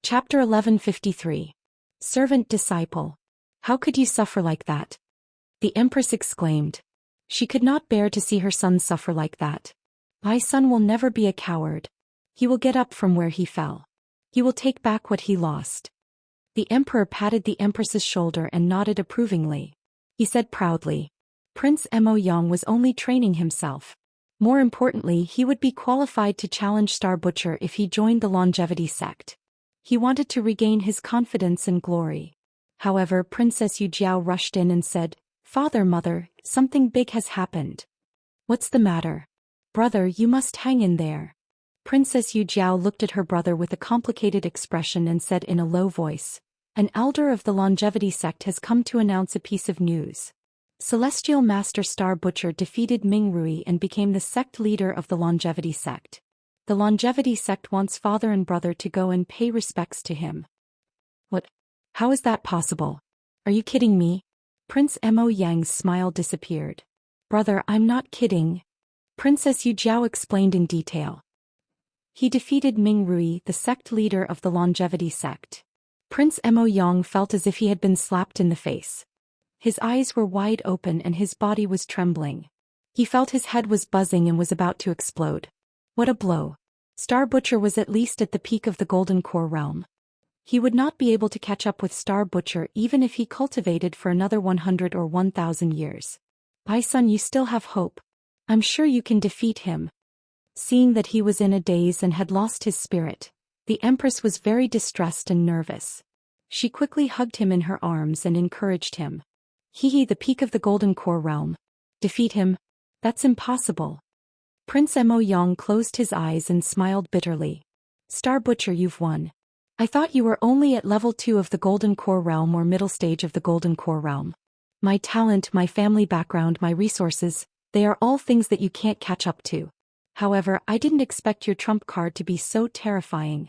Chapter 1153. Servant Disciple. How could you suffer like that? The Empress exclaimed. She could not bear to see her son suffer like that. My son will never be a coward. He will get up from where he fell. He will take back what he lost. The Emperor patted the Empress's shoulder and nodded approvingly. He said proudly, Prince Mo Yang was only training himself. More importantly, he would be qualified to challenge Star Butcher if he joined the longevity sect. He wanted to regain his confidence and glory. However, Princess Yu Jiao rushed in and said, Father, Mother, something big has happened. What's the matter? Brother, you must hang in there. Princess Yu Jiao looked at her brother with a complicated expression and said in a low voice, An elder of the longevity sect has come to announce a piece of news. Celestial Master Star Butcher defeated Ming Rui and became the sect leader of the longevity sect. The longevity sect wants father and brother to go and pay respects to him. What? How is that possible? Are you kidding me? Prince Mo Yang's smile disappeared. Brother, I'm not kidding. Princess Yu Jiao explained in detail. He defeated Ming Rui, the sect leader of the longevity sect. Prince Mo Yang felt as if he had been slapped in the face. His eyes were wide open and his body was trembling. He felt his head was buzzing and was about to explode. What a blow. Star Butcher was at least at the peak of the Golden Core realm. He would not be able to catch up with Star Butcher even if he cultivated for another 100 or 1,000 years. My son, you still have hope. I'm sure you can defeat him. Seeing that he was in a daze and had lost his spirit, the Empress was very distressed and nervous. She quickly hugged him in her arms and encouraged him. The peak of the Golden Core realm. Defeat him? That's impossible. Prince Mo Yang closed his eyes and smiled bitterly. Star Butcher, you've won. I thought you were only at level 2 of the Golden Core realm or middle stage of the Golden Core realm. My talent, my family background, my resources, they are all things that you can't catch up to. However, I didn't expect your trump card to be so terrifying.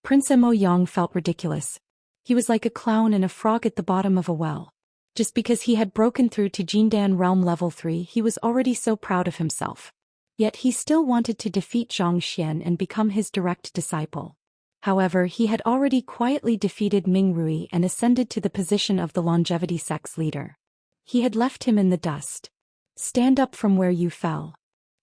Prince Mo Yang felt ridiculous. He was like a clown and a frog at the bottom of a well. Just because he had broken through to Jindan realm level 3, he was already so proud of himself. Yet he still wanted to defeat Zhou Xian and become his direct disciple. However, he had already quietly defeated Ming Rui and ascended to the position of the longevity sect's leader. He had left him in the dust. Stand up from where you fell.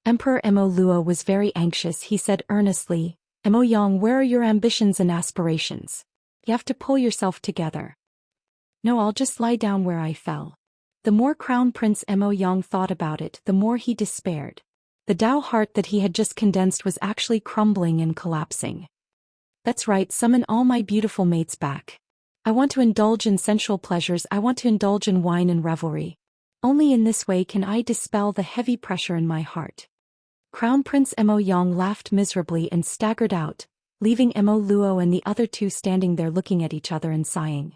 Emperor Mo Luo was very anxious. He said earnestly, Mo Yang, where are your ambitions and aspirations? You have to pull yourself together. No, I'll just lie down where I fell. The more Crown Prince Mo Yang thought about it, the more he despaired. The Dao heart that he had just condensed was actually crumbling and collapsing. That's right, summon all my beautiful mates back. I want to indulge in sensual pleasures. I want to indulge in wine and revelry. Only in this way can I dispel the heavy pressure in my heart. Crown Prince Mo Yang laughed miserably and staggered out, leaving Mo Luo and the other two standing there looking at each other and sighing.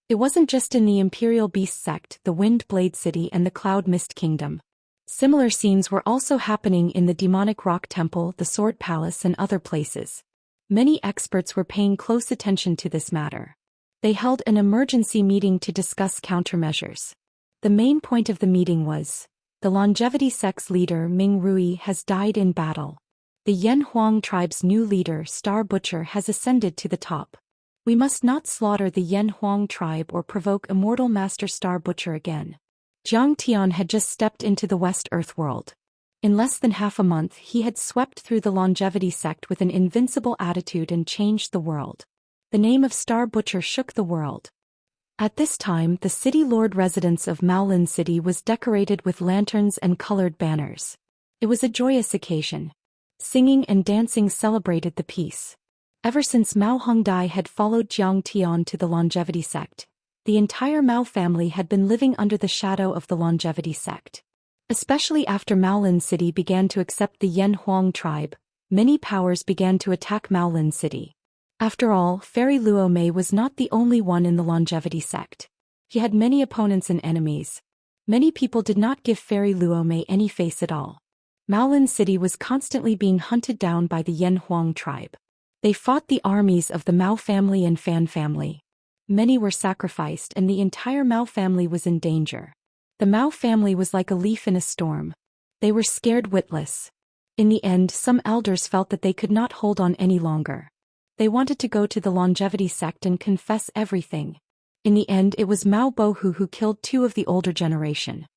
It wasn't just in the Imperial Beast sect, the Wind Blade City and the Cloud Mist Kingdom. Similar scenes were also happening in the Demonic Rock Temple, the Sword Palace and other places. Many experts were paying close attention to this matter. They held an emergency meeting to discuss countermeasures. The main point of the meeting was, the longevity sect's leader Ming Rui has died in battle. The Yan Huang tribe's new leader Star Butcher has ascended to the top. We must not slaughter the Yan Huang tribe or provoke Immortal Master Star Butcher again. Jiang Tian had just stepped into the West Earth world. In less than half a month he had swept through the longevity sect with an invincible attitude and changed the world. The name of Star Butcher shook the world. At this time, the city lord residence of Maolin City was decorated with lanterns and colored banners. It was a joyous occasion. Singing and dancing celebrated the peace. Ever since Mao Hongdai had followed Jiang Tian to the longevity sect, the entire Mao family had been living under the shadow of the longevity sect. Especially after Maolin City began to accept the Yan Huang tribe, many powers began to attack Maolin City. After all, Fairy Luo Mei was not the only one in the longevity sect. He had many opponents and enemies. Many people did not give Fairy Luo Mei any face at all. Maolin City was constantly being hunted down by the Yan Huang tribe. They fought the armies of the Mao family and Fan family. Many were sacrificed and the entire Mao family was in danger. The Mao family was like a leaf in a storm. They were scared witless. In the end, some elders felt that they could not hold on any longer. They wanted to go to the longevity sect and confess everything. In the end, it was Mao Bohu who killed 2 of the older generation.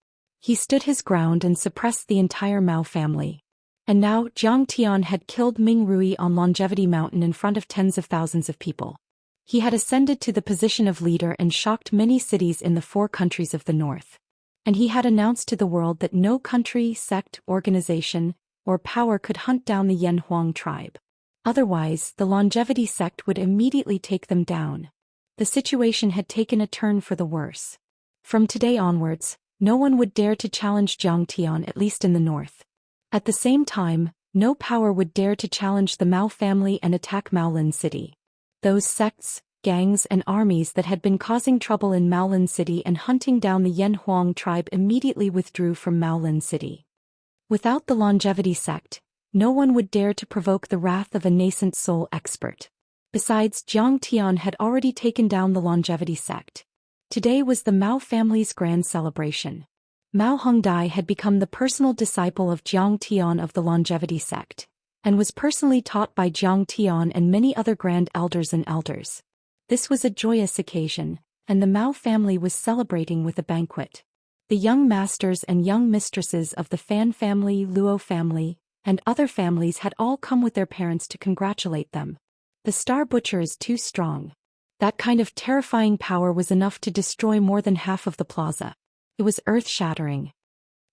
He stood his ground and suppressed the entire Mao family. And now, Jiang Tian had killed Ming Rui on Longevity Mountain in front of tens of thousands of people. He had ascended to the position of leader and shocked many cities in the 4 countries of the north. And he had announced to the world that no country, sect, organization, or power could hunt down the Yan Huang tribe. Otherwise, the longevity sect would immediately take them down. The situation had taken a turn for the worse. From today onwards, no one would dare to challenge Jiang Tian, at least in the north. At the same time, no power would dare to challenge the Mao family and attack Maolin City. Those sects, gangs and armies that had been causing trouble in Maolin City and hunting down the Yan Huang tribe immediately withdrew from Maolin City. Without the longevity sect, no one would dare to provoke the wrath of a nascent soul expert. Besides, Jiang Tian had already taken down the longevity sect. Today was the Mao family's grand celebration. Mao Hongdai had become the personal disciple of Jiang Tian of the longevity sect, and was personally taught by Jiang Tian and many other grand elders and elders. This was a joyous occasion, and the Mao family was celebrating with a banquet. The young masters and young mistresses of the Fan family, Luo family, and other families had all come with their parents to congratulate them. The Star Butcher is too strong. That kind of terrifying power was enough to destroy more than half of the plaza. It was earth-shattering.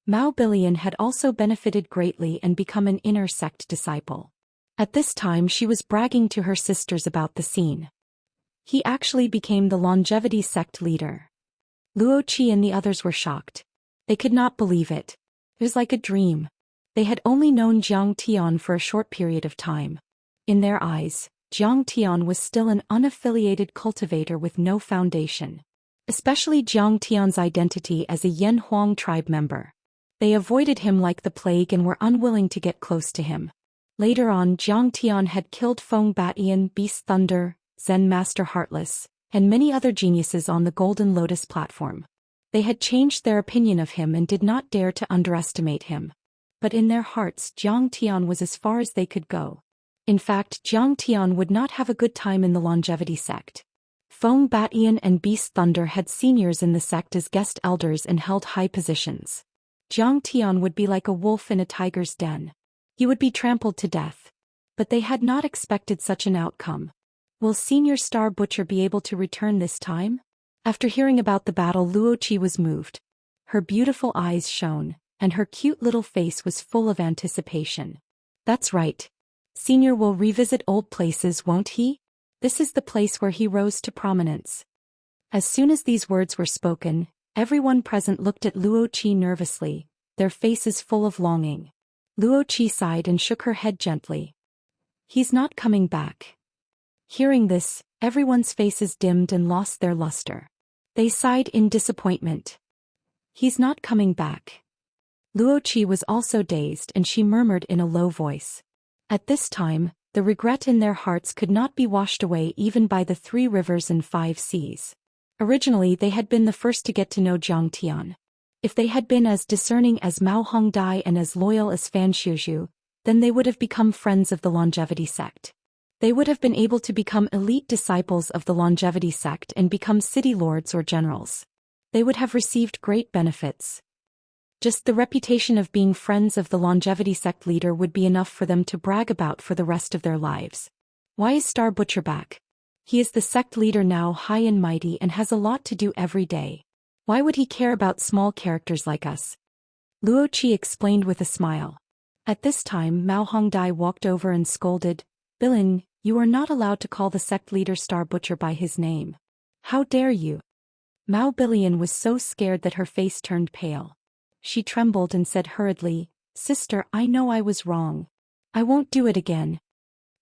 Mao Billion had also benefited greatly and become an inner sect disciple. At this time she was bragging to her sisters about the scene. He actually became the longevity sect leader. Luo Qi and the others were shocked. They could not believe it. It was like a dream. They had only known Jiang Tian for a short period of time. In their eyes, Jiang Tian was still an unaffiliated cultivator with no foundation. Especially Jiang Tian's identity as a Yan Huang tribe member. They avoided him like the plague and were unwilling to get close to him. Later on, Jiang Tian had killed Feng Batian, Beast Thunder, Zen Master Heartless, and many other geniuses on the Golden Lotus platform. They had changed their opinion of him and did not dare to underestimate him. But in their hearts, Jiang Tian was as far as they could go. In fact, Jiang Tian would not have a good time in the longevity sect. Feng Batian and Beast Thunder had seniors in the sect as guest elders and held high positions. Jiang Tian would be like a wolf in a tiger's den. He would be trampled to death. But they had not expected such an outcome. Will Senior Star Butcher be able to return this time? After hearing about the battle, Luo Qi was moved. Her beautiful eyes shone, and her cute little face was full of anticipation. That's right. Senior will revisit old places, won't he? This is the place where he rose to prominence. As soon as these words were spoken, everyone present looked at Luo Qi nervously, their faces full of longing. Luo Qi sighed and shook her head gently. He's not coming back. Hearing this, everyone's faces dimmed and lost their luster. They sighed in disappointment. He's not coming back. Luo Qi was also dazed and she murmured in a low voice. At this time, the regret in their hearts could not be washed away even by the 3 rivers and 5 seas. Originally they had been the first to get to know Jiang Tian. If they had been as discerning as Mao Hongdai and as loyal as Fan Xiuzhu, then they would have become friends of the longevity sect. They would have been able to become elite disciples of the longevity sect and become city lords or generals. They would have received great benefits. Just the reputation of being friends of the longevity sect leader would be enough for them to brag about for the rest of their lives. Why is Star Butcher back? He is the sect leader now, high and mighty, and has a lot to do every day. Why would he care about small characters like us? Luo Qi explained with a smile. At this time, Mao Hongdai walked over and scolded, Bilin, you are not allowed to call the sect leader Star Butcher by his name. How dare you? Mao Billion was so scared that her face turned pale. She trembled and said hurriedly, Sister, I know I was wrong. I won't do it again.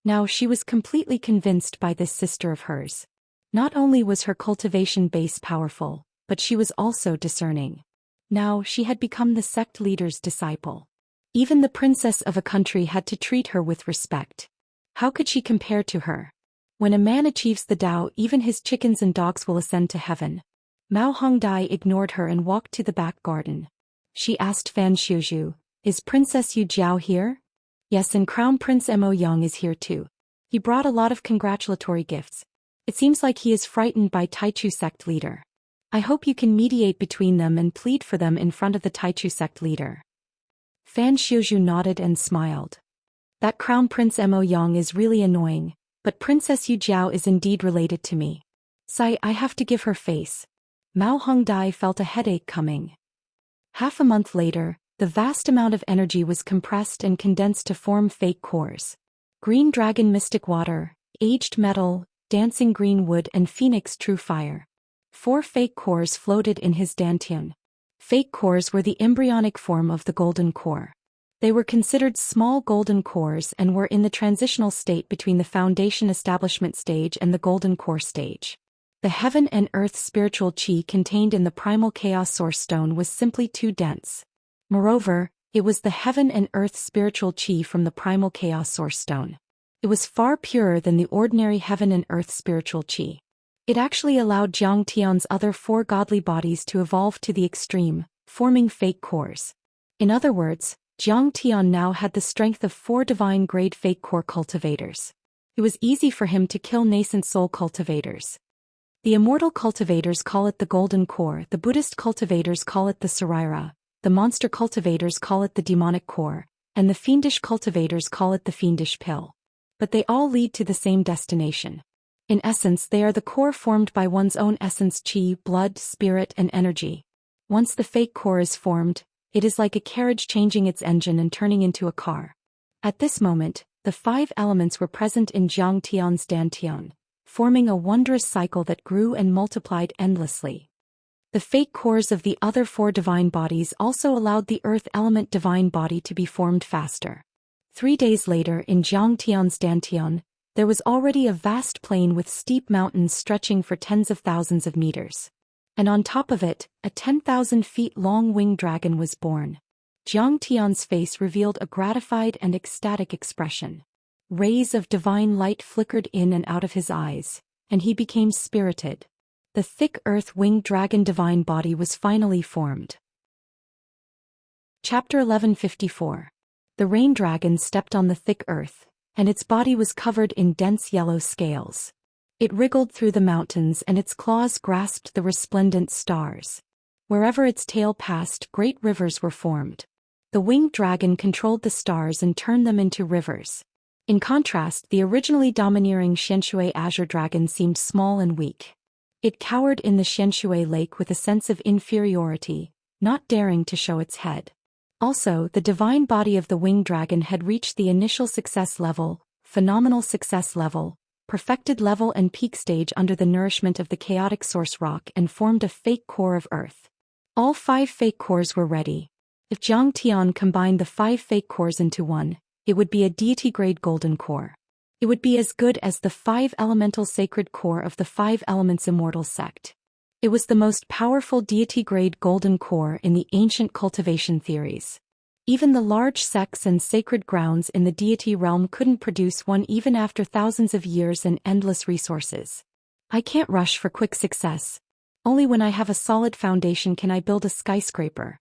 Now she was completely convinced by this sister of hers. Not only was her cultivation base powerful, but she was also discerning. Now she had become the sect leader's disciple. Even the princess of a country had to treat her with respect. How could she compare to her? When a man achieves the Tao, even his chickens and dogs will ascend to heaven. Mao Hongdai ignored her and walked to the back garden. She asked Fan Xiuzhu, is Princess Yu Jiao here? Yes, and Crown Prince Mo Yang is here too. He brought a lot of congratulatory gifts. It seems like he is frightened by Taichu sect leader. I hope you can mediate between them and plead for them in front of the Taichu sect leader. Fan Xiuzhu nodded and smiled. That Crown Prince Mo Yang is really annoying, but Princess Yu Jiao is indeed related to me. Sigh, I have to give her face. Mao Hongdai felt a headache coming. Half a month later, the vast amount of energy was compressed and condensed to form fake cores. Green Dragon Mystic Water, Aged Metal, Dancing Green Wood and Phoenix True Fire. 4 fake cores floated in his dantian. Fake cores were the embryonic form of the golden core. They were considered small golden cores and were in the transitional state between the foundation establishment stage and the golden core stage. The heaven and earth spiritual chi contained in the primal chaos source stone was simply too dense. Moreover, it was the heaven and earth spiritual chi from the primal chaos source stone. It was far purer than the ordinary heaven and earth spiritual chi. It actually allowed Jiang Tian's other 4 godly bodies to evolve to the extreme, forming fake cores. In other words, Jiang Tian now had the strength of 4 divine-grade fake core cultivators. It was easy for him to kill nascent soul cultivators. The immortal cultivators call it the golden core, the Buddhist cultivators call it the Sarira, the monster cultivators call it the demonic core, and the fiendish cultivators call it the fiendish pill. But they all lead to the same destination. In essence, they are the core formed by one's own essence, chi, blood, spirit, and energy. Once the fake core is formed, it is like a carriage changing its engine and turning into a car. At this moment, the 5 elements were present in Jiang Tian's dantian, forming a wondrous cycle that grew and multiplied endlessly. The fake cores of the other 4 divine bodies also allowed the earth element divine body to be formed faster. 3 days later in Jiang Tian's dantian, there was already a vast plain with steep mountains stretching for tens of thousands of meters. And on top of it, a 10,000 feet long winged dragon was born. Jiang Tian's face revealed a gratified and ecstatic expression. Rays of divine light flickered in and out of his eyes, and he became spirited. The thick earth-winged dragon divine body was finally formed. Chapter 1154. The rain dragon stepped on the thick earth, and its body was covered in dense yellow scales. It wriggled through the mountains and its claws grasped the resplendent stars. Wherever its tail passed, great rivers were formed. The winged dragon controlled the stars and turned them into rivers. In contrast, the originally domineering Xianxia azure dragon seemed small and weak. It cowered in the Xianxia lake with a sense of inferiority, not daring to show its head. Also, the divine body of the winged dragon had reached the initial success level, phenomenal success level, perfected level and peak stage under the nourishment of the chaotic source rock and formed a fake core of earth. All 5 fake cores were ready. If Jiang Tian combined the 5 fake cores into one, it would be a deity-grade golden core. It would be as good as the 5 elemental sacred core of the 5 elements immortal sect. It was the most powerful deity-grade golden core in the ancient cultivation theories. Even the large sects and sacred grounds in the deity realm couldn't produce one even after thousands of years and endless resources. I can't rush for quick success. Only when I have a solid foundation can I build a skyscraper.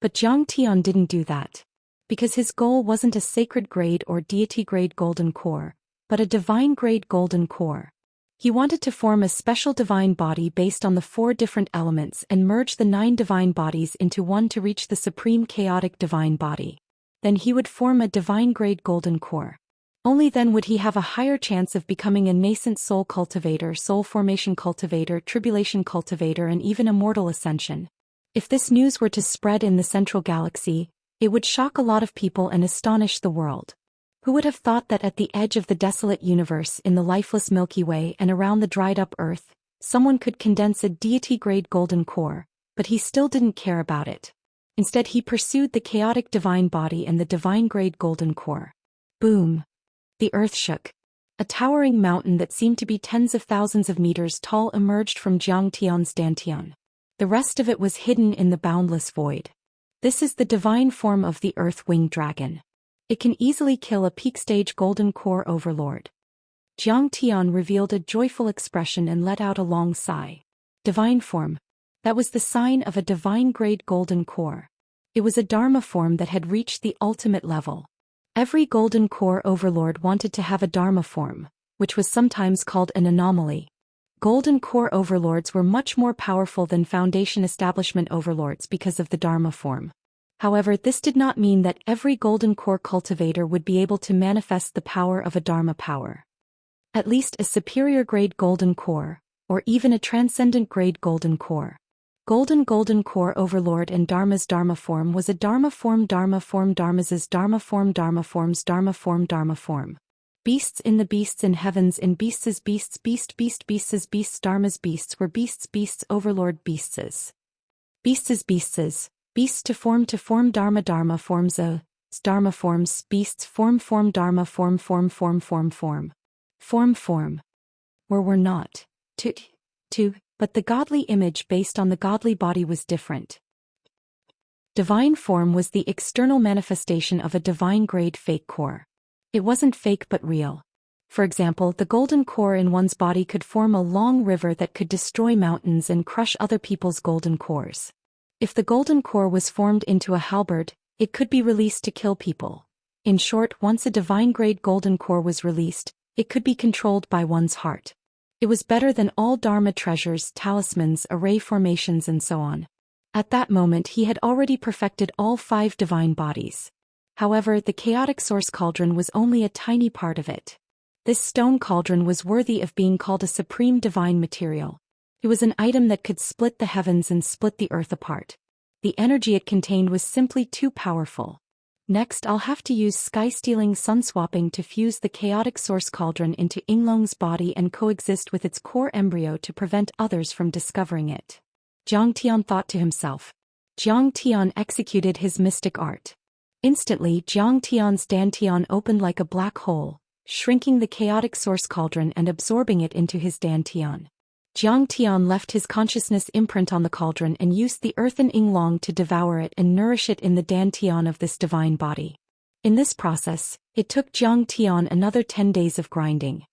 But Jiang Tian didn't do that. Because his goal wasn't a sacred grade or deity grade golden core, but a divine grade golden core. He wanted to form a special divine body based on the 4 different elements and merge the 9 divine bodies into one to reach the supreme chaotic divine body. Then he would form a divine-grade golden core. Only then would he have a higher chance of becoming a nascent soul cultivator, soul formation cultivator, tribulation cultivator, and even immortal ascension. If this news were to spread in the central galaxy, it would shock a lot of people and astonish the world. Who would have thought that at the edge of the desolate universe in the lifeless Milky Way and around the dried-up Earth, someone could condense a deity-grade golden core, but he still didn't care about it. Instead he pursued the chaotic divine body and the divine-grade golden core. Boom! The earth shook. A towering mountain that seemed to be tens of thousands of meters tall emerged from Jiang Tian's dantian. The rest of it was hidden in the boundless void. This is the divine form of the earth-winged dragon. It can easily kill a peak-stage golden core overlord. Jiang Tian revealed a joyful expression and let out a long sigh. Divine form. That was the sign of a divine-grade golden core. It was a dharma form that had reached the ultimate level. Every golden core overlord wanted to have a dharma form, which was sometimes called an anomaly. Golden core overlords were much more powerful than foundation establishment overlords because of the dharma form. However, this did not mean that every golden core cultivator would be able to manifest the power of a dharma power. At least a superior grade golden core, or even a transcendent grade golden core. Golden core overlord and Dharma's dharma form was a dharma form Dharma's dharma form dharma form's dharma form. Beasts in the beasts in heavens in beasts beasts Dharma's beasts were beasts overlord beasts to form dharma forms dharma forms beasts form dharma form were not to but the godly image based on the godly body was different. Divine form was the external manifestation of a divine grade fake core. It wasn't fake but real. For example, the golden core in one's body could form a long river that could destroy mountains and crush other people's golden cores. If the golden core was formed into a halberd, it could be released to kill people. In short, once a divine grade golden core was released, it could be controlled by one's heart. It was better than all dharma treasures, talismans, array formations and so on. At that moment he had already perfected all 5 divine bodies. However, the chaotic source cauldron was only a tiny part of it. This stone cauldron was worthy of being called a supreme divine material. It was an item that could split the heavens and split the earth apart. The energy it contained was simply too powerful. Next, I'll have to use sky-stealing sun-swapping to fuse the chaotic source cauldron into Yinglong's body and coexist with its core embryo to prevent others from discovering it. Zhang Tian thought to himself. Zhang Tian executed his mystic art. Instantly, Zhang Tian's dantian opened like a black hole, shrinking the chaotic source cauldron and absorbing it into his dantian. Zhang Tian left his consciousness imprint on the cauldron and used the earthen Yinglong to devour it and nourish it in the dantian of this divine body. In this process, it took Zhang Tian another 10 days of grinding.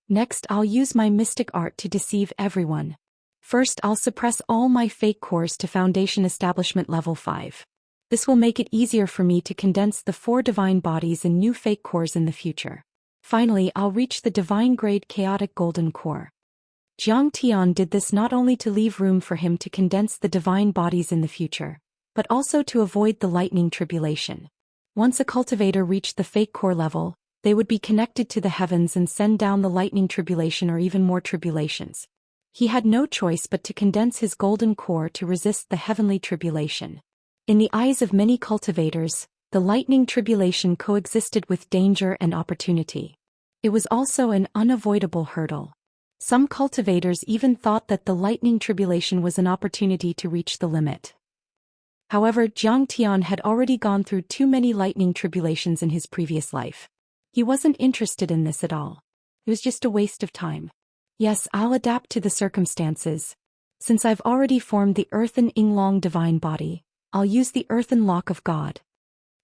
Next, I'll use my mystic art to deceive everyone. First, I'll suppress all my fake cores to foundation establishment level 5. This will make it easier for me to condense the 4 divine bodies and new fake cores in the future. Finally, I'll reach the divine grade chaotic golden core. Zhang Tian did this not only to leave room for him to condense the divine bodies in the future, but also to avoid the lightning tribulation. Once a cultivator reached the fake core level, they would be connected to the heavens and send down the lightning tribulation or even more tribulations. He had no choice but to condense his golden core to resist the heavenly tribulation. In the eyes of many cultivators, the lightning tribulation coexisted with danger and opportunity. It was also an unavoidable hurdle. Some cultivators even thought that the lightning tribulation was an opportunity to reach the limit. However, Zhang Tian had already gone through too many lightning tribulations in his previous life. He wasn't interested in this at all. It was just a waste of time. Yes, I'll adapt to the circumstances. Since I've already formed the earthen Yinglong divine body, I'll use the earthen lock of God.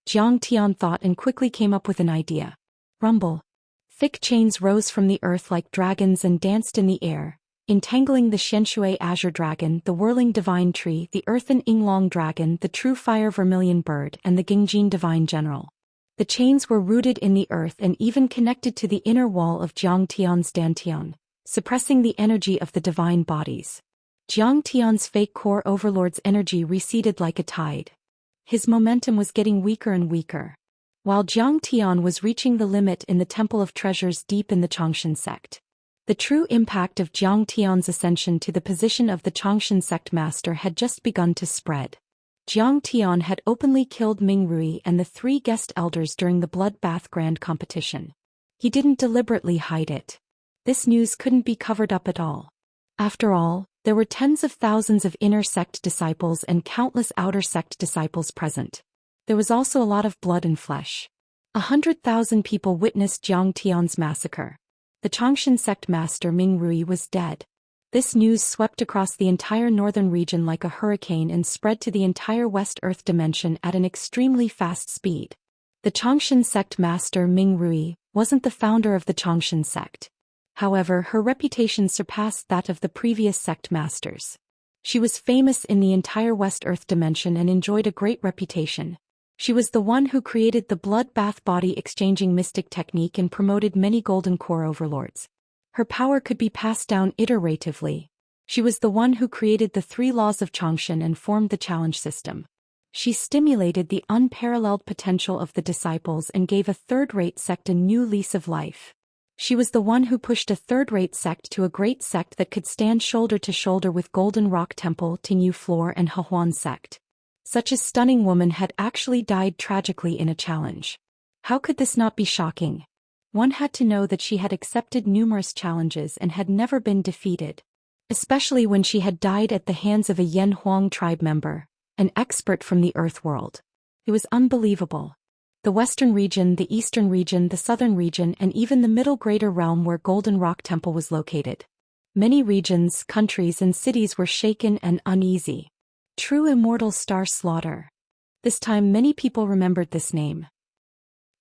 Zhang Tian thought and quickly came up with an idea. Rumble. Thick chains rose from the earth like dragons and danced in the air, entangling the Xianxia azure dragon, the whirling divine tree, the earthen Yinglong dragon, the true fire vermilion bird, and the Gingjin divine general. The chains were rooted in the earth and even connected to the inner wall of Zhang Tian's dantian, suppressing the energy of the divine bodies. Zhang Tian's fake core overlord's energy receded like a tide. His momentum was getting weaker and weaker. While Zhang Tian was reaching the limit in the Temple of Treasures deep in the Changshan sect. The true impact of Zhang Tian's ascension to the position of the Changshan sect master had just begun to spread. Zhang Tian had openly killed Ming Rui and the 3 guest elders during the bloodbath grand competition. He didn't deliberately hide it. This news couldn't be covered up at all. After all, there were tens of thousands of inner sect disciples and countless outer sect disciples present. There was also a lot of blood and flesh. 100,000 people witnessed Zhang Tian's massacre. The Changshan sect master Ming Rui was dead. This news swept across the entire northern region like a hurricane and spread to the entire West Earth dimension at an extremely fast speed. The Changshan sect master Ming Rui wasn't the founder of the Changshan sect. However, her reputation surpassed that of the previous sect masters. She was famous in the entire West Earth dimension and enjoyed a great reputation. She was the one who created the bloodbath body-exchanging mystic technique and promoted many golden core overlords. Her power could be passed down iteratively. She was the one who created the 3 laws of Xianxia and formed the challenge system. She stimulated the unparalleled potential of the disciples and gave a third-rate sect a new lease of life. She was the one who pushed a third-rate sect to a great sect that could stand shoulder to shoulder with Golden Rock Temple, Tinyu Floor and Hehuan sect. Such a stunning woman had actually died tragically in a challenge. How could this not be shocking? One had to know that she had accepted numerous challenges and had never been defeated. Especially when she had died at the hands of a Yan Huang tribe member, an expert from the Earth world. It was unbelievable. The Western region, the Eastern region, the Southern region, and even the Middle Greater Realm where Golden Rock Temple was located. Many regions, countries, and cities were shaken and uneasy. True immortal Star Slaughter. This time many people remembered this name.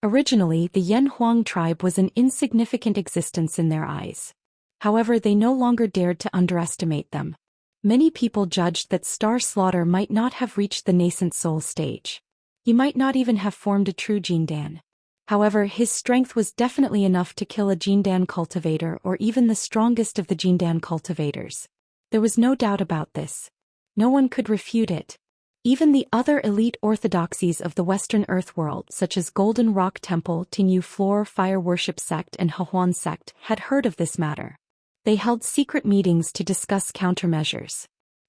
Originally, the Yan Huang tribe was an insignificant existence in their eyes. However, they no longer dared to underestimate them. Many people judged that Star Slaughter might not have reached the nascent soul stage. He might not even have formed a true Jindan. However, his strength was definitely enough to kill a Jindan cultivator or even the strongest of the Jindan cultivators. There was no doubt about this. No one could refute it. Even the other elite orthodoxies of the Western Earth world, such as Golden Rock Temple, Tinyu Floor Fire Worship Sect and Hehuan Sect, had heard of this matter. They held secret meetings to discuss countermeasures.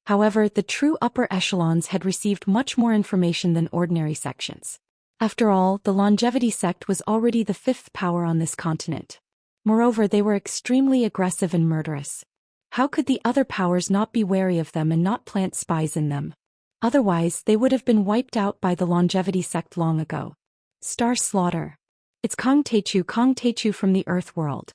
However, the true upper echelons had received much more information than ordinary sections. After all, the Longevity Sect was already the 5th power on this continent. Moreover, they were extremely aggressive and murderous. How could the other powers not be wary of them and not plant spies in them? Otherwise, they would have been wiped out by the Longevity Sect long ago. Star Slaughter. It's Kong Techu from the Earth world.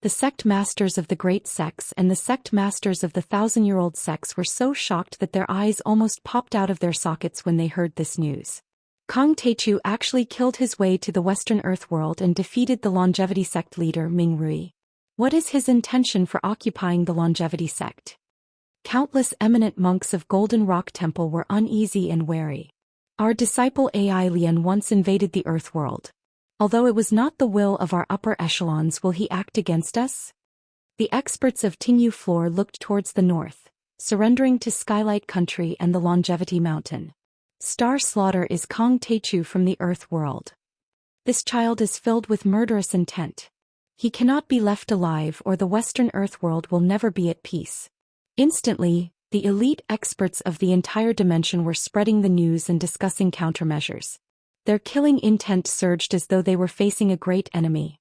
The sect masters of the great sects and the sect masters of the 1,000-year-old sects were so shocked that their eyes almost popped out of their sockets when they heard this news. Kong Techu actually killed his way to the Western Earth world and defeated the Longevity Sect leader Ming Rui. What is his intention for occupying the Longevity Sect? Countless eminent monks of Golden Rock Temple were uneasy and wary. Our disciple Ai Lian once invaded the Earth world. Although it was not the will of our upper echelons, will he act against us? The experts of Tinyu Floor looked towards the north, surrendering to Skylight Country and the Longevity Mountain. Star Slaughter is Kong Techu from the Earth world. This child is filled with murderous intent. He cannot be left alive or the Western Earth world will never be at peace. Instantly, the elite experts of the entire dimension were spreading the news and discussing countermeasures. Their killing intent surged as though they were facing a great enemy.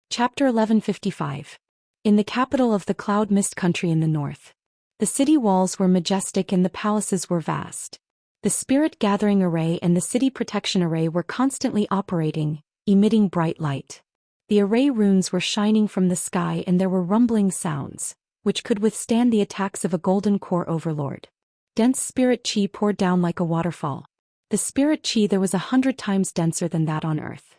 Chapter 1155. In the capital of the Cloud Mist Country in the north. The city walls were majestic and the palaces were vast. The Spirit Gathering Array and the City Protection Array were constantly operating, emitting bright light. The array runes were shining from the sky and there were rumbling sounds, which could withstand the attacks of a golden core overlord. Dense spirit chi poured down like a waterfall. The spirit chi there was 100 times denser than that on Earth.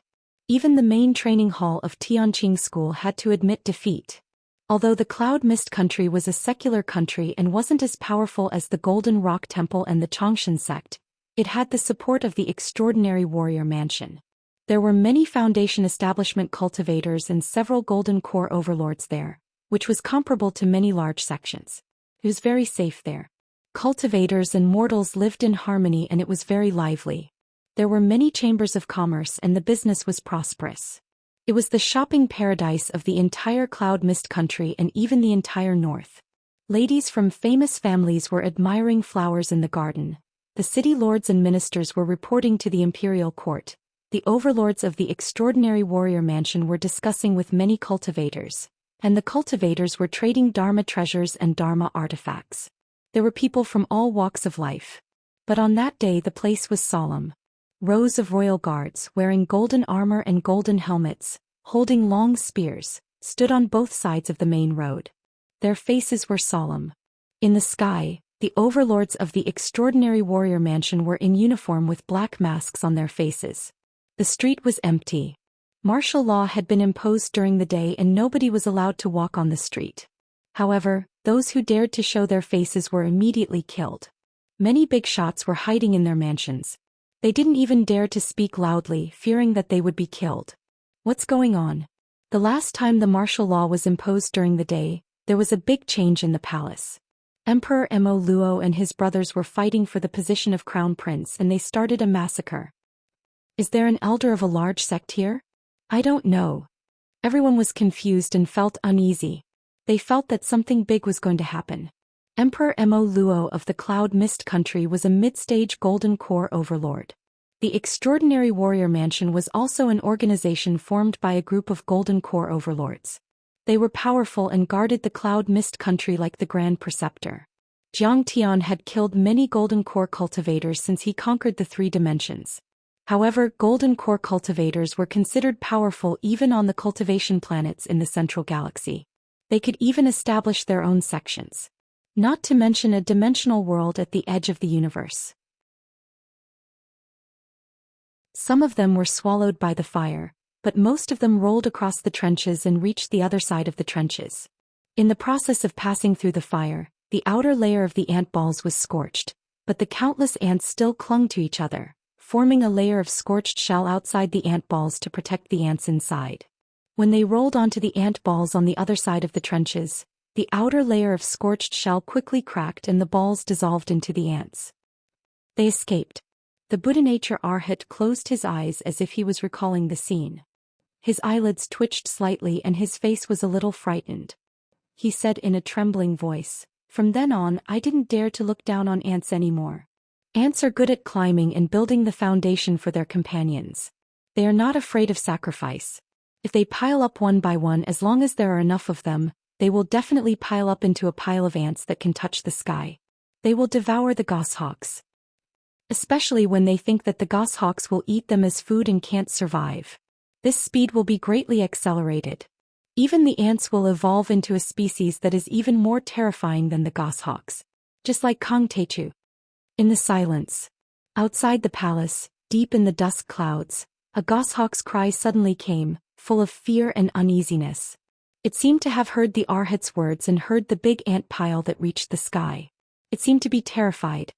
Even the main training hall of Tianqing School had to admit defeat. Although the Cloud Mist Country was a secular country and wasn't as powerful as the Golden Rock Temple and the Xianxia sect, it had the support of the extraordinary warrior mansion. There were many Foundation establishment cultivators and several Golden Core overlords there, which was comparable to many large sections. It was very safe there. Cultivators and mortals lived in harmony and it was very lively. There were many chambers of commerce and the business was prosperous. It was the shopping paradise of the entire Cloud Mist Country and even the entire north. Ladies from famous families were admiring flowers in the garden. The city lords and ministers were reporting to the imperial court. The overlords of the extraordinary warrior mansion were discussing with many cultivators, and the cultivators were trading Dharma treasures and Dharma artifacts. There were people from all walks of life. But on that day the place was solemn. Rows of royal guards, wearing golden armor and golden helmets, holding long spears, stood on both sides of the main road. Their faces were solemn. In the sky, the overlords of the extraordinary warrior mansion were in uniform with black masks on their faces. The street was empty. Martial law had been imposed during the day and nobody was allowed to walk on the street. However, those who dared to show their faces were immediately killed. Many big shots were hiding in their mansions. They didn't even dare to speak loudly, fearing that they would be killed. What's going on? The last time the martial law was imposed during the day, there was a big change in the palace. Emperor Mo Luo and his brothers were fighting for the position of crown prince and they started a massacre. Is there an elder of a large sect here? I don't know. Everyone was confused and felt uneasy. They felt that something big was going to happen. Emperor Mo Luo of the Cloud Mist Country was a mid-stage Golden Core overlord. The Extraordinary Warrior Mansion was also an organization formed by a group of Golden Core overlords. They were powerful and guarded the Cloud Mist Country like the Grand Preceptor. Zhang Tian had killed many Golden Core cultivators since he conquered the 3 dimensions. However, Golden Core cultivators were considered powerful even on the cultivation planets in the Central Galaxy. They could even establish their own sections. Not to mention a dimensional world at the edge of the universe. Some of them were swallowed by the fire, but most of them rolled across the trenches and reached the other side of the trenches. In the process of passing through the fire, the outer layer of the ant balls was scorched, but the countless ants still clung to each other, forming a layer of scorched shell outside the ant balls to protect the ants inside. When they rolled onto the ant balls on the other side of the trenches, the outer layer of scorched shell quickly cracked and the balls dissolved into the ants. They escaped. The Buddha Nature Arhat closed his eyes as if he was recalling the scene. His eyelids twitched slightly and his face was a little frightened. He said in a trembling voice, "From then on, I didn't dare to look down on ants anymore. Ants are good at climbing and building the foundation for their companions. They are not afraid of sacrifice. If they pile up one by one, as long as there are enough of them, they will definitely pile up into a pile of ants that can touch the sky. They will devour the goshawks. Especially when they think that the goshawks will eat them as food and can't survive. This speed will be greatly accelerated. Even the ants will evolve into a species that is even more terrifying than the goshawks. Just like Kong Techu." In the silence, outside the palace, deep in the dusk clouds, a goshawk's cry suddenly came, full of fear and uneasiness. It seemed to have heard the Arhat's words and heard the big ant pile that reached the sky. It seemed to be terrified.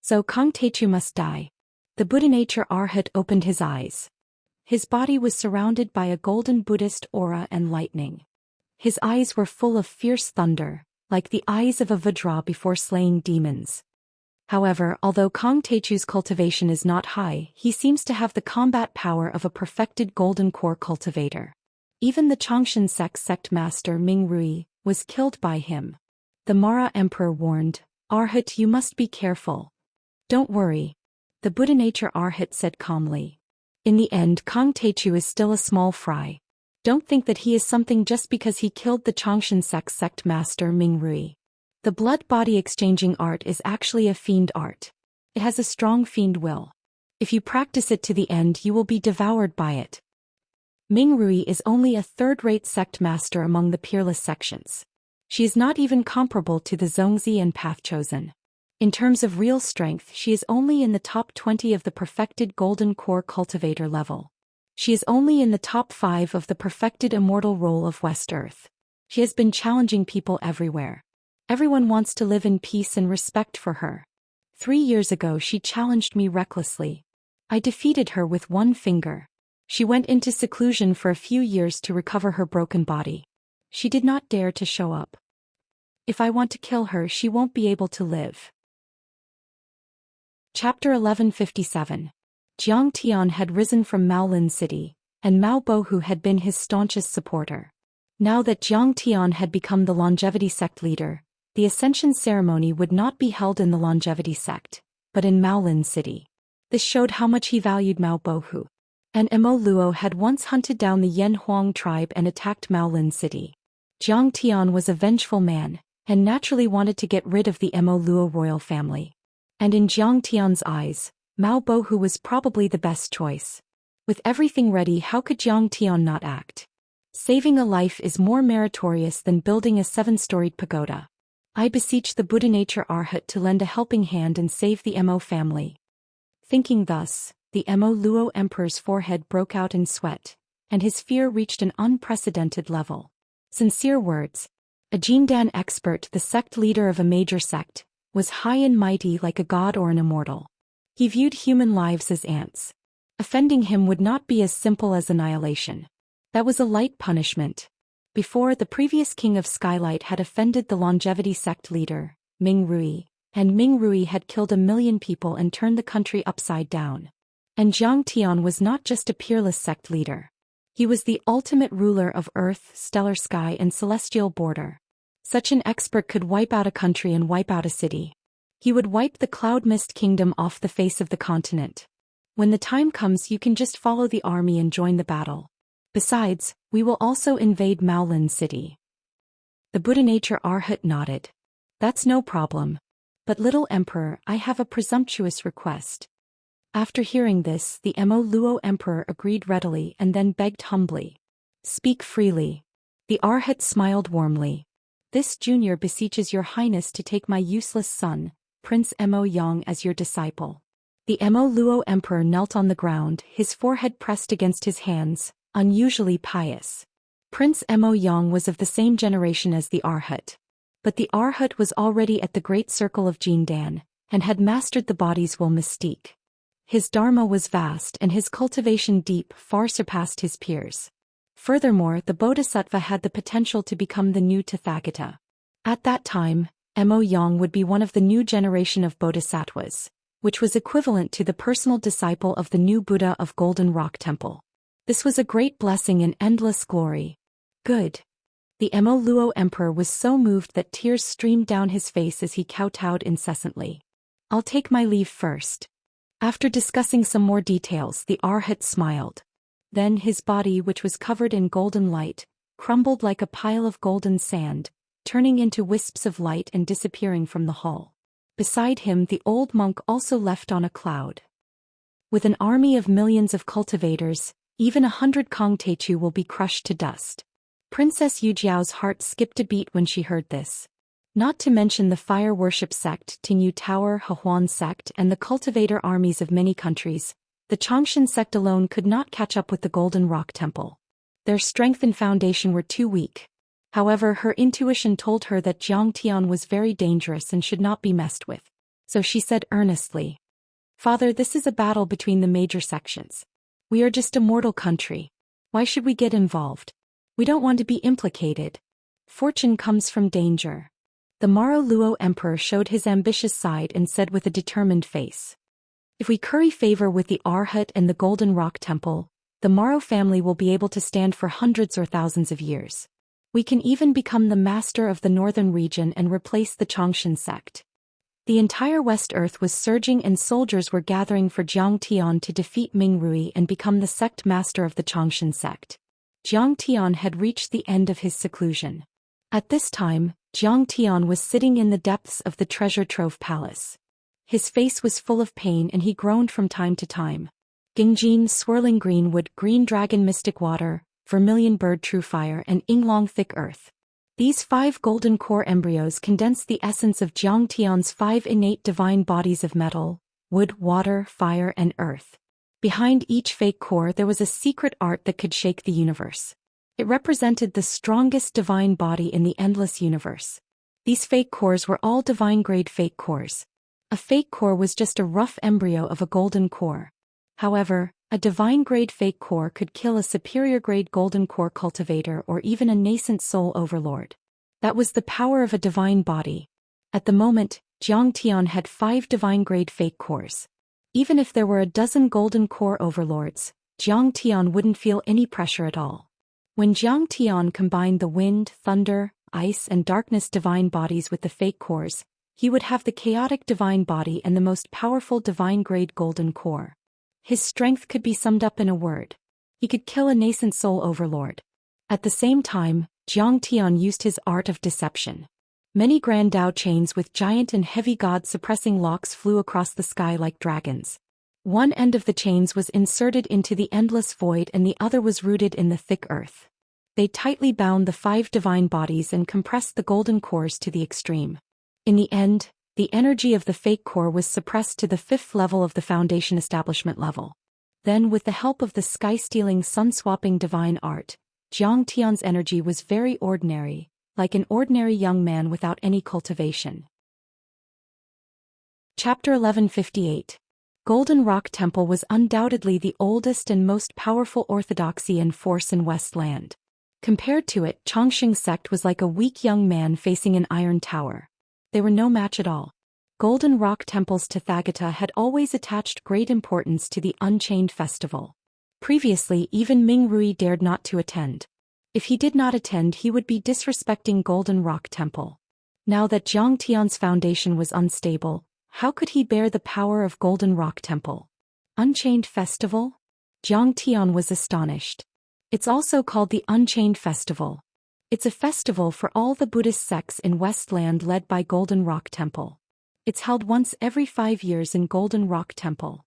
So Kong Techu must die. The Buddha Nature Arhat opened his eyes. His body was surrounded by a golden Buddhist aura and lightning. His eyes were full of fierce thunder, like the eyes of a Vajra before slaying demons. However, although Kong Techu's cultivation is not high, he seems to have the combat power of a perfected Golden Core cultivator. Even the Xianxia sect master Ming Rui was killed by him. The Mara Emperor warned, "Arhat, you must be careful." "Don't worry," the Buddha Nature Arhat said calmly. "In the end, Kong Techu is still a small fry. Don't think that he is something just because he killed the Xianxia sect master Ming Rui. The blood-body exchanging art is actually a fiend art. It has a strong fiend will. If you practice it to the end, you will be devoured by it." Ming Rui is only a third-rate sect master among the peerless sections. She is not even comparable to the Zhongzi and Path Chosen. In terms of real strength, she is only in the top 20 of the perfected Golden Core cultivator level. She is only in the top 5 of the perfected immortal role of West Earth. She has been challenging people everywhere. Everyone wants to live in peace and respect for her. 3 years ago she challenged me recklessly. I defeated her with one finger. She went into seclusion for a few years to recover her broken body. She did not dare to show up. If I want to kill her, she won't be able to live. Chapter 1157. Jiang Tian had risen from Maolin City, and Mao Bohu had been his staunchest supporter. Now that Jiang Tian had become the longevity sect leader, the ascension ceremony would not be held in the longevity sect, but in Maolin City. This showed how much he valued Mao Bohu. And Mo Luo had once hunted down the Yen Huang tribe and attacked Maolin City. Jiang Tian was a vengeful man, and naturally wanted to get rid of the Mo Luo royal family. And in Jiang Tian's eyes, Mao Bohu was probably the best choice. With everything ready, how could Jiang Tian not act? Saving a life is more meritorious than building a 7-storied pagoda. I beseech the Buddha Nature Arhat to lend a helping hand and save the Mo family. Thinking thus, the Mo Luo emperor's forehead broke out in sweat, and his fear reached an unprecedented level. Sincere words. A Jindan expert, the sect leader of a major sect, was high and mighty like a god or an immortal. He viewed human lives as ants. Offending him would not be as simple as annihilation. That was a light punishment. Before, the previous king of Skylight had offended the longevity sect leader, Ming Rui, and Ming Rui had killed 1 million people and turned the country upside down. And Jiang Tian was not just a peerless sect leader. He was the ultimate ruler of Earth, stellar sky and celestial border. Such an expert could wipe out a country and wipe out a city. He would wipe the Cloud Mist Kingdom off the face of the continent. When the time comes, you can just follow the army and join the battle. Besides, we will also invade Maolin City. The Buddha Nature Arhat nodded. That's no problem. But little Emperor, I have a presumptuous request. After hearing this, the Mo Luo Emperor agreed readily and then begged humbly. Speak freely. The Arhat smiled warmly. This junior beseeches your highness to take my useless son, Prince Mo Yang, as your disciple. The Mo Luo Emperor knelt on the ground, his forehead pressed against his hands, unusually pious. Prince Mo Yang was of the same generation as the Arhat. But the Arhat was already at the great circle of Jindan, and had mastered the body's will mystique. His dharma was vast and his cultivation deep, far surpassed his peers. Furthermore, the Bodhisattva had the potential to become the new Tathagata. At that time, Mo Yang would be one of the new generation of Bodhisattvas, which was equivalent to the personal disciple of the new Buddha of Golden Rock Temple. This was a great blessing and endless glory. Good. The Mo Luo Emperor was so moved that tears streamed down his face as he kowtowed incessantly. I'll take my leave first. After discussing some more details, the Arhat smiled. Then his body, which was covered in golden light, crumbled like a pile of golden sand, turning into wisps of light and disappearing from the hall. Beside him, the old monk also left on a cloud. With an army of millions of cultivators, even 100 Kong Techu will be crushed to dust. Princess Yujiao's heart skipped a beat when she heard this. Not to mention the fire worship sect, Tingyu Tower, Hehuan sect, and the cultivator armies of many countries, the Xianxia sect alone could not catch up with the Golden Rock Temple. Their strength and foundation were too weak. However, her intuition told her that Jiang Tian was very dangerous and should not be messed with. So she said earnestly, Father, this is a battle between the major sections. We are just a mortal country. Why should we get involved? We don't want to be implicated. Fortune comes from danger. The Maro Luo Emperor showed his ambitious side and said with a determined face. If we curry favor with the Arhat and the Golden Rock Temple, the Maro family will be able to stand for hundreds or thousands of years. We can even become the master of the northern region and replace the Xianxia sect. The entire West Earth was surging and soldiers were gathering for Jiang Tian to defeat Ming Rui and become the sect master of the Xianxia sect. Jiang Tian had reached the end of his seclusion. At this time, Jiang Tian was sitting in the depths of the treasure trove palace. His face was full of pain and he groaned from time to time. Gingjin swirling greenwood, green dragon mystic water, vermilion bird true fire and Yinglong thick earth. These 5 golden core embryos condensed the essence of Jiang Tian's 5 innate divine bodies of metal, wood, water, fire and earth. Behind each fake core there was a secret art that could shake the universe. It represented the strongest divine body in the endless universe. These fake cores were all divine-grade fake cores. A fake core was just a rough embryo of a golden core. However, a divine-grade fake core could kill a superior-grade golden core cultivator or even a nascent soul overlord. That was the power of a divine body. At the moment, Jiang Tian had 5 divine-grade fake cores. Even if there were a dozen golden core overlords, Jiang Tian wouldn't feel any pressure at all. When Jiang Tian combined the wind, thunder, ice and darkness divine bodies with the fake cores, he would have the chaotic divine body and the most powerful divine-grade golden core. His strength could be summed up in a word. He could kill a nascent soul overlord. At the same time, Jiang Tian used his art of deception. Many Grand Dao chains with giant and heavy god-suppressing locks flew across the sky like dragons. One end of the chains was inserted into the endless void and the other was rooted in the thick earth. They tightly bound the 5 divine bodies and compressed the golden cores to the extreme. In the end, the energy of the fake core was suppressed to the 5th level of the foundation establishment level. Then, with the help of the sky-stealing sun-swapping divine art, Jiang Tian's energy was very ordinary, like an ordinary young man without any cultivation. Chapter 1158. Golden Rock Temple was undoubtedly the oldest and most powerful orthodoxy and force in Westland. Compared to it, Xianxia sect was like a weak young man facing an iron tower. They were no match at all. Golden Rock Temple's Tathagata had always attached great importance to the Unchained Festival. Previously, even Ming Rui dared not to attend. If he did not attend, he would be disrespecting Golden Rock Temple. Now that Jiang Tian's foundation was unstable, how could he bear the power of Golden Rock Temple? Unchained Festival? Jiang Tian was astonished. It's also called the Unchained Festival. It's a festival for all the Buddhist sects in Westland led by Golden Rock Temple. It's held once every 5 years in Golden Rock Temple.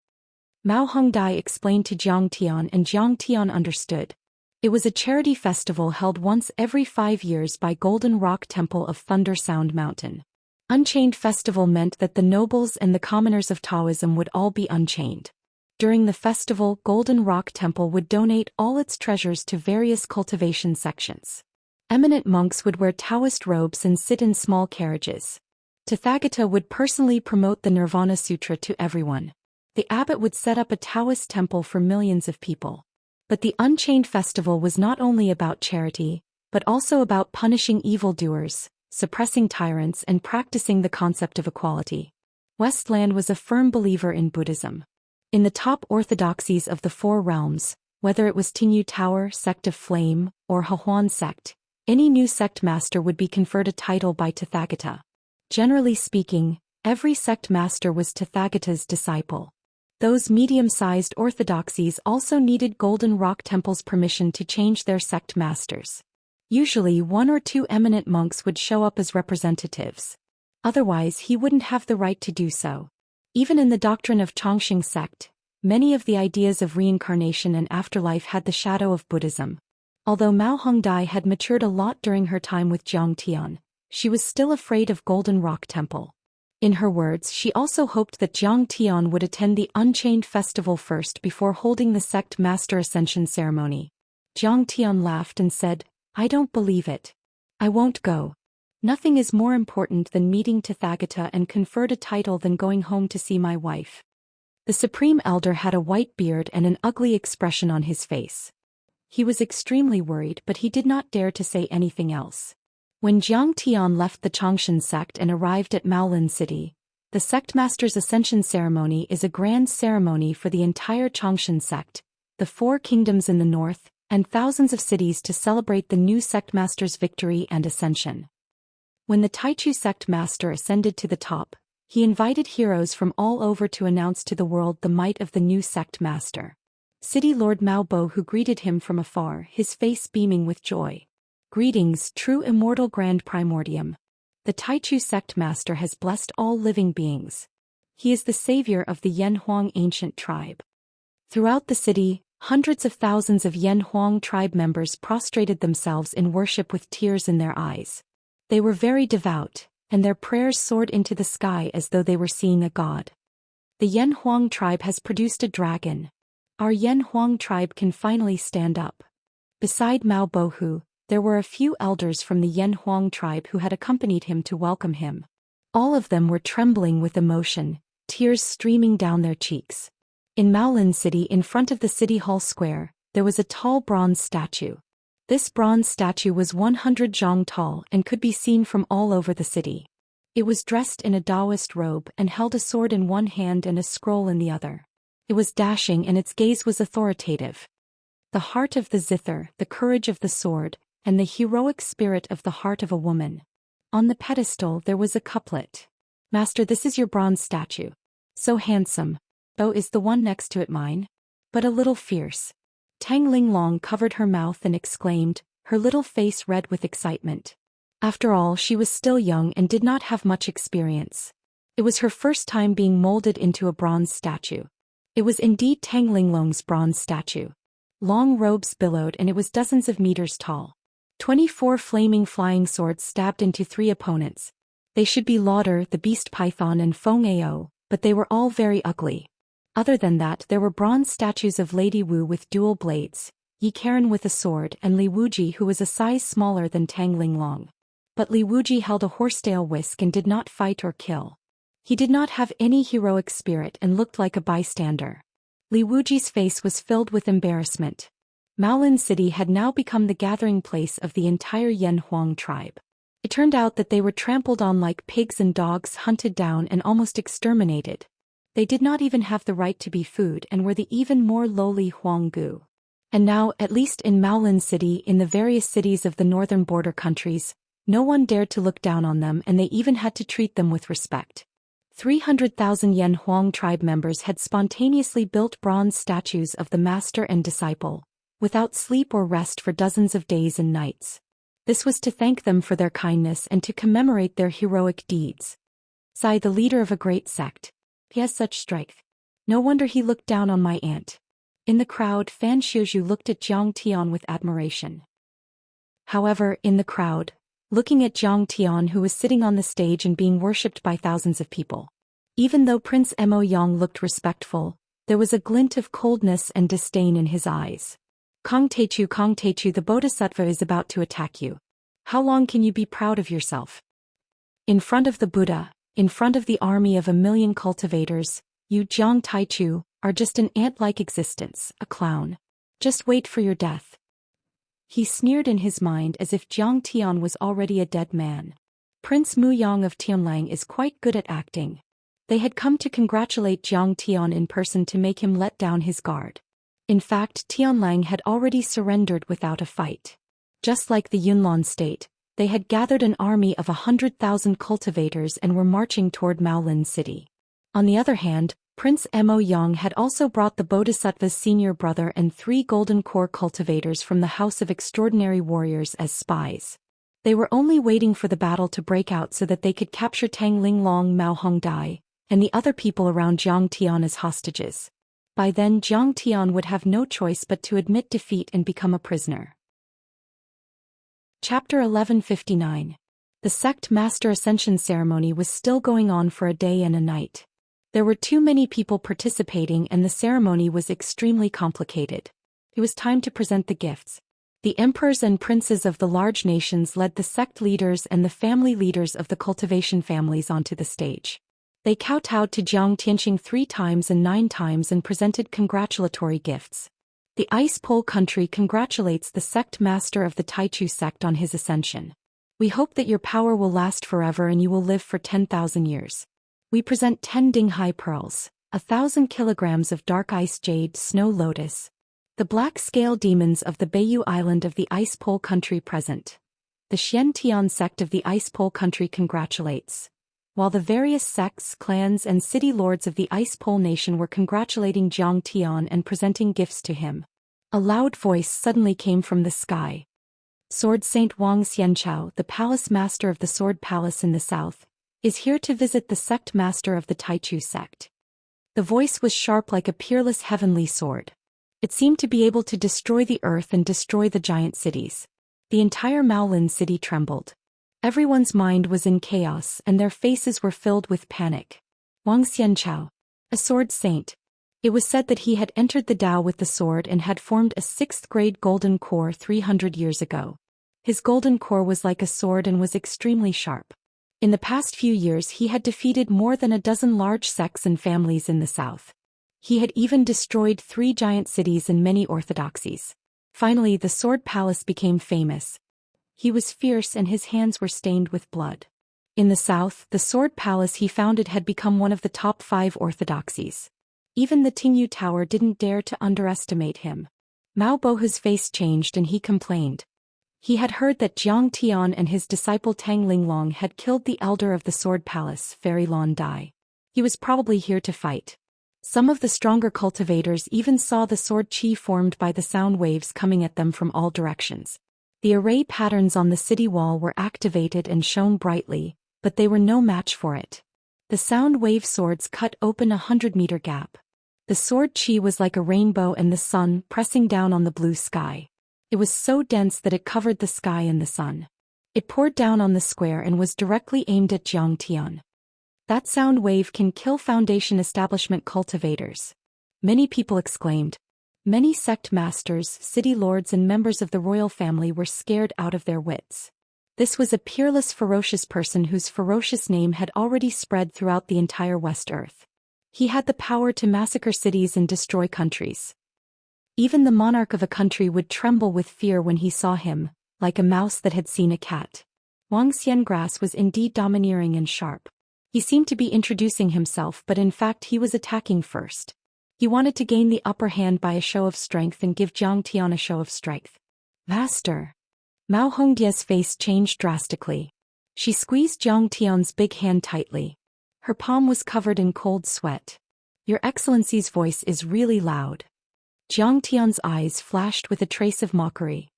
Mao Hongdai explained to Jiang Tian, and Jiang Tian understood. It was a charity festival held once every 5 years by Golden Rock Temple of Thunder Sound Mountain. Unchained Festival meant that the nobles and the commoners of Taoism would all be unchained. During the festival, Golden Rock Temple would donate all its treasures to various cultivation sections. Eminent monks would wear Taoist robes and sit in small carriages. Tathagata would personally promote the Nirvana Sutra to everyone. The abbot would set up a Taoist temple for millions of people. But the Unchained Festival was not only about charity, but also about punishing evildoers, suppressing tyrants, and practicing the concept of equality. Westland was a firm believer in Buddhism. In the top orthodoxies of the Four Realms, whether it was Tingyu Tower, Sect of Flame, or Hahuan Sect, any new sect master would be conferred a title by Tathagata. Generally speaking, every sect master was Tathagata's disciple. Those medium-sized orthodoxies also needed Golden Rock Temple's permission to change their sect masters. Usually 1 or 2 eminent monks would show up as representatives. Otherwise, he wouldn't have the right to do so. Even in the doctrine of Xianxia sect, many of the ideas of reincarnation and afterlife had the shadow of Buddhism. Although Mao Hongdai had matured a lot during her time with Jiang Tian, she was still afraid of Golden Rock Temple. In her words, she also hoped that Jiang Tian would attend the Unchained Festival first before holding the sect master ascension ceremony. Jiang Tian laughed and said, "I don't believe it. I won't go. Nothing is more important than meeting Tathagata and conferred a title than going home to see my wife." The Supreme Elder had a white beard and an ugly expression on his face. He was extremely worried, but he did not dare to say anything else. When Jiang Tian left the Xianxia sect and arrived at Maolin City, the sect master's ascension ceremony is a grand ceremony for the entire Xianxia sect, the 4 kingdoms in the north, and thousands of cities to celebrate the new sect master's victory and ascension. When the Taichu sect master ascended to the top, he invited heroes from all over to announce to the world the might of the new sect master. City Lord Mao Bo, who greeted him from afar, his face beaming with joy. "Greetings, true immortal grand primordium. The Taichu sect master has blessed all living beings. He is the savior of the Yanhuang ancient tribe." Throughout the city, hundreds of thousands of Yanhuang tribe members prostrated themselves in worship with tears in their eyes. They were very devout, and their prayers soared into the sky as though they were seeing a god. The Yanhuang tribe has produced a dragon. Our Yanhuang tribe can finally stand up. Beside Mao Bohu, there were a few elders from the Yanhuang tribe who had accompanied him to welcome him. All of them were trembling with emotion, tears streaming down their cheeks. In Maolin City, in front of the City Hall Square, there was a tall bronze statue. This bronze statue was 100 zhang tall and could be seen from all over the city. It was dressed in a Taoist robe and held a sword in one hand and a scroll in the other. It was dashing and its gaze was authoritative. The heart of the zither, the courage of the sword, and the heroic spirit of the heart of a woman. On the pedestal there was a couplet. "Master, this is your bronze statue. So handsome. Oh, is the one next to it mine? But a little fierce." Tang Linglong covered her mouth and exclaimed, her little face red with excitement. After all, she was still young and did not have much experience. It was her first time being molded into a bronze statue. It was indeed Tang Linglong's bronze statue. Long robes billowed and it was dozens of meters tall. 24 flaming flying swords stabbed into 3 opponents. They should be Lauder, the beast python, and Feng Ao, but they were all very ugly. Other than that, there were bronze statues of Lady Wu with dual blades, Yi Karen with a sword, and Li Wuji, who was a size smaller than Tang Linglong. But Li Wuji held a horsetail whisk and did not fight or kill. He did not have any heroic spirit and looked like a bystander. Li Wuji's face was filled with embarrassment. Maolin City had now become the gathering place of the entire Yan Huang tribe. It turned out that they were trampled on like pigs and dogs, hunted down and almost exterminated. They did not even have the right to be food and were the even more lowly Huanggu. And now, at least in Maolin City, in the various cities of the northern border countries, no one dared to look down on them, and they even had to treat them with respect. 300,000 Yan Huang tribe members had spontaneously built bronze statues of the master and disciple, without sleep or rest for dozens of days and nights. This was to thank them for their kindness and to commemorate their heroic deeds. Zai, the leader of a great sect. He has such strength. No wonder he looked down on my aunt. In the crowd, Fan Xiuzhu looked at Jiang Tian with admiration. However, in the crowd, looking at Jiang Tian, who was sitting on the stage and being worshipped by thousands of people. Even though Prince Mo Yang looked respectful, there was a glint of coldness and disdain in his eyes. Kong Techu, the Bodhisattva is about to attack you. How long can you be proud of yourself? In front of the Buddha, in front of the army of 1,000,000 cultivators, you Jiang Taichu are just an ant-like existence, a clown. Just wait for your death. He sneered in his mind as if Jiang Tian was already a dead man. Prince Mu Yang of Tianlang is quite good at acting. They had come to congratulate Jiang Tian in person to make him let down his guard. In fact, Tianlang had already surrendered without a fight. Just like the Yunnan state, they had gathered an army of 100,000 cultivators and were marching toward Maolin City. On the other hand, Prince Mo Yang had also brought the Bodhisattva's senior brother and 3 golden core cultivators from the House of Extraordinary Warriors as spies. They were only waiting for the battle to break out so that they could capture Tang Linglong, Mao Hongdai, and the other people around Jiang Tian as hostages. By then Jiang Tian would have no choice but to admit defeat and become a prisoner. Chapter 1159. The sect master ascension ceremony was still going on for a day and a night. There were too many people participating and the ceremony was extremely complicated. It was time to present the gifts. The emperors and princes of the large nations led the sect leaders and the family leaders of the cultivation families onto the stage. They kowtowed to Jiang Tianqing 3 times and 9 times and presented congratulatory gifts. The Ice Pole country congratulates the sect master of the Taichu sect on his ascension. We hope that your power will last forever and you will live for 10,000 years. We present 10 Dinghai pearls, 1,000 kilograms of dark ice jade snow lotus. The black scale demons of the Beiyu Island of the Ice Pole country present. The Xiantian sect of the Ice Pole country congratulates. While the various sects, clans and city lords of the Ice Pole nation were congratulating Jiang Tian and presenting gifts to him. A loud voice suddenly came from the sky. Sword Saint Wang Xianchao, the palace master of the Sword Palace in the south, is here to visit the sect master of the Taichu sect. The voice was sharp like a peerless heavenly sword. It seemed to be able to destroy the earth and destroy the giant cities. The entire Maolin city trembled. Everyone's mind was in chaos and their faces were filled with panic. Wang Xianchao, a sword saint. It was said that he had entered the Tao with the sword and had formed a 6th-grade golden core 300 years ago. His golden core was like a sword and was extremely sharp. In the past few years he had defeated more than a dozen large sects and families in the south. He had even destroyed 3 giant cities and many orthodoxies. Finally the Sword Palace became famous. He was fierce and his hands were stained with blood. In the south, the Sword Palace he founded had become one of the top 5 orthodoxies. Even the Tingyu Tower didn't dare to underestimate him. Mao Bohu's face changed and he complained. He had heard that Jiang Tian and his disciple Tang Linglong had killed the elder of the Sword Palace, Fairy Lon Dai. He was probably here to fight. Some of the stronger cultivators even saw the sword chi formed by the sound waves coming at them from all directions. The array patterns on the city wall were activated and shone brightly, but they were no match for it. The sound wave swords cut open a 100-meter gap. The sword chi was like a rainbow and the sun pressing down on the blue sky. It was so dense that it covered the sky and the sun. It poured down on the square and was directly aimed at Jiang Tian. That sound wave can kill Foundation establishment cultivators. Many people exclaimed. Many sect masters, city lords and members of the royal family were scared out of their wits. This was a peerless, ferocious person whose ferocious name had already spread throughout the entire West Earth. He had the power to massacre cities and destroy countries. Even the monarch of a country would tremble with fear when he saw him, like a mouse that had seen a cat. Wang Xiangrass was indeed domineering and sharp. He seemed to be introducing himself, but in fact he was attacking first. He wanted to gain the upper hand by a show of strength and give Jiang Tian a show of strength. Master. Mao Hongdia's face changed drastically. She squeezed Jiang Tian's big hand tightly. Her palm was covered in cold sweat. Your Excellency's voice is really loud. Jiang Tian's eyes flashed with a trace of mockery.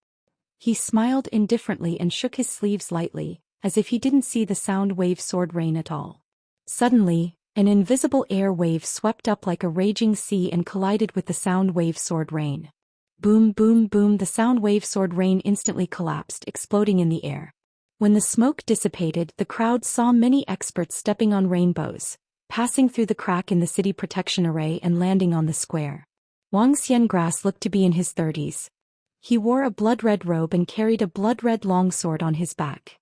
He smiled indifferently and shook his sleeves lightly, as if he didn't see the sound wave sword rain at all. Suddenly, an invisible air wave swept up like a raging sea and collided with the sound wave sword rain. Boom, boom, boom, the sound wave sword rain instantly collapsed, exploding in the air. When the smoke dissipated, the crowd saw many experts stepping on rainbows, passing through the crack in the city protection array and landing on the square. Wang Xiangrass looked to be in his 30s. He wore a blood-red robe and carried a blood-red longsword on his back.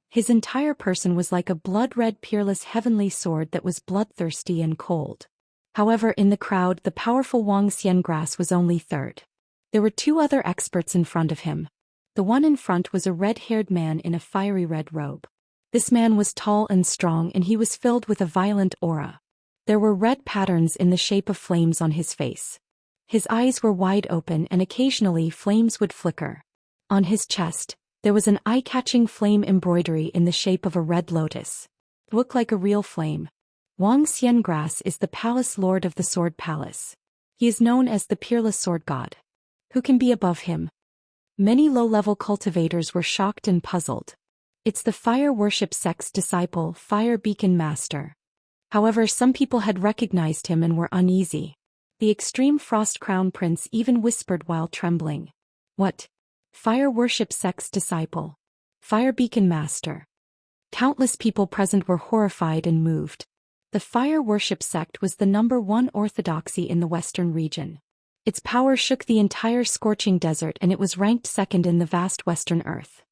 His entire person was like a blood-red peerless heavenly sword that was bloodthirsty and cold. However, in the crowd, the powerful Wang Xiangrass was only third. There were two other experts in front of him. The one in front was a red-haired man in a fiery red robe. This man was tall and strong, and he was filled with a violent aura. There were red patterns in the shape of flames on his face. His eyes were wide open and occasionally flames would flicker. On his chest, there was an eye-catching flame embroidery in the shape of a red lotus. It looked like a real flame. Wang Xiangrass is the palace lord of the Sword Palace. He is known as the peerless sword god. Who can be above him? Many low-level cultivators were shocked and puzzled. It's the fire worship sect's disciple, Fire Beacon Master. However, some people had recognized him and were uneasy. The extreme Frost Crown Prince even whispered while trembling. What? Fire worship sect's disciple. Fire Beacon Master. Countless people present were horrified and moved. The fire worship sect was the #1 orthodoxy in the western region. Its power shook the entire scorching desert, and it was ranked second in the vast western earth.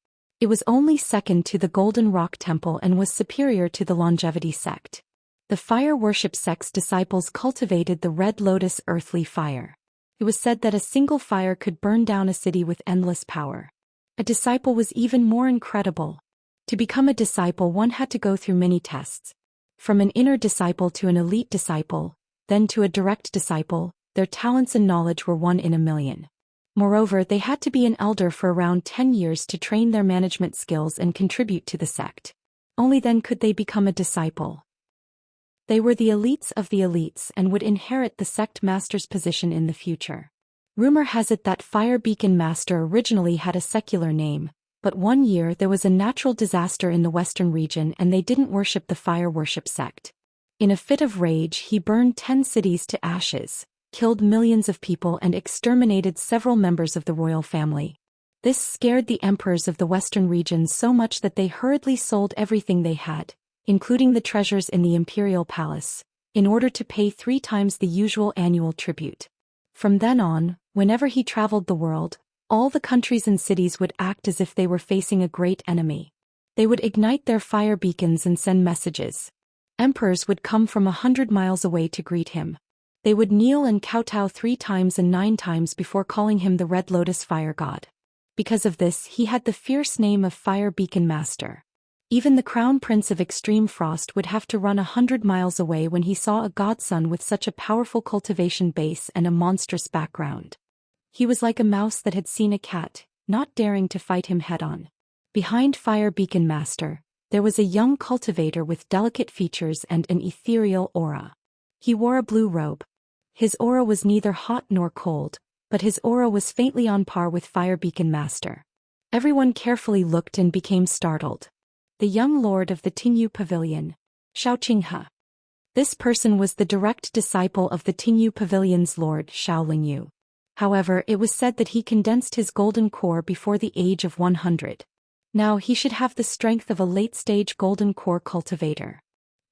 It was only second to the Golden Rock Temple and was superior to the Longevity sect. The fire worship sect's disciples cultivated the red lotus earthly fire. It was said that a single fire could burn down a city with endless power. A disciple was even more incredible. To become a disciple, one had to go through many tests. From an inner disciple to an elite disciple, then to a direct disciple, their talents and knowledge were 1 in a million. Moreover, they had to be an elder for around 10 years to train their management skills and contribute to the sect. Only then could they become a disciple. They were the elites of the elites and would inherit the sect master's position in the future. Rumor has it that Fire Beacon Master originally had a secular name, but one year there was a natural disaster in the western region and they didn't worship the fire worship sect. In a fit of rage, he burned 10 cities to ashes, killed millions of people and exterminated several members of the royal family. This scared the emperors of the western region so much that they hurriedly sold everything they had, including the treasures in the imperial palace, in order to pay 3 times the usual annual tribute. From then on, whenever he traveled the world, all the countries and cities would act as if they were facing a great enemy. They would ignite their fire beacons and send messages. Emperors would come from 100 miles away to greet him. They would kneel and kowtow 3 times and 9 times before calling him the Red Lotus Fire God. Because of this, he had the fierce name of Fire Beacon Master. Even the Crown Prince of Extreme Frost would have to run 100 miles away when he saw a godson with such a powerful cultivation base and a monstrous background. He was like a mouse that had seen a cat, not daring to fight him head-on. Behind Fire Beacon Master, there was a young cultivator with delicate features and an ethereal aura. He wore a blue robe. His aura was neither hot nor cold, but his aura was faintly on par with Fire Beacon Master. Everyone carefully looked and became startled. The young lord of the Tingyu Pavilion, Xianxia. This person was the direct disciple of the Tingyu Pavilion's lord, Xiaolingyu. However, it was said that he condensed his golden core before the age of 100. Now he should have the strength of a late-stage golden core cultivator.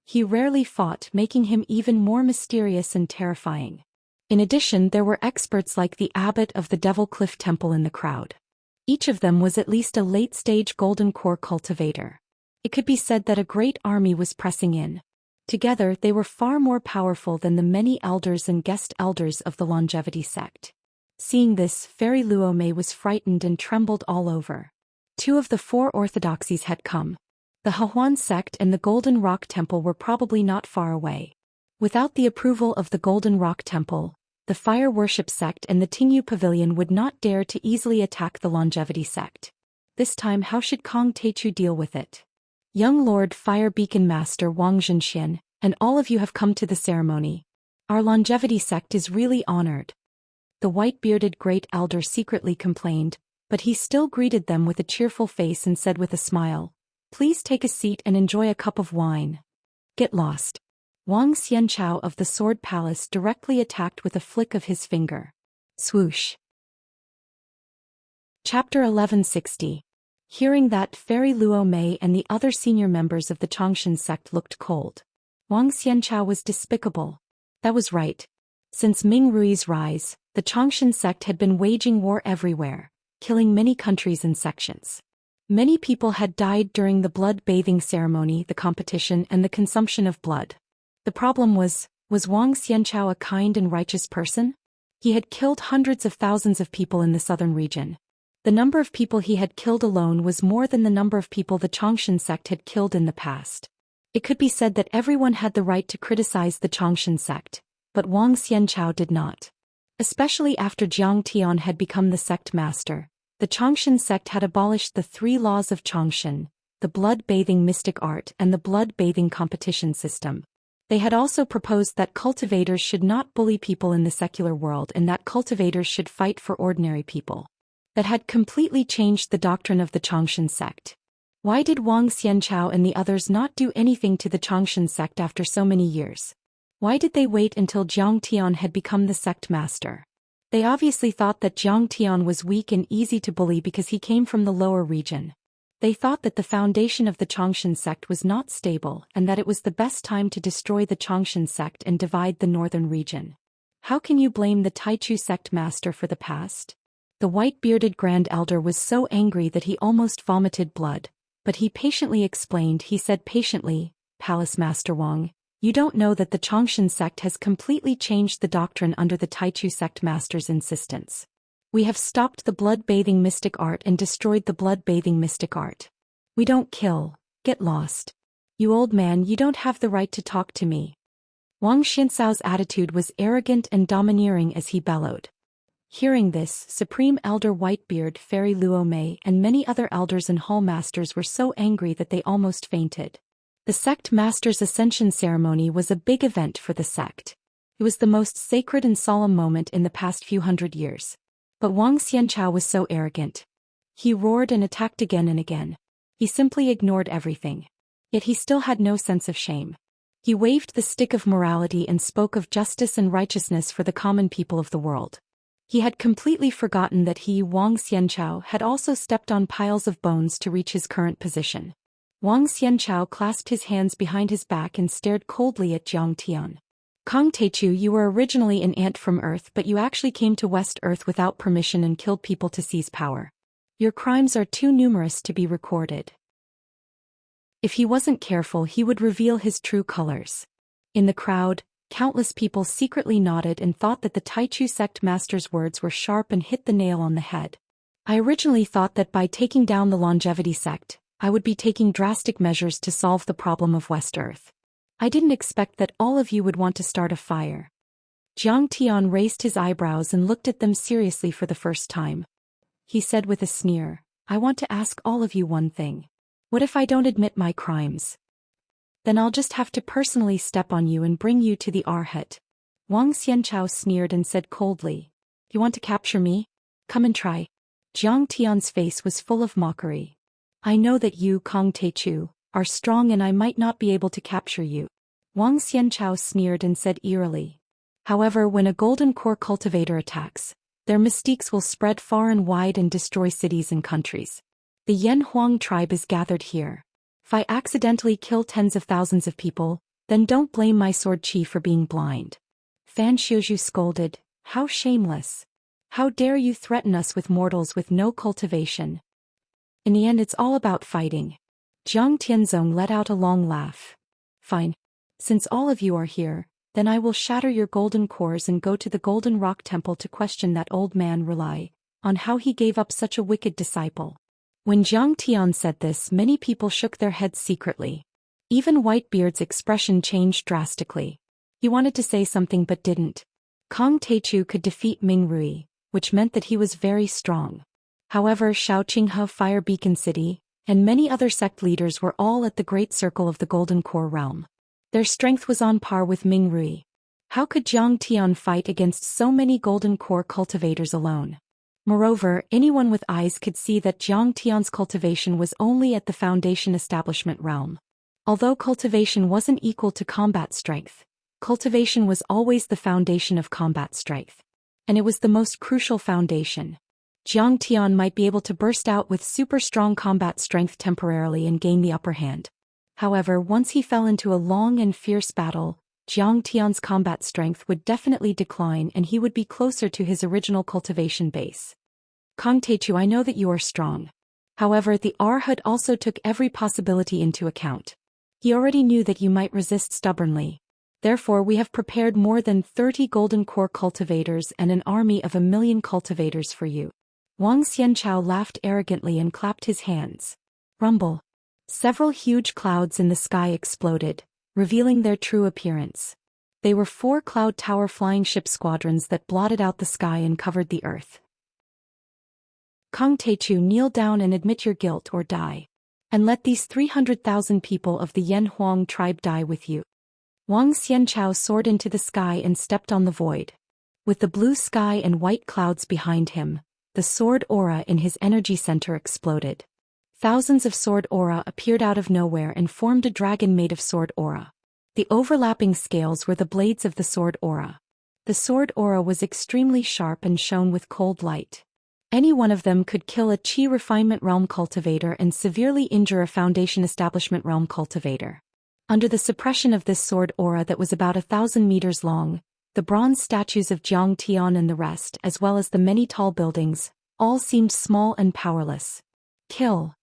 He rarely fought, making him even more mysterious and terrifying. In addition, there were experts like the abbot of the Devil Cliff Temple in the crowd. Each of them was at least a late-stage golden core cultivator. It could be said that a great army was pressing in. Together they were far more powerful than the many elders and guest elders of the longevity sect. Seeing this, Fairy Luomei was frightened and trembled all over. 2 of the 4 orthodoxies had come. The Hehuan sect and the Golden Rock Temple were probably not far away. Without the approval of the Golden Rock Temple, the Fire Worship sect and the Tingyu Pavilion would not dare to easily attack the longevity sect. This time how should Kong Teichu deal with it? Young Lord Fire Beacon Master Wang Zhenxian, and all of you have come to the ceremony. Our longevity sect is really honored. The white-bearded great elder secretly complained, but he still greeted them with a cheerful face and said with a smile, "Please take a seat and enjoy a cup of wine." Get lost. Wang Xianchao of the Sword Palace directly attacked with a flick of his finger. Swoosh. Chapter 1160. Hearing that, Fairy Luomei and the other senior members of the Changshan sect looked cold. Wang Xianchao was despicable. That was right. Since Ming Rui's rise, the Changshan sect had been waging war everywhere, killing many countries and sections. Many people had died during the blood-bathing ceremony, the competition, and the consumption of blood. The problem was Wang Xianchao a kind and righteous person? He had killed hundreds of thousands of people in the southern region. The number of people he had killed alone was more than the number of people the Changshan sect had killed in the past. It could be said that everyone had the right to criticize the Changshan sect, but Wang Xianchao did not. Especially after Jiang Tian had become the sect master, the Changshan sect had abolished the 3 laws of Changshan, the blood-bathing mystic art and the blood-bathing competition system. They had also proposed that cultivators should not bully people in the secular world and that cultivators should fight for ordinary people. That had completely changed the doctrine of the Changshan sect. Why did Wang Xianchao and the others not do anything to the Changshan sect after so many years? Why did they wait until Jiang Tian had become the sect master? They obviously thought that Jiang Tian was weak and easy to bully because he came from the lower region. They thought that the foundation of the Changshan sect was not stable and that it was the best time to destroy the Changshan sect and divide the northern region. How can you blame the Taichu sect master for the past? The white-bearded Grand Elder was so angry that he almost vomited blood, but he patiently explained. He said patiently, "Palace Master Wang, you don't know that the Changshan sect has completely changed the doctrine under the Taichu sect master's insistence. We have stopped the blood-bathing mystic art and destroyed the blood-bathing mystic art. We don't kill, get lost. You old man, you don't have the right to talk to me." Wang Xianxao's attitude was arrogant and domineering as he bellowed. Hearing this, Supreme Elder Whitebeard Fairy Luomei and many other elders and hall masters were so angry that they almost fainted. The sect master's ascension ceremony was a big event for the sect. It was the most sacred and solemn moment in the past few hundred years. But Wang Xianchao was so arrogant. He roared and attacked again and again. He simply ignored everything. Yet he still had no sense of shame. He waved the stick of morality and spoke of justice and righteousness for the common people of the world. He had completely forgotten that he, Wang Xianchao, had also stepped on piles of bones to reach his current position. Wang Xianchao clasped his hands behind his back and stared coldly at Jiang Tian. "Kong Teichu, you were originally an ant from Earth, but you actually came to West Earth without permission and killed people to seize power. Your crimes are too numerous to be recorded." If he wasn't careful, he would reveal his true colors. In the crowd, countless people secretly nodded and thought that the Taichu sect master's words were sharp and hit the nail on the head. I originally thought that by taking down the longevity sect, I would be taking drastic measures to solve the problem of West Earth. I didn't expect that all of you would want to start a fire. Jiang Tian raised his eyebrows and looked at them seriously for the first time. He said with a sneer, "I want to ask all of you one thing. What if I don't admit my crimes? Then I'll just have to personally step on you and bring you to the Arhat." Wang Xianchao sneered and said coldly, "You want to capture me? Come and try." Jiang Tian's face was full of mockery. "I know that you, Kong Teichu, are strong and I might not be able to capture you." Wang Xianchao sneered and said eerily, "However, when a golden core cultivator attacks, their mystiques will spread far and wide and destroy cities and countries. The Yan Huang tribe is gathered here. If I accidentally kill tens of thousands of people, then don't blame my sword chi for being blind." Fan Xiuzhu scolded, "How shameless. How dare you threaten us with mortals with no cultivation? In the end it's all about fighting. Jiang Tianzong let out a long laugh. Fine. Since all of you are here, then I will shatter your golden cores and go to the Golden Rock Temple to question that old man rely on how he gave up such a wicked disciple. When Jiang Tian said this, many people shook their heads secretly. Even Whitebeard's expression changed drastically. He wanted to say something but didn't. Kong Teichu could defeat Ming Rui, which meant that he was very strong. However, Shao Qinghe, Fire Beacon City, and many other sect leaders were all at the Great Circle of the Golden Core realm. Their strength was on par with Ming Rui. How could Jiang Tian fight against so many Golden Core cultivators alone? Moreover, anyone with eyes could see that Jiang Tian's cultivation was only at the Foundation Establishment realm. Although cultivation wasn't equal to combat strength, cultivation was always the foundation of combat strength. And it was the most crucial foundation. Jiang Tian might be able to burst out with super strong combat strength temporarily and gain the upper hand. However, once he fell into a long and fierce battle, Jiang Tian's combat strength would definitely decline and he would be closer to his original cultivation base. Kong Teichu, I know that you are strong. However, the Arhat also took every possibility into account. He already knew that you might resist stubbornly. Therefore we have prepared more than 30 Golden Core cultivators and an army of 1,000,000 cultivators for you. Wang Xianchao laughed arrogantly and clapped his hands. Rumble. Several huge clouds in the sky exploded, revealing their true appearance. They were 4 cloud tower flying ship squadrons that blotted out the sky and covered the earth. Kong Teichu, kneel down and admit your guilt or die. And let these 300,000 people of the Yanhuang tribe die with you. Wang Xianchao soared into the sky and stepped on the void. With the blue sky and white clouds behind him, the sword aura in his energy center exploded. Thousands of sword aura appeared out of nowhere and formed a dragon made of sword aura. The overlapping scales were the blades of the sword aura. The sword aura was extremely sharp and shone with cold light. Any one of them could kill a Qi Refinement Realm cultivator and severely injure a Foundation Establishment Realm cultivator. Under the suppression of this sword aura that was about 1,000 meters long, the bronze statues of Jiang Tian and the rest, as well as the many tall buildings, all seemed small and powerless. Kill.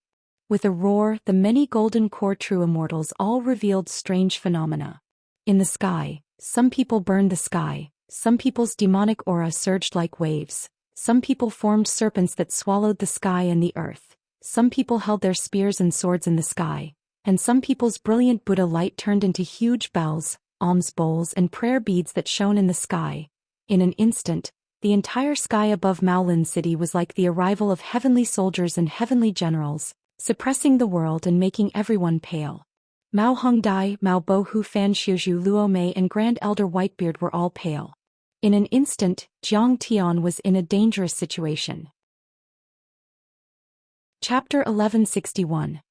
With a roar, the many Golden Core true immortals all revealed strange phenomena. In the sky, some people burned the sky, some people's demonic aura surged like waves, some people formed serpents that swallowed the sky and the earth, some people held their spears and swords in the sky, and some people's brilliant Buddha light turned into huge bells, alms bowls and prayer beads that shone in the sky. In an instant, the entire sky above Maolin City was like the arrival of heavenly soldiers and heavenly generals, suppressing the world and making everyone pale. Mao Hongdai, Mao Bohu, Fan Xiuzhu, Luo Mei and Grand Elder Whitebeard were all pale. In an instant, Jiang Tian was in a dangerous situation. Chapter 1161.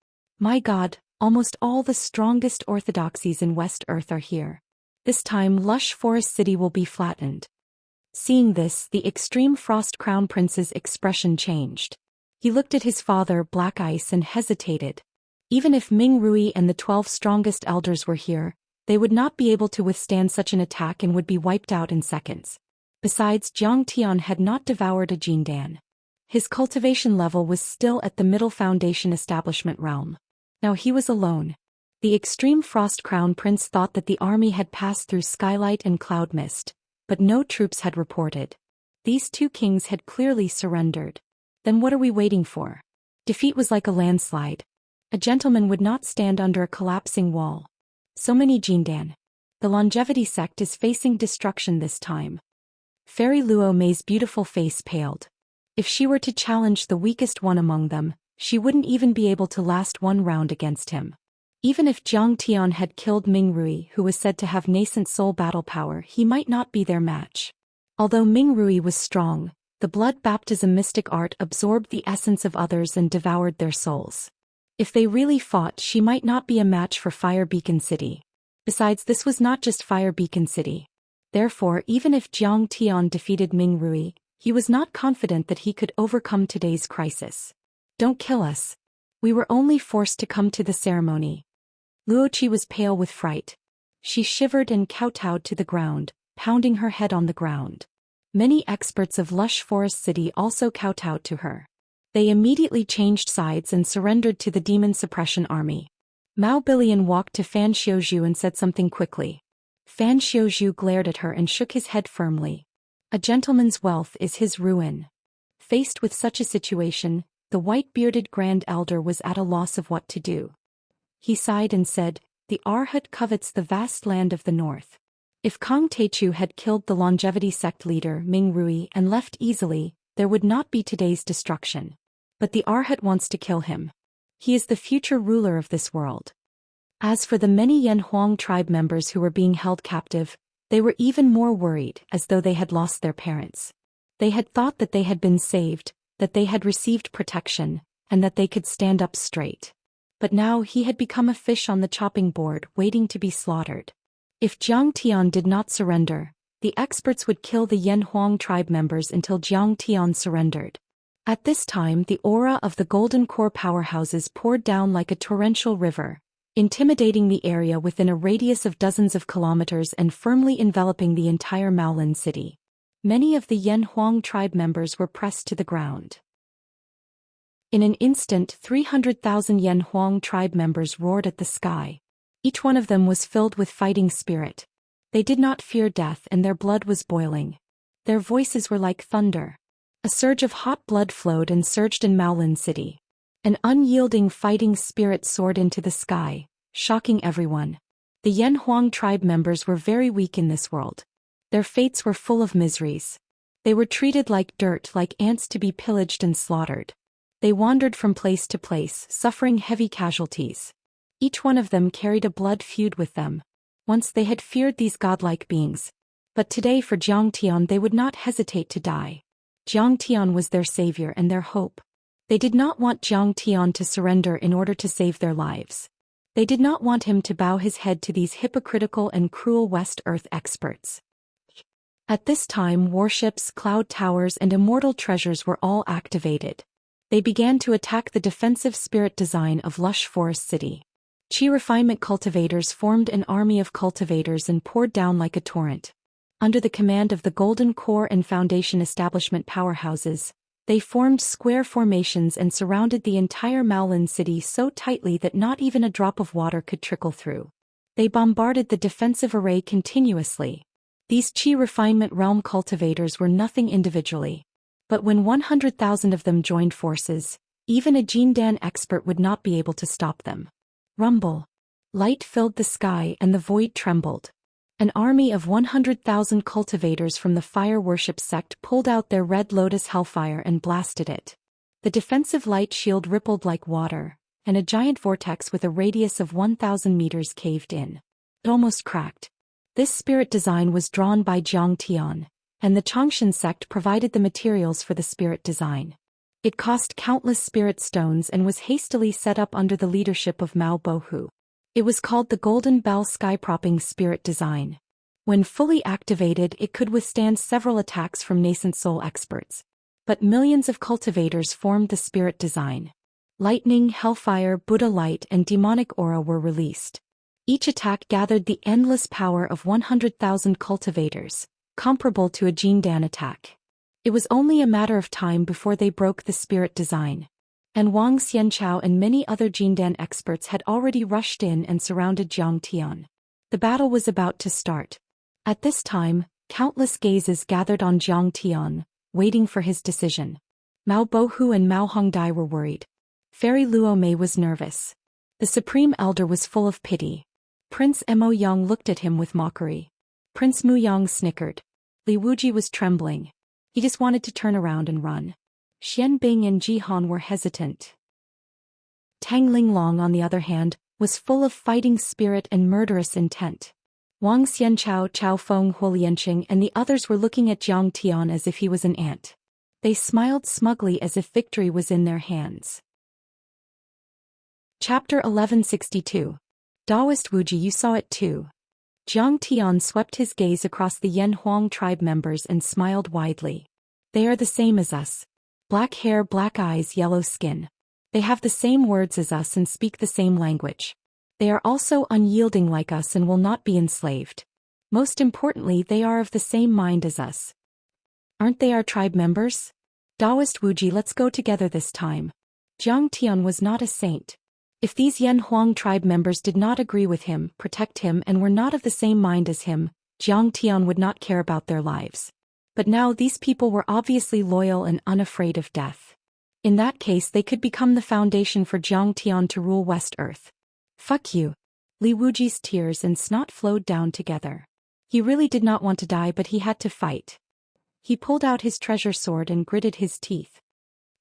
My God, almost all the strongest orthodoxies in West Earth are here. This time lush forest city will be flattened. Seeing this, the extreme Frost Crown Prince's expression changed. He looked at his father, Black Ice, and hesitated. Even if Ming Rui and the 12 strongest elders were here, they would not be able to withstand such an attack and would be wiped out in seconds. Besides, Jiang Tian had not devoured a Jindan. His cultivation level was still at the middle Foundation Establishment realm. Now he was alone. The extreme Frost Crown Prince thought that the army had passed through skylight and cloud mist, but no troops had reported. These 2 kings had clearly surrendered. Then what are we waiting for? Defeat was like a landslide. A gentleman would not stand under a collapsing wall. So many Jindan. The longevity sect is facing destruction this time. Fairy Luo Mei's beautiful face paled. If she were to challenge the weakest one among them, she wouldn't even be able to last one round against him. Even if Jiang Tian had killed Ming Rui, who was said to have nascent soul battle power, he might not be their match. Although Ming Rui was strong, the blood baptism mystic art absorbed the essence of others and devoured their souls. If they really fought, she might not be a match for Fire Beacon City. Besides, this was not just Fire Beacon City. Therefore, even if Jiang Tian defeated Ming Rui, he was not confident that he could overcome today's crisis. Don't kill us. We were only forced to come to the ceremony. Luoqi was pale with fright. She shivered and kowtowed to the ground, pounding her head on the ground. Many experts of lush forest city also kowtowed to her. They immediately changed sides and surrendered to the demon suppression army. Mao Bilian walked to Fan Xiuzhu and said something quickly. Fan Xiuzhu glared at her and shook his head firmly. A gentleman's wealth is his ruin. Faced with such a situation, the white-bearded Grand Elder was at a loss of what to do. He sighed and said, "The Arhat covets the vast land of the north. If Kang Teichu had killed the longevity sect leader Ming Rui and left easily, there would not be today's destruction. But the Arhat wants to kill him. He is the future ruler of this world." As for the many Yanhuang tribe members who were being held captive, they were even more worried, as though they had lost their parents. They had thought that they had been saved, that they had received protection, and that they could stand up straight. But now he had become a fish on the chopping board waiting to be slaughtered. If Jiang Tian did not surrender, the experts would kill the Yanhuang tribe members until Jiang Tian surrendered. At this time the aura of the Golden Core powerhouses poured down like a torrential river, intimidating the area within a radius of dozens of kilometers and firmly enveloping the entire Maolin city. Many of the Yanhuang tribe members were pressed to the ground. In an instant 300,000 Yanhuang tribe members roared at the sky. Each one of them was filled with fighting spirit. They did not fear death and their blood was boiling. Their voices were like thunder. A surge of hot blood flowed and surged in Maolin city. An unyielding fighting spirit soared into the sky, shocking everyone. The Yanhuang tribe members were very weak in this world. Their fates were full of miseries. They were treated like dirt, like ants to be pillaged and slaughtered. They wandered from place to place, suffering heavy casualties. Each one of them carried a blood feud with them. Once they had feared these godlike beings. But today for Jiang Tian they would not hesitate to die. Jiang Tian was their savior and their hope. They did not want Jiang Tian to surrender in order to save their lives. They did not want him to bow his head to these hypocritical and cruel West Earth experts. At this time warships, cloud towers and immortal treasures were all activated. They began to attack the defensive spirit design of lush forest city. Qi refinement cultivators formed an army of cultivators and poured down like a torrent. Under the command of the Golden Core and Foundation establishment powerhouses, they formed square formations and surrounded the entire Maolin city so tightly that not even a drop of water could trickle through. They bombarded the defensive array continuously. These Qi refinement realm cultivators were nothing individually. But when 100,000 of them joined forces, even a Jindan expert would not be able to stop them. Rumble. Light filled the sky and the void trembled. An army of 100,000 cultivators from the fire worship sect pulled out their red lotus hellfire and blasted it. The defensive light shield rippled like water, and a giant vortex with a radius of 1,000 meters caved in. It almost cracked. This spirit design was drawn by Jiang Tian, and the Changshan sect provided the materials for the spirit design. It cost countless spirit stones and was hastily set up under the leadership of Mao Bohu. It was called the Golden Bell Sky-Propping Spirit Design. When fully activated it could withstand several attacks from nascent soul experts. But millions of cultivators formed the spirit design. Lightning, hellfire, Buddha light and demonic aura were released. Each attack gathered the endless power of 100,000 cultivators, comparable to a Jindan attack. It was only a matter of time before they broke the spirit design. And Wang Xianchao and many other Jindan experts had already rushed in and surrounded Jiang Tian. The battle was about to start. At this time, countless gazes gathered on Jiang Tian, waiting for his decision. Mao Bohu and Mao Hongdai were worried. Fairy Luo Mei was nervous. The Supreme Elder was full of pity. Prince Mo Yang looked at him with mockery. Prince Mu Yang snickered. Li Wuji was trembling. He just wanted to turn around and run. Xian Bing and Ji Han were hesitant. Tang Linglong, on the other hand, was full of fighting spirit and murderous intent. Wang Xianchao, Chao Feng, Huolianqing and the others were looking at Jiang Tian as if he was an ant. They smiled smugly as if victory was in their hands. Chapter 1162. Daoist Wuji, you saw it too. Jiang Tian swept his gaze across the Yanhuang tribe members and smiled widely. They are the same as us. Black hair, black eyes, yellow skin. They have the same words as us and speak the same language. They are also unyielding like us and will not be enslaved. Most importantly, they are of the same mind as us. Aren't they our tribe members? Taoist Wuji, let's go together this time. Jiang Tian was not a saint. If these Yan Huang tribe members did not agree with him, protect him and were not of the same mind as him, Jiang Tian would not care about their lives. But now these people were obviously loyal and unafraid of death. In that case they could become the foundation for Jiang Tian to rule West Earth. Fuck you. Li Wuji's tears and snot flowed down together. He really did not want to die, but he had to fight. He pulled out his treasure sword and gritted his teeth.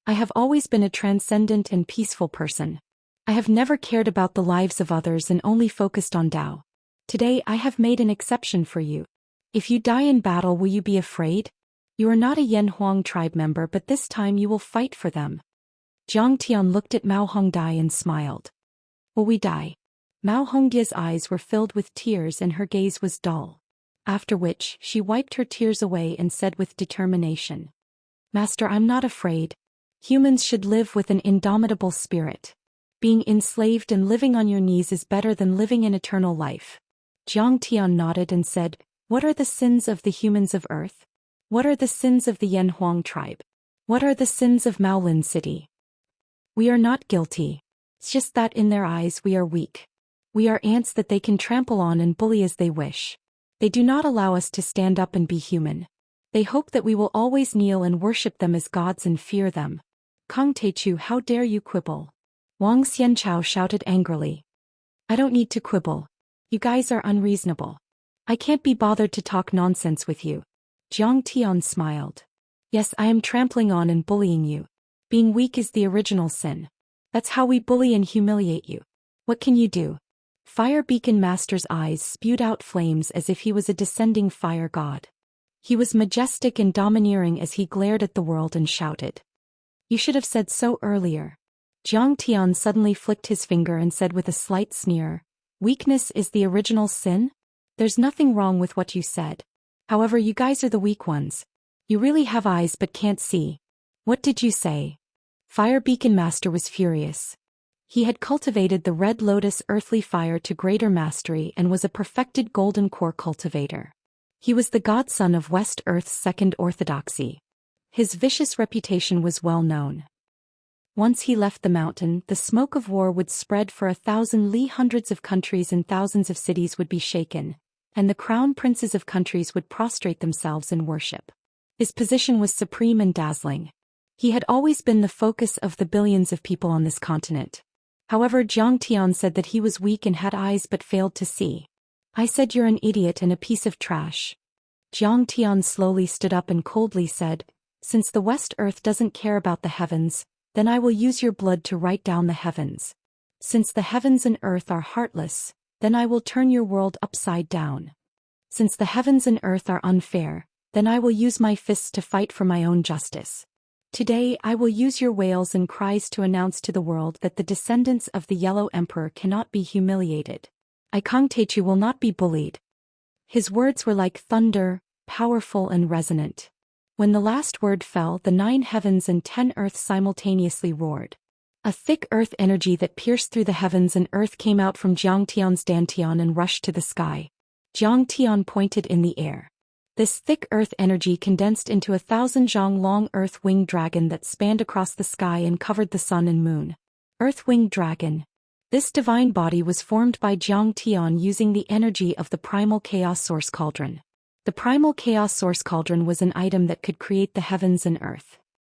I have always been a transcendent and peaceful person. I have never cared about the lives of others and only focused on Tao. Today I have made an exception for you. If you die in battle, will you be afraid? You are not a Yan Huang tribe member, but this time you will fight for them. Jiang Tian looked at Mao Hongdai and smiled. Will we die? Mao Hongdia's eyes were filled with tears and her gaze was dull. After which, she wiped her tears away and said with determination. Master, I'm not afraid. Humans should live with an indomitable spirit. Being enslaved and living on your knees is better than living in eternal life. Jiang Tian nodded and said, what are the sins of the humans of Earth? What are the sins of the Yan Huang tribe? What are the sins of Maolin City? We are not guilty. It's just that in their eyes we are weak. We are ants that they can trample on and bully as they wish. They do not allow us to stand up and be human. They hope that we will always kneel and worship them as gods and fear them. Kong Teichu, how dare you quibble? Wang Xianchao shouted angrily. I don't need to quibble. You guys are unreasonable. I can't be bothered to talk nonsense with you. Jiang Tian smiled. Yes, I am trampling on and bullying you. Being weak is the original sin. That's how we bully and humiliate you. What can you do? Fire Beacon Master's eyes spewed out flames as if he was a descending fire god. He was majestic and domineering as he glared at the world and shouted. You should have said so earlier. Jiang Tian suddenly flicked his finger and said with a slight sneer, weakness is the original sin? There's nothing wrong with what you said. However, you guys are the weak ones. You really have eyes but can't see. What did you say? Fire Beacon Master was furious. He had cultivated the Red Lotus earthly fire to greater mastery and was a perfected golden core cultivator. He was the godson of West Earth's second orthodoxy. His vicious reputation was well known. Once he left the mountain, the smoke of war would spread for 1,000 li, hundreds of countries and thousands of cities would be shaken, and the crown princes of countries would prostrate themselves in worship. His position was supreme and dazzling. He had always been the focus of the billions of people on this continent. However, Jiang Tian said that he was weak and had eyes but failed to see. I said you're an idiot and a piece of trash. Jiang Tian slowly stood up and coldly said, since the West Earth doesn't care about the heavens, then I will use your blood to write down the heavens. Since the heavens and earth are heartless, then I will turn your world upside down. Since the heavens and earth are unfair, then I will use my fists to fight for my own justice. Today I will use your wails and cries to announce to the world that the descendants of the Yellow Emperor cannot be humiliated. Kong Teichu will not be bullied. His words were like thunder, powerful and resonant. When the last word fell, the 9 heavens and 10 earths simultaneously roared. A thick earth energy that pierced through the heavens and earth came out from Jiang Tian's dantian and rushed to the sky. Jiang Tian pointed in the air. This thick earth energy condensed into 1,000 zhang long earth-winged dragon that spanned across the sky and covered the sun and moon. Earth-winged dragon. This divine body was formed by Jiang Tian using the energy of the primal chaos source cauldron. The primal chaos source cauldron was an item that could create the heavens and earth.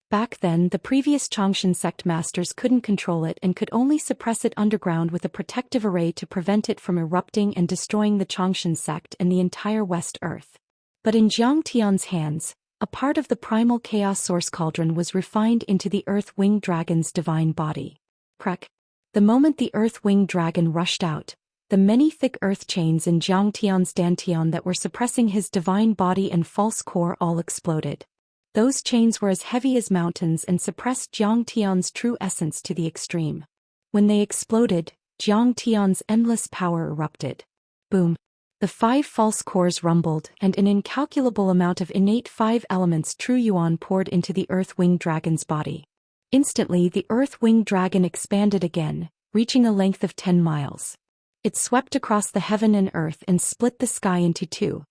Back then, the previous Xianxia sect masters couldn't control it and could only suppress it underground with a protective array to prevent it from erupting and destroying the Xianxia sect and the entire West Earth. But in Jiang Tian's hands, a part of the primal chaos source cauldron was refined into the earth-winged dragon's divine body. Crack. The moment the earth-winged dragon rushed out, the many thick earth chains in Jiang Tian's dantian that were suppressing his divine body and false core all exploded. Those chains were as heavy as mountains and suppressed Jiang Tian's true essence to the extreme. When they exploded, Jiang Tian's endless power erupted. Boom. The 5 false cores rumbled, and an incalculable amount of innate 5 elements true yuan poured into the earth-winged dragon's body. Instantly, the earth-winged dragon expanded again, reaching a length of 10 miles. It swept across the heaven and earth and split the sky into 2.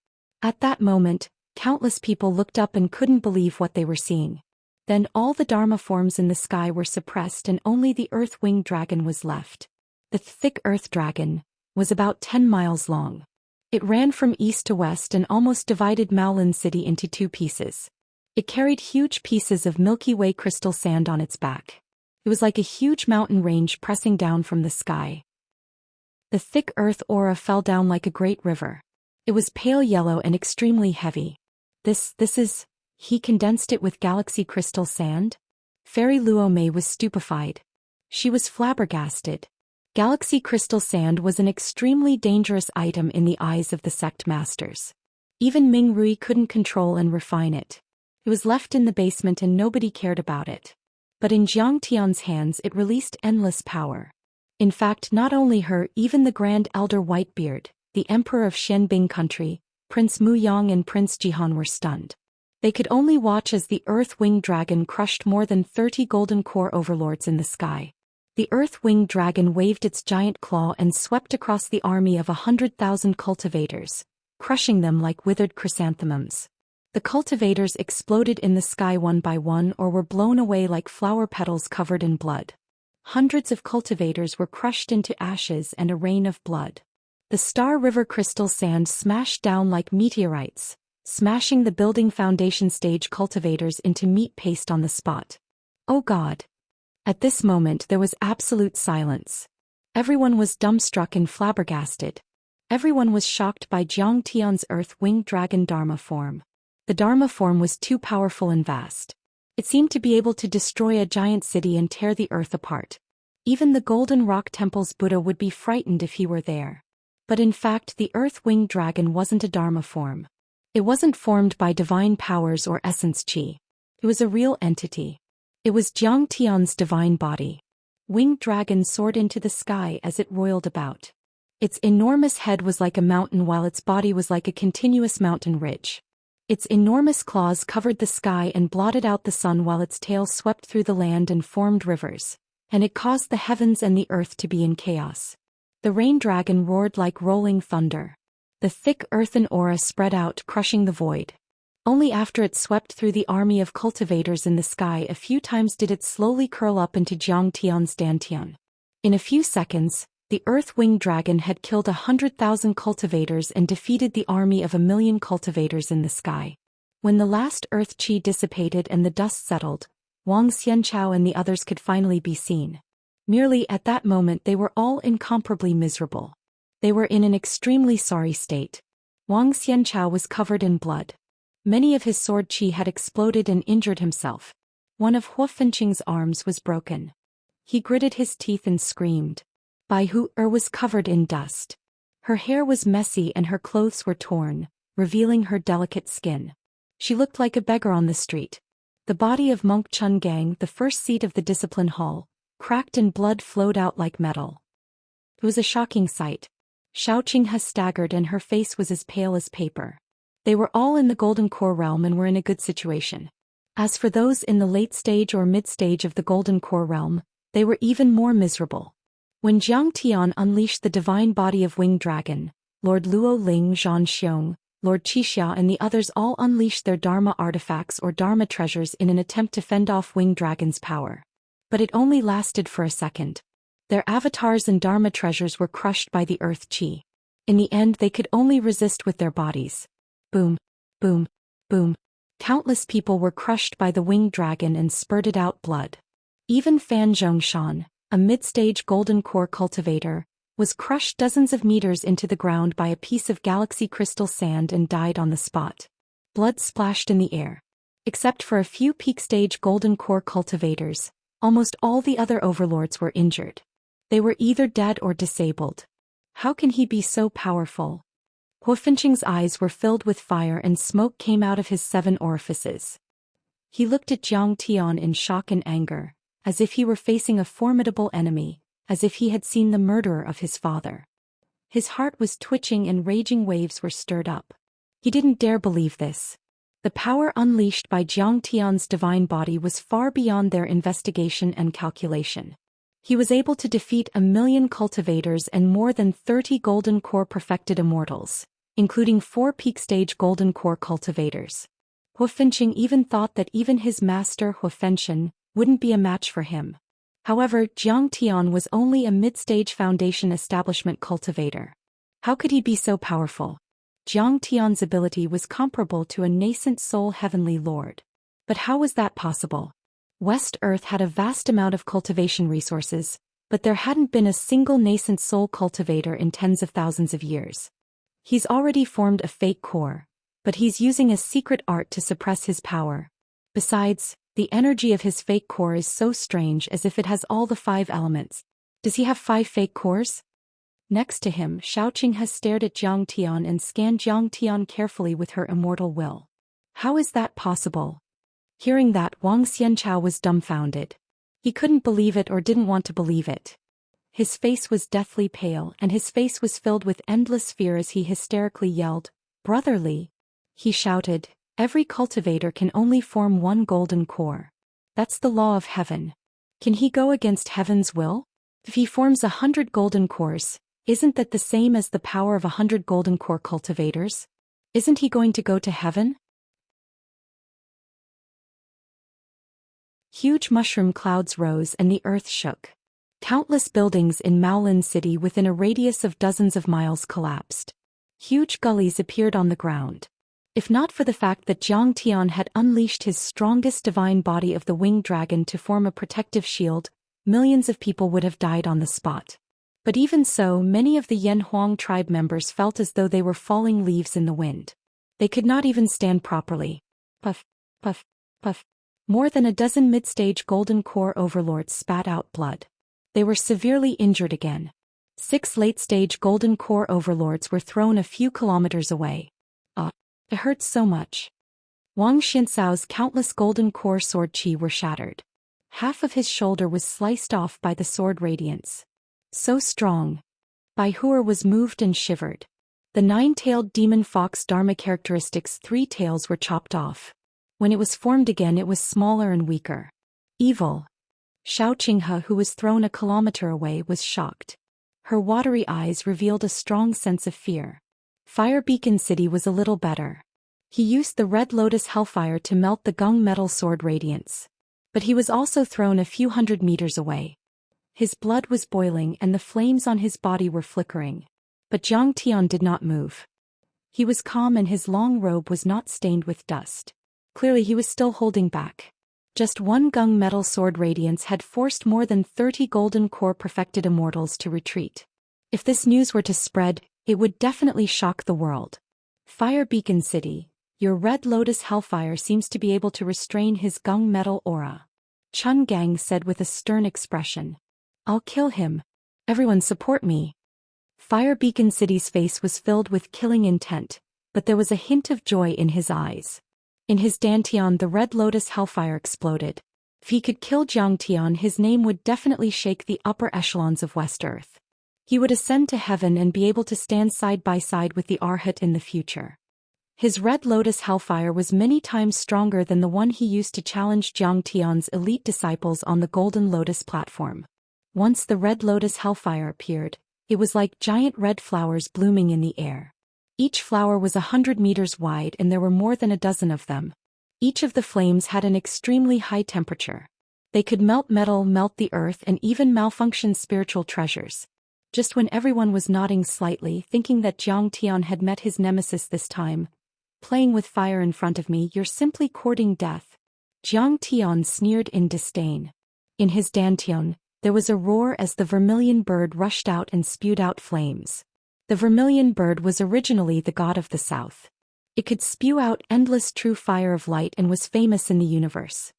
At that moment, Countless people looked up and couldn't believe what they were seeing. Then all the Dharma forms in the sky were suppressed and only the earth-winged dragon was left. The thick earth dragon was about 10 miles long. It ran from east to west and almost divided Maolin City into two pieces. It carried huge pieces of Milky Way crystal sand on its back. It was like a huge mountain range pressing down from the sky. The thick earth aura fell down like a great river. It was pale yellow and extremely heavy. This is... He condensed it with galaxy crystal sand? Fairy Luo Mei was stupefied. She was flabbergasted. Galaxy crystal sand was an extremely dangerous item in the eyes of the sect masters. Even Ming Rui couldn't control and refine it. It was left in the basement and nobody cared about it. But in Jiang Tian's hands it released endless power. In fact, not only her, even the Grand Elder Whitebeard, the Emperor of Xianbing country, Prince Mu Yang and Prince Jihan were stunned. They could only watch as the Earth-winged dragon crushed more than 30 golden core overlords in the sky. The Earth-winged dragon waved its giant claw and swept across the army of 100,000 cultivators, crushing them like withered chrysanthemums. The cultivators exploded in the sky one by one or were blown away like flower petals covered in blood. Hundreds of cultivators were crushed into ashes and a rain of blood. The Star River crystal sand smashed down like meteorites, smashing the building foundation stage cultivators into meat paste on the spot. Oh God! At this moment there was absolute silence. Everyone was dumbstruck and flabbergasted. Everyone was shocked by Jiang Tian's earth-winged dragon Dharma form. The Dharma form was too powerful and vast. It seemed to be able to destroy a giant city and tear the earth apart. Even the Golden Rock Temple's Buddha would be frightened if he were there. But in fact the earth-winged dragon wasn't a Dharma form. It wasn't formed by divine powers or essence chi. It was a real entity. It was Jiang Tian's divine body. Winged dragon soared into the sky as it roiled about. Its enormous head was like a mountain while its body was like a continuous mountain ridge. Its enormous claws covered the sky and blotted out the sun while its tail swept through the land and formed rivers, and it caused the heavens and the earth to be in chaos. The rain dragon roared like rolling thunder. The thick earthen aura spread out, crushing the void. Only after it swept through the army of cultivators in the sky a few times did it slowly curl up into Jiang Tian's dantian. In a few seconds, the earth-winged dragon had killed 100,000 cultivators and defeated the army of 1,000,000 cultivators in the sky. When the last earth chi dissipated and the dust settled, Wang Xianchao and the others could finally be seen. Merely at that moment they were all incomparably miserable. They were in an extremely sorry state. Wang Xianchao was covered in blood. Many of his sword chi had exploded and injured himself. One of Hua Fenqing's arms was broken. He gritted his teeth and screamed. Bai Hu was covered in dust. Her hair was messy and her clothes were torn, revealing her delicate skin. She looked like a beggar on the street. The body of Monk Chun Gang, the first seat of the discipline hall, cracked and blood flowed out like metal. It was a shocking sight. Xiao Qinghe staggered and her face was as pale as paper. They were all in the Golden Core realm and were in a good situation. As for those in the late stage or mid stage of the Golden Core realm, they were even more miserable. When Jiang Tian unleashed the divine body of Winged Dragon, Lord Luo Ling, Zhan Xiong, Lord Qixia and the others all unleashed their Dharma artifacts or Dharma treasures in an attempt to fend off Winged Dragon's power. But it only lasted for a second. Their avatars and Dharma treasures were crushed by the earth chi. In the end they could only resist with their bodies. Boom, boom, boom. Countless people were crushed by the Winged Dragon and spurted out blood. Even Fan Zhongshan, a mid-stage golden core cultivator, was crushed dozens of meters into the ground by a piece of galaxy crystal sand and died on the spot. Blood splashed in the air. Except for a few peak-stage golden core cultivators, almost all the other overlords were injured. They were either dead or disabled. How can he be so powerful? Hua Fenqing's eyes were filled with fire and smoke came out of his 7 orifices. He looked at Jiang Tian in shock and anger, as if he were facing a formidable enemy, as if he had seen the murderer of his father. His heart was twitching and raging waves were stirred up. He didn't dare believe this. The power unleashed by Jiang Tian's divine body was far beyond their investigation and calculation. He was able to defeat 1,000,000 cultivators and more than 30 golden core perfected immortals, including 4 peak-stage golden core cultivators. Hu Fengqing even thought that even his master Hu Fengqian wouldn't be a match for him. However, Jiang Tian was only a mid-stage foundation establishment cultivator. How could he be so powerful? Jiang Tian's ability was comparable to a nascent soul heavenly lord. But how was that possible? West Earth had a vast amount of cultivation resources, but there hadn't been a single nascent soul cultivator in tens of thousands of years. He's already formed a fake core, but he's using a secret art to suppress his power. Besides, the energy of his fake core is so strange, as if it has all the 5 elements. Does he have 5 fake cores? Next to him, Xianxia stared at Jiang Tian and scanned Jiang Tian carefully with her immortal will. How is that possible? Hearing that, Wang Xianchao was dumbfounded. He couldn't believe it or didn't want to believe it. His face was deathly pale, and his face was filled with endless fear as he hysterically yelled, "Brotherly!" He shouted, "Every cultivator can only form 1 golden core. That's the law of heaven. Can he go against heaven's will? If he forms 100 golden cores, isn't that the same as the power of 100 golden core cultivators? Isn't he going to go to heaven?" Huge mushroom clouds rose and the earth shook. Countless buildings in Maolin City within a radius of dozens of miles collapsed. Huge gullies appeared on the ground. If not for the fact that Jiang Tian had unleashed his strongest divine body of the winged dragon to form a protective shield, millions of people would have died on the spot. But even so, many of the Yanhuang tribe members felt as though they were falling leaves in the wind. They could not even stand properly. Puff, puff, puff. More than a dozen mid-stage golden core overlords spat out blood. They were severely injured again. 6 late-stage golden core overlords were thrown a few kilometers away. It hurt so much. Wang Xianxao's countless golden core sword chi were shattered. Half of his shoulder was sliced off by the sword radiance. So strong. Bai Huer was moved and shivered. The 9-tailed demon fox Dharma characteristics 3 tails were chopped off. When it was formed again, it was smaller and weaker. Evil. Xiao Qinghe, who was thrown a kilometer away, was shocked. Her watery eyes revealed a strong sense of fear. Fire Beacon City was a little better. He used the Red Lotus Hellfire to melt the gung metal sword radiance. But he was also thrown a few hundred meters away. His blood was boiling and the flames on his body were flickering. But Jiang Tian did not move. He was calm and his long robe was not stained with dust. Clearly he was still holding back. Just 1 gung metal sword radiance had forced more than 30 golden core perfected immortals to retreat. If this news were to spread, it would definitely shock the world. Fire Beacon City, your Red Lotus Hellfire seems to be able to restrain his gung metal aura. Chun Gang said with a stern expression. I'll kill him. Everyone support me. Fire Beacon City's face was filled with killing intent, but there was a hint of joy in his eyes. In his dantian, the Red Lotus Hellfire exploded. If he could kill Jiang Tian, his name would definitely shake the upper echelons of West Earth. He would ascend to heaven and be able to stand side by side with the Arhat in the future. His Red Lotus Hellfire was many times stronger than the one he used to challenge Jiang Tian's elite disciples on the Golden Lotus platform. Once the Red Lotus Hellfire appeared, it was like giant red flowers blooming in the air. Each flower was 100 meters wide and there were more than a dozen of them. Each of the flames had an extremely high temperature. They could melt metal, melt the earth, and even malfunction spiritual treasures. Just when everyone was nodding slightly, thinking that Jiang Tian had met his nemesis this time, playing with fire in front of me, you're simply courting death. Jiang Tian sneered in disdain. In his dantian, there was a roar as the vermilion bird rushed out and spewed out flames. The vermilion bird was originally the god of the south. It could spew out endless true fire of light and was famous in the universe.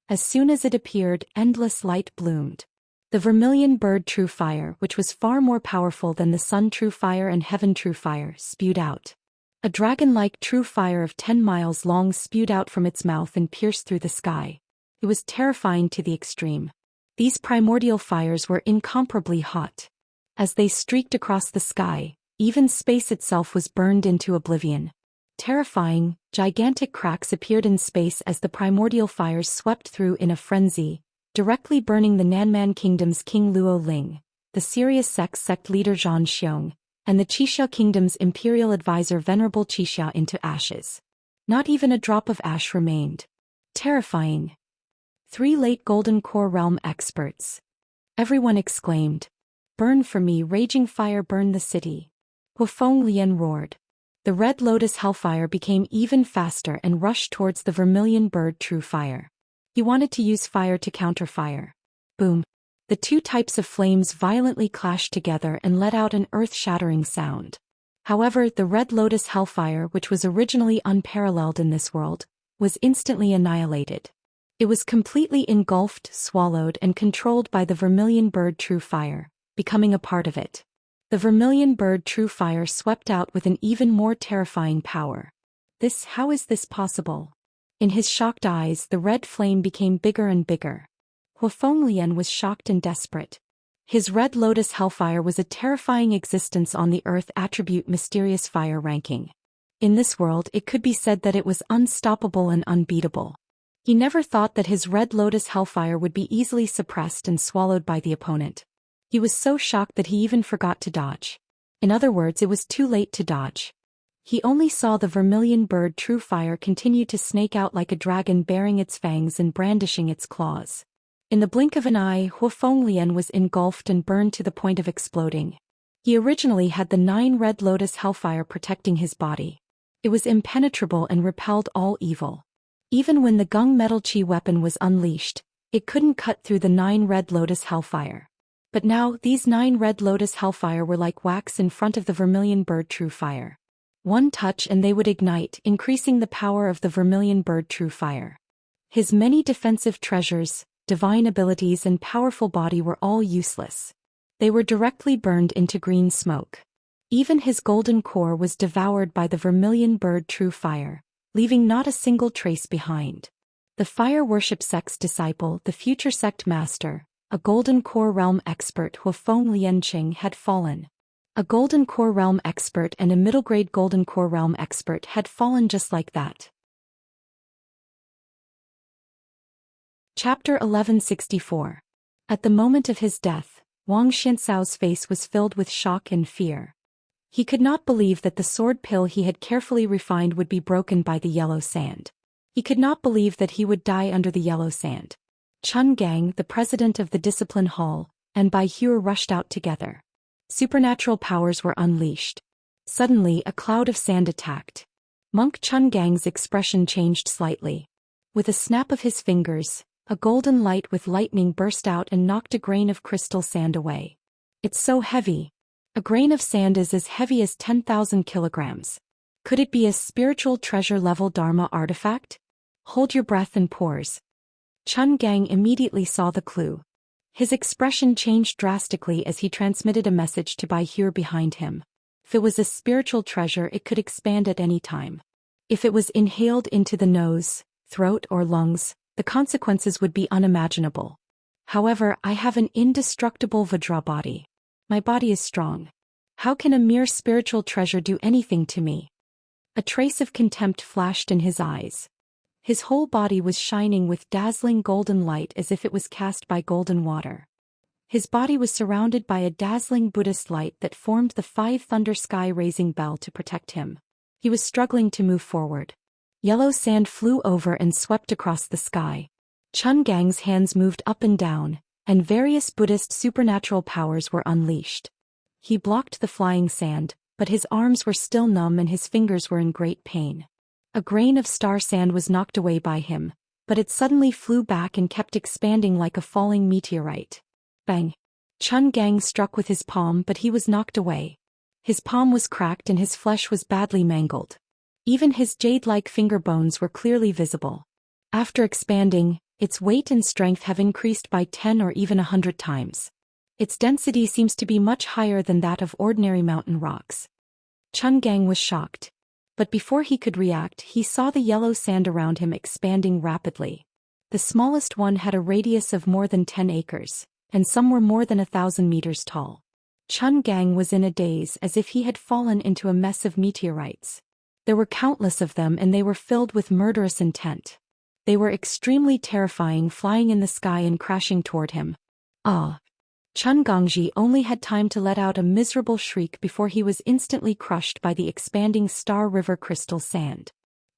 As soon as it appeared, endless light bloomed. The vermilion bird true fire, which was far more powerful than the sun true fire and heaven true fire, spewed out. A dragon-like true fire of 10 miles long spewed out from its mouth and pierced through the sky. It was terrifying to the extreme. These primordial fires were incomparably hot. As they streaked across the sky, even space itself was burned into oblivion. Terrifying, gigantic cracks appeared in space as the primordial fires swept through in a frenzy, directly burning the Nanman Kingdom's King Luo Ling, the Sirius sect leader Zhang Xiong, and the Qixia kingdom's imperial advisor Venerable Qixia into ashes. Not even a drop of ash remained. Terrifying. 3 late Golden Core Realm experts. Everyone exclaimed. Burn for me, raging fire, burn the city. Huafeng Lian roared. The Red Lotus Hellfire became even faster and rushed towards the Vermilion Bird True Fire. He wanted to use fire to counter fire. Boom. The 2 types of flames violently clashed together and let out an earth-shattering sound. However, the Red Lotus Hellfire, which was originally unparalleled in this world, was instantly annihilated. It was completely engulfed, swallowed, and controlled by the Vermilion Bird True Fire, becoming a part of it. The Vermilion Bird True Fire swept out with an even more terrifying power. How is this possible? In his shocked eyes, the red flame became bigger and bigger. Huafeng Lian was shocked and desperate. His Red Lotus Hellfire was a terrifying existence on the Earth attribute mysterious fire ranking. In this world, it could be said that it was unstoppable and unbeatable. He never thought that his Red Lotus Hellfire would be easily suppressed and swallowed by the opponent. He was so shocked that he even forgot to dodge. In other words, it was too late to dodge. He only saw the Vermilion Bird True Fire continue to snake out like a dragon, baring its fangs and brandishing its claws. In the blink of an eye, Huafeng Lian was engulfed and burned to the point of exploding. He originally had the 9 Red Lotus Hellfire protecting his body. It was impenetrable and repelled all evil. Even when the Gung Metal Chi weapon was unleashed, it couldn't cut through the 9 Red Lotus Hellfire. But now, these 9 Red Lotus Hellfire were like wax in front of the Vermilion Bird True Fire. One touch and they would ignite, increasing the power of the Vermilion Bird True Fire. His many defensive treasures, divine abilities and powerful body were all useless. They were directly burned into green smoke. Even his golden core was devoured by the Vermilion Bird True Fire, leaving not a single trace behind. The fire worship sect's disciple, the future sect master, a Golden Core Realm expert Huafeng Lianqing had fallen. A Golden Core Realm expert and a middle-grade Golden Core Realm expert had fallen just like that. Chapter 1164. At the moment of his death, Wang Xianxao's face was filled with shock and fear. He could not believe that the sword pill he had carefully refined would be broken by the yellow sand. He could not believe that he would die under the yellow sand. Chun Gang, the president of the discipline hall, and Bai Hue rushed out together. Supernatural powers were unleashed. Suddenly, a cloud of sand attacked. Monk Chun Gang's expression changed slightly. With a snap of his fingers, a golden light with lightning burst out and knocked a grain of crystal sand away. It's so heavy. A grain of sand is as heavy as 10,000 kilograms. Could it be a spiritual treasure-level Dharma artifact? Hold your breath and pause. Chun Gang immediately saw the clue. His expression changed drastically as he transmitted a message to Bai Hue behind him. If it was a spiritual treasure, it could expand at any time. If it was inhaled into the nose, throat or lungs, the consequences would be unimaginable. However, I have an indestructible Vajra body. My body is strong. How can a mere spiritual treasure do anything to me? A trace of contempt flashed in his eyes. His whole body was shining with dazzling golden light as if it was cast by golden water. His body was surrounded by a dazzling Buddhist light that formed the 5 thunder sky-raising bell to protect him. He was struggling to move forward. Yellow sand flew over and swept across the sky. Chun Gang's hands moved up and down, and various Buddhist supernatural powers were unleashed. He blocked the flying sand, but his arms were still numb and his fingers were in great pain. A grain of star sand was knocked away by him, but it suddenly flew back and kept expanding like a falling meteorite. Bang! Chun Gang struck with his palm, but he was knocked away. His palm was cracked and his flesh was badly mangled. Even his jade-like finger bones were clearly visible. After expanding, its weight and strength have increased by 10 or even 100 times. Its density seems to be much higher than that of ordinary mountain rocks. Chun Gang was shocked. But before he could react, he saw the yellow sand around him expanding rapidly. The smallest one had a radius of more than 10 acres, and some were more than 1,000 meters tall. Chun Gang was in a daze as if he had fallen into a mess of meteorites. There were countless of them and they were filled with murderous intent. They were extremely terrifying, flying in the sky and crashing toward him. Ah! Chun Gongji only had time to let out a miserable shriek before he was instantly crushed by the expanding Star River crystal sand.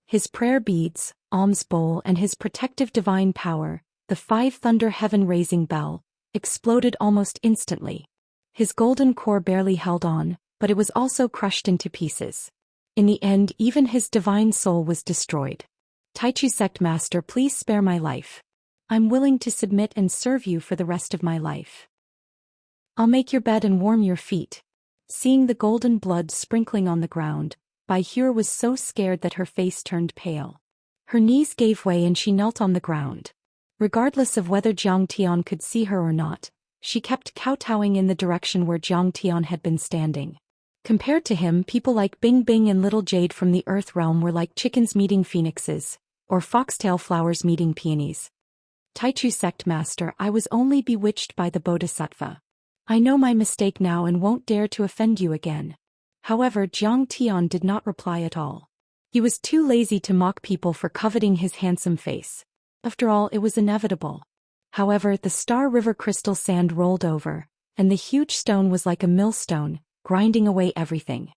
His prayer beads, alms bowl and his protective divine power, the 5 thunder heaven-raising bell, exploded almost instantly. His golden core barely held on, but it was also crushed into pieces. In the end, even his divine soul was destroyed. Taichu Sect Master, please spare my life. I'm willing to submit and serve you for the rest of my life. I'll make your bed and warm your feet. Seeing the golden blood sprinkling on the ground, Bai Hur was so scared that her face turned pale. Her knees gave way and she knelt on the ground. Regardless of whether Jiang Tian could see her or not, she kept kowtowing in the direction where Jiang Tian had been standing. Compared to him, people like Bing Bing and Little Jade from the Earth Realm were like chickens meeting phoenixes, or foxtail flowers meeting peonies. Taichu Sect Master, I was only bewitched by the Bodhisattva. I know my mistake now and won't dare to offend you again. However, Jiang Tian did not reply at all. He was too lazy to mock people for coveting his handsome face. After all, it was inevitable. However, the Star River crystal sand rolled over, and the huge stone was like a millstone, grinding away everything.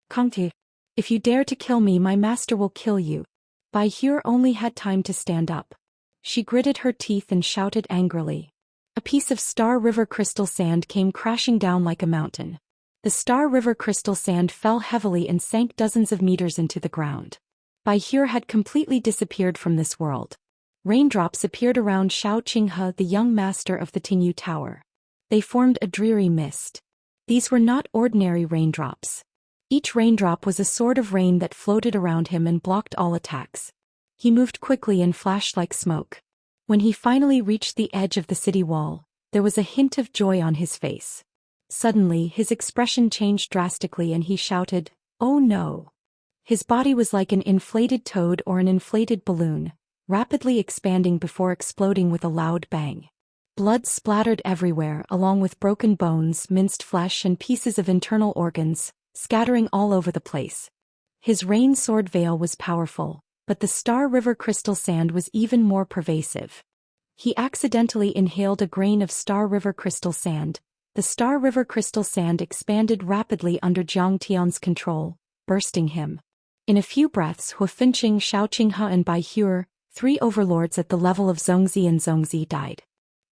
Kongti, if you dare to kill me, my master will kill you. Bai Hur only had time to stand up. She gritted her teeth and shouted angrily. A piece of Star River crystal sand came crashing down like a mountain. The Star River crystal sand fell heavily and sank dozens of meters into the ground. Bai Hur had completely disappeared from this world. Raindrops appeared around Xianxia, the young master of the Tingyu Tower. They formed a dreary mist. These were not ordinary raindrops. Each raindrop was a sword of rain that floated around him and blocked all attacks. He moved quickly and flashed like smoke. When he finally reached the edge of the city wall, there was a hint of joy on his face. Suddenly, his expression changed drastically and he shouted, "Oh no!" His body was like an inflated toad or an inflated balloon, rapidly expanding before exploding with a loud bang. Blood splattered everywhere, along with broken bones, minced flesh and pieces of internal organs, scattering all over the place. His rain sword veil was powerful, but the Star River crystal sand was even more pervasive. He accidentally inhaled a grain of Star River crystal sand. The Star River crystal sand expanded rapidly under Jiang Tian's control, bursting him. In a few breaths, Hu Finqing, Xiaoqinghe and Bai Hur, 3 overlords at the level of Zhongzi and Zhongzi, died.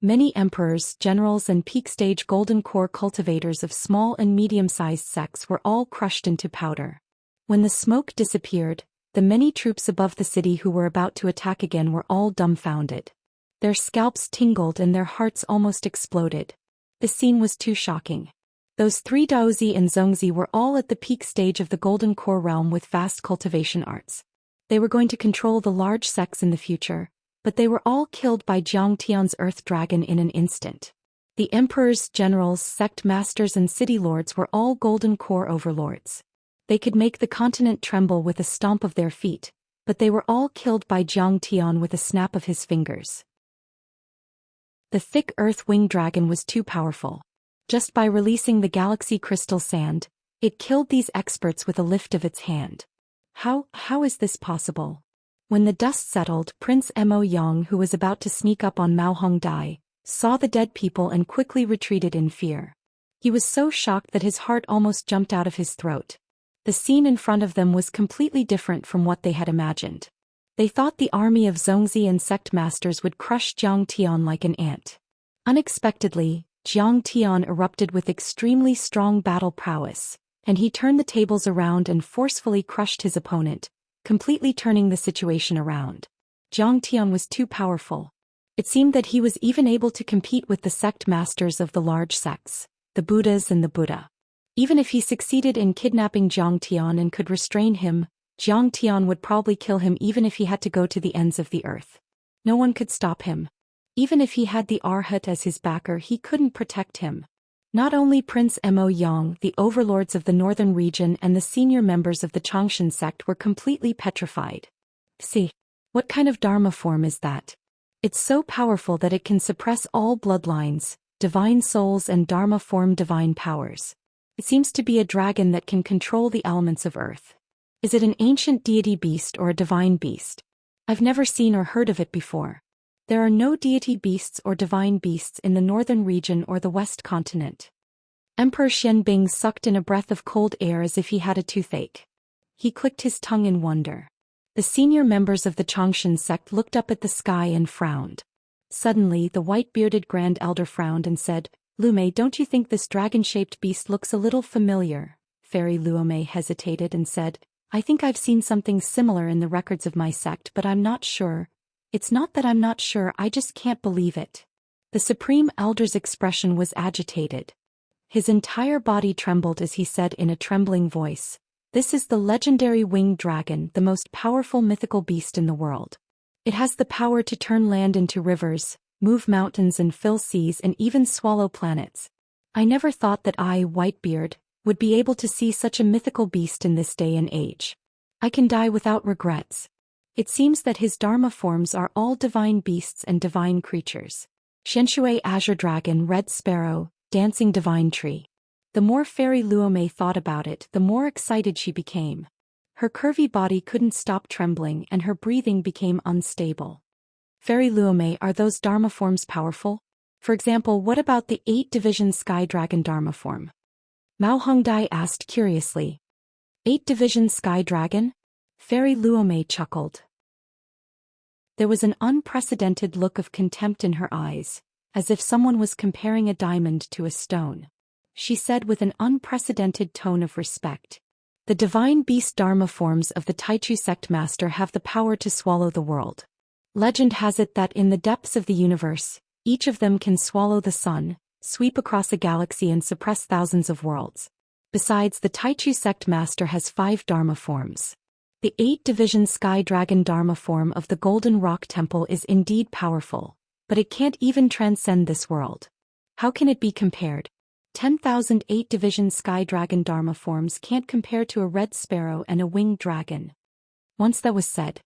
Many emperors, generals and peak-stage golden core cultivators of small and medium-sized sects were all crushed into powder. When the smoke disappeared, the many troops above the city who were about to attack again were all dumbfounded. Their scalps tingled and their hearts almost exploded. The scene was too shocking. Those 3 Daozi and Zhongzi were all at the peak stage of the golden core realm with vast cultivation arts. They were going to control the large sects in the future, but they were all killed by Jiang Tian's earth dragon in an instant. The emperors, generals, sect masters and city lords were all golden core overlords. They could make the continent tremble with a stomp of their feet, but they were all killed by Jiang Tian with a snap of his fingers. The thick earth-winged dragon was too powerful. Just by releasing the galaxy crystal sand, it killed these experts with a lift of its hand. How is this possible? When the dust settled, Prince Mo Yang, who was about to sneak up on Mao Hongdai, saw the dead people and quickly retreated in fear. He was so shocked that his heart almost jumped out of his throat. The scene in front of them was completely different from what they had imagined. They thought the army of Zhongzi and sect masters would crush Jiang Tian like an ant. Unexpectedly, Jiang Tian erupted with extremely strong battle prowess, and he turned the tables around and forcefully crushed his opponent, completely turning the situation around. Jiang Tian was too powerful. It seemed that he was even able to compete with the sect masters of the large sects, the Buddhas and the Buddha. Even if he succeeded in kidnapping Jiang Tian and could restrain him, Jiang Tian would probably kill him even if he had to go to the ends of the earth. No one could stop him. Even if he had the Arhat as his backer, he couldn't protect him. Not only Prince Mo Yang, the overlords of the northern region and the senior members of the Changshan sect were completely petrified. See, what kind of Dharma form is that? It's so powerful that it can suppress all bloodlines, divine souls and Dharma form divine powers. It seems to be a dragon that can control the elements of earth. Is it an ancient deity beast or a divine beast? I've never seen or heard of it before. There are no deity beasts or divine beasts in the northern region or the west continent. Emperor Xianbing sucked in a breath of cold air as if he had a toothache. He clicked his tongue in wonder. The senior members of the Xianxia sect looked up at the sky and frowned. Suddenly, the white-bearded Grand Elder frowned and said, "Lume, don't you think this dragon-shaped beast looks a little familiar?" Fairy Lume hesitated and said, "I think I've seen something similar in the records of my sect, but I'm not sure. It's not that I'm not sure, I just can't believe it." The Supreme Elder's expression was agitated. His entire body trembled as he said in a trembling voice, "This is the legendary winged dragon, the most powerful mythical beast in the world. It has the power to turn land into rivers, move mountains and fill seas and even swallow planets. I never thought that I, Whitebeard, would be able to see such a mythical beast in this day and age. I can die without regrets." It seems that his Dharma forms are all divine beasts and divine creatures. Xianxia Azure Dragon, Red Sparrow, Dancing Divine Tree. The more Fairy Luome thought about it, the more excited she became. Her curvy body couldn't stop trembling and her breathing became unstable. "Fairy Luome, are those Dharma forms powerful? For example, what about the 8-division Sky Dragon Dharma form?" Mao Hongdai asked curiously. 8-division Sky Dragon? Fairy Luome chuckled. There was an unprecedented look of contempt in her eyes, as if someone was comparing a diamond to a stone. She said with an unprecedented tone of respect, "The divine beast Dharma forms of the Taichu sect master have the power to swallow the world. Legend has it that in the depths of the universe, each of them can swallow the sun, sweep across a galaxy and suppress thousands of worlds. Besides, the Taichu sect master has 5 Dharma forms. The 8-division Sky Dragon Dharma form of the Golden Rock Temple is indeed powerful, but it can't even transcend this world. How can it be compared? 10,000 8-division Sky Dragon Dharma forms can't compare to a red sparrow and a winged dragon." Once that was said,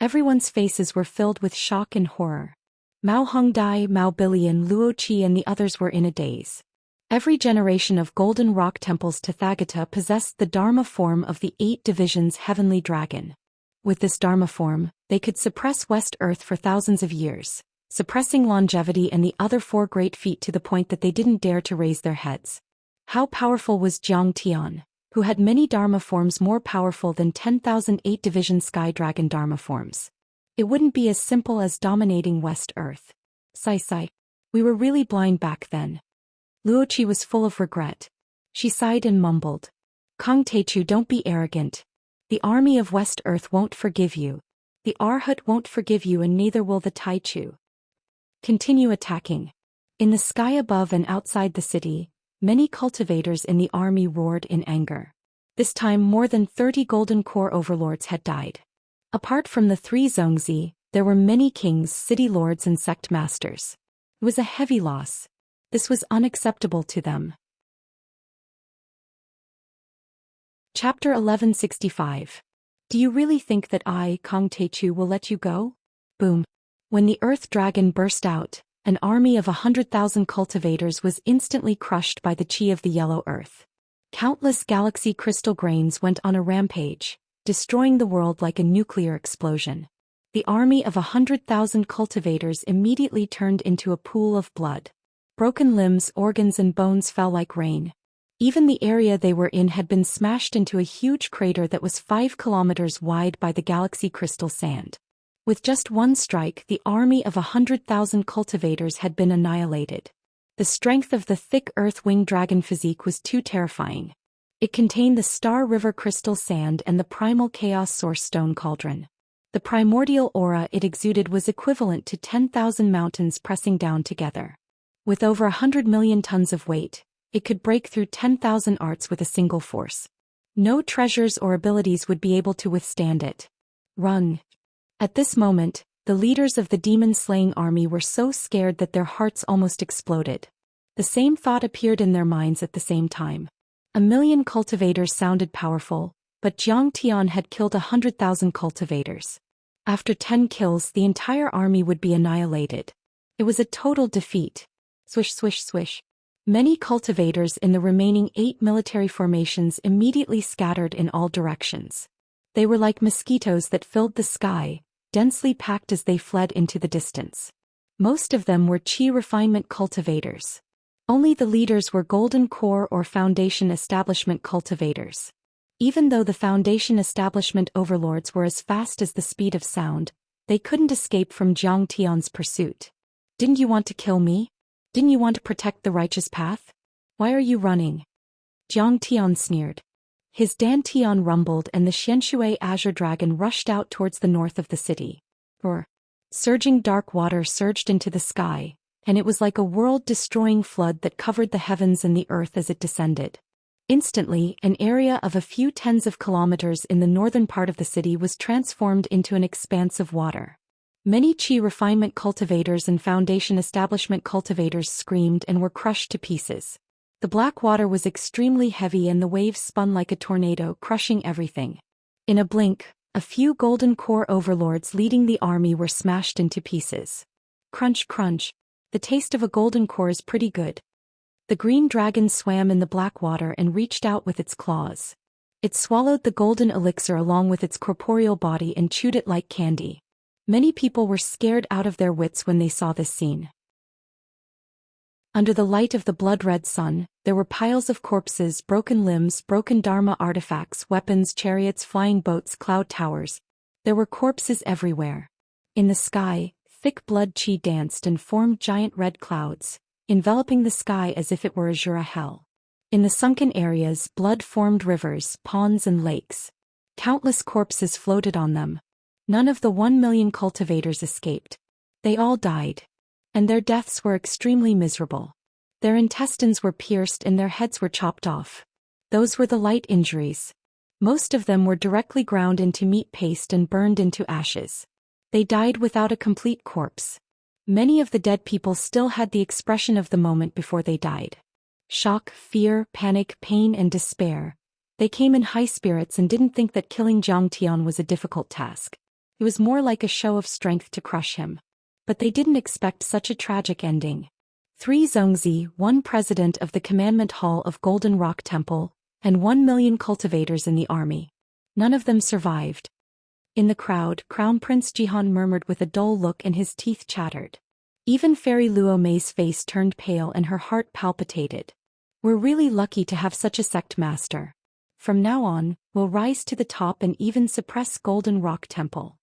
everyone's faces were filled with shock and horror. Mao Hongdai, Mao Bilian, Luo Qi and the others were in a daze. Every generation of Golden Rock Temple's Tathagata possessed the Dharma form of the 8 divisions Heavenly Dragon. With this Dharma form, they could suppress West Earth for thousands of years, suppressing longevity and the other 4 great feat to the point that they didn't dare to raise their heads. How powerful was Jiang Tian, who had many Dharma forms more powerful than 10,000 8-division Sky Dragon Dharma forms? It wouldn't be as simple as dominating West Earth. Sigh. We were really blind back then. Luoqi was full of regret. She sighed and mumbled, "Kong Teichu, don't be arrogant. The army of West Earth won't forgive you. The Arhat won't forgive you and neither will the Taichu. Continue attacking." In the sky above and outside the city, many cultivators in the army roared in anger. This time more than 30 Golden Core overlords had died. Apart from the 3 Zongzi, there were many kings, city lords and sect masters. It was a heavy loss. This was unacceptable to them. Chapter 1165. Do you really think that I, Kong Teichu, will let you go? Boom. When the Earth Dragon burst out, an army of 100,000 cultivators was instantly crushed by the chi of the yellow earth. Countless galaxy crystal grains went on a rampage, destroying the world like a nuclear explosion. The army of 100,000 cultivators immediately turned into a pool of blood. Broken limbs, organs and bones fell like rain. Even the area they were in had been smashed into a huge crater that was 5 kilometers wide by the galaxy crystal sand. With just one strike, the army of 100,000 cultivators had been annihilated. The strength of the thick earth-winged dragon physique was too terrifying. It contained the Star River crystal sand and the primal chaos source stone cauldron. The primordial aura it exuded was equivalent to 10,000 mountains pressing down together. With over 100 million tons of weight, it could break through 10,000 arts with a single force. No treasures or abilities would be able to withstand it. Run. At this moment, the leaders of the demon-slaying army were so scared that their hearts almost exploded. The same thought appeared in their minds at the same time. 1,000,000 cultivators sounded powerful, but Jiang Tian had killed 100,000 cultivators. After 10 kills, the entire army would be annihilated. It was a total defeat. Swish, swish, swish. Many cultivators in the remaining 8 military formations immediately scattered in all directions. They were like mosquitoes that filled the sky, densely packed as they fled into the distance. Most of them were qi refinement cultivators. Only the leaders were golden core or foundation establishment cultivators. Even though the foundation establishment overlords were as fast as the speed of sound, they couldn't escape from Jiang Tian's pursuit. Didn't you want to kill me? Didn't you want to protect the righteous path? Why are you running? Jiang Tian sneered. His Dan Tian rumbled and the Xianxia azure dragon rushed out towards the north of the city. Surging dark water surged into the sky, and it was like a world-destroying flood that covered the heavens and the earth as it descended. Instantly, an area of a few tens of kilometers in the northern part of the city was transformed into an expanse of water. Many qi refinement cultivators and foundation establishment cultivators screamed and were crushed to pieces. The black water was extremely heavy and the waves spun like a tornado, crushing everything. In a blink, a few golden core overlords leading the army were smashed into pieces. Crunch, crunch. The taste of a golden core is pretty good. The green dragon swam in the black water and reached out with its claws. It swallowed the golden elixir along with its corporeal body and chewed it like candy. Many people were scared out of their wits when they saw this scene. Under the light of the blood-red sun, there were piles of corpses, broken limbs, broken dharma artifacts, weapons, chariots, flying boats, cloud towers. There were corpses everywhere. In the sky, thick blood qi danced and formed giant red clouds, enveloping the sky as if it were azure hell. In the sunken areas, blood formed rivers, ponds and lakes. Countless corpses floated on them. None of the 1 million cultivators escaped. They all died. And their deaths were extremely miserable. Their intestines were pierced and their heads were chopped off. Those were the light injuries. Most of them were directly ground into meat paste and burned into ashes. They died without a complete corpse. Many of the dead people still had the expression of the moment before they died. Shock, fear, panic, pain and despair. They came in high spirits and didn't think that killing Jiang Tian was a difficult task. It was more like a show of strength to crush him. But they didn't expect such a tragic ending. 3 Zhongzi, 1 president of the Commandment Hall of Golden Rock Temple, and 1 million cultivators in the army. None of them survived. In the crowd, Crown Prince Jihan murmured with a dull look and his teeth chattered. Even Fairy Luo Mei's face turned pale and her heart palpitated. We're really lucky to have such a sect master. From now on, we'll rise to the top and even suppress Golden Rock Temple.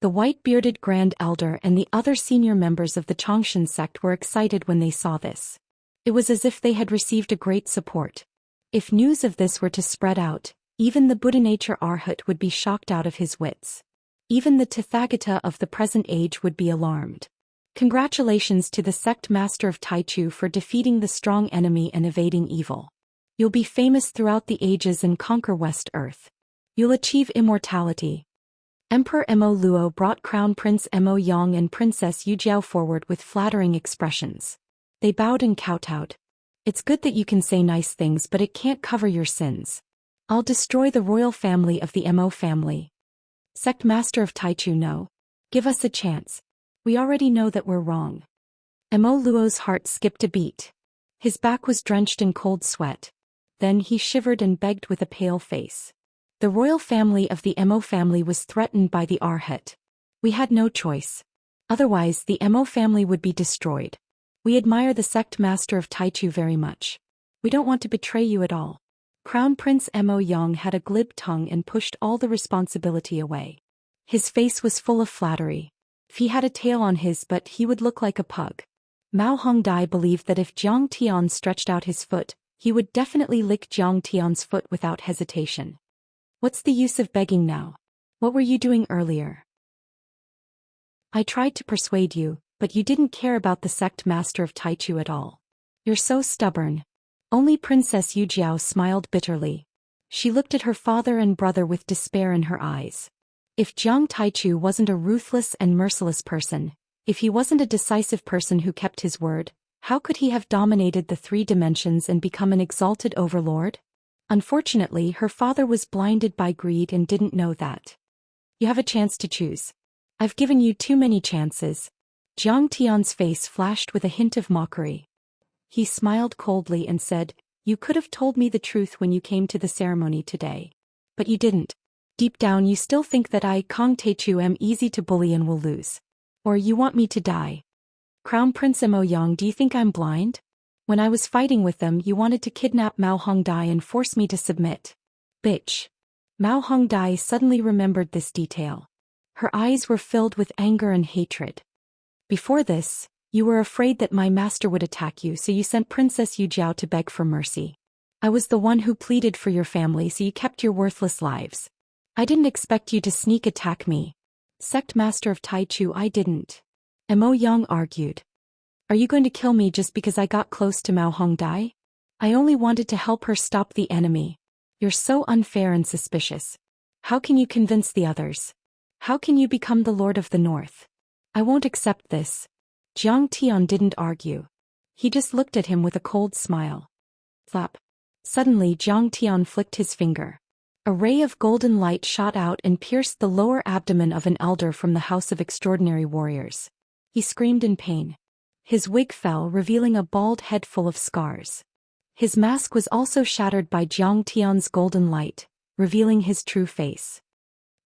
The white-bearded Grand Elder and the other senior members of the Xianxia sect were excited when they saw this. It was as if they had received a great support. If news of this were to spread out, even the Buddha nature Arhat would be shocked out of his wits. Even the Tathagata of the present age would be alarmed. Congratulations to the sect master of Taichu for defeating the strong enemy and evading evil. You'll be famous throughout the ages and conquer West Earth. You'll achieve immortality. Emperor Mo Luo brought Crown Prince Mo Yang and Princess Yu Jiao forward with flattering expressions. They bowed and kowtowed. It's good that you can say nice things, but it can't cover your sins. I'll destroy the royal family of the Mo family. Sect Master of Taichu, no. Give us a chance. We already know that we're wrong. Mo Luo's heart skipped a beat. His back was drenched in cold sweat. Then he shivered and begged with a pale face. The royal family of the Mo family was threatened by the Arhat. We had no choice. Otherwise the Mo family would be destroyed. We admire the sect master of Taichu very much. We don't want to betray you at all. Crown Prince Mo Yang had a glib tongue and pushed all the responsibility away. His face was full of flattery. If he had a tail on his butt he would look like a pug. Mao Hongdai believed that if Jiang Tian stretched out his foot, he would definitely lick Jiang Tian's foot without hesitation. What's the use of begging now? What were you doing earlier? I tried to persuade you, but you didn't care about the sect master of Taichu at all. You're so stubborn. Only Princess Yu Jiao smiled bitterly. She looked at her father and brother with despair in her eyes. If Jiang Taichu wasn't a ruthless and merciless person, if he wasn't a decisive person who kept his word, how could he have dominated the 3 dimensions and become an exalted overlord? Unfortunately, her father was blinded by greed and didn't know that. You have a chance to choose. I've given you too many chances. Jiang Tian's face flashed with a hint of mockery. He smiled coldly and said, You could have told me the truth when you came to the ceremony today. But you didn't. Deep down you still think that I, Kong Taichu, am easy to bully and will lose. Or you want me to die. Crown Prince Mo Yang, do you think I'm blind? When I was fighting with them, you wanted to kidnap Mao Hongdai and force me to submit. Bitch. Mao Hongdai suddenly remembered this detail. Her eyes were filled with anger and hatred. Before this, you were afraid that my master would attack you, so you sent Princess Yu Jiao to beg for mercy. I was the one who pleaded for your family, so you kept your worthless lives. I didn't expect you to sneak attack me. Sect Master of Taichu, I didn't. Mo Yang argued. Are you going to kill me just because I got close to Mao Hongdai? I only wanted to help her stop the enemy. You're so unfair and suspicious. How can you convince the others? How can you become the Lord of the North? I won't accept this. Jiang Tian didn't argue. He just looked at him with a cold smile. Flap. Suddenly Jiang Tian flicked his finger. A ray of golden light shot out and pierced the lower abdomen of an elder from the House of Extraordinary Warriors. He screamed in pain. His wig fell, revealing a bald head full of scars. His mask was also shattered by Jiang Tian's golden light, revealing his true face.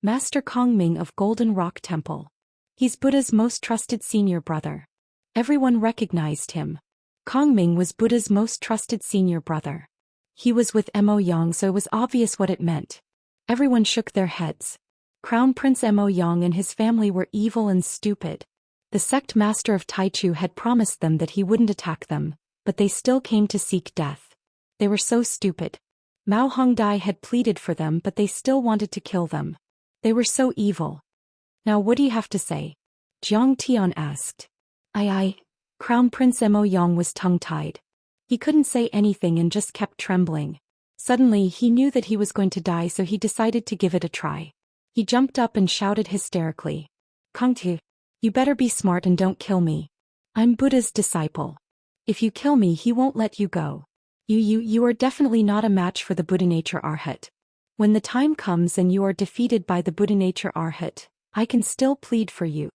Master Kongming of Golden Rock Temple. He's Buddha's most trusted senior brother. Everyone recognized him. Kongming was Buddha's most trusted senior brother. He was with Mo Yang, so it was obvious what it meant. Everyone shook their heads. Crown Prince Mo Yang and his family were evil and stupid. The sect master of Taichu had promised them that he wouldn't attack them, but they still came to seek death. They were so stupid. Mao Hongdai had pleaded for them, but they still wanted to kill them. They were so evil. Now what do you have to say? Jiang Tian asked. Crown Prince Mo Yang was tongue-tied. He couldn't say anything and just kept trembling. Suddenly he knew that he was going to die, so he decided to give it a try. He jumped up and shouted hysterically. Kongtu, you better be smart and don't kill me. I'm Buddha's disciple. If you kill me, he won't let you go. You are definitely not a match for the Buddha Nature Arhat. When the time comes and you are defeated by the Buddha Nature Arhat, I can still plead for you.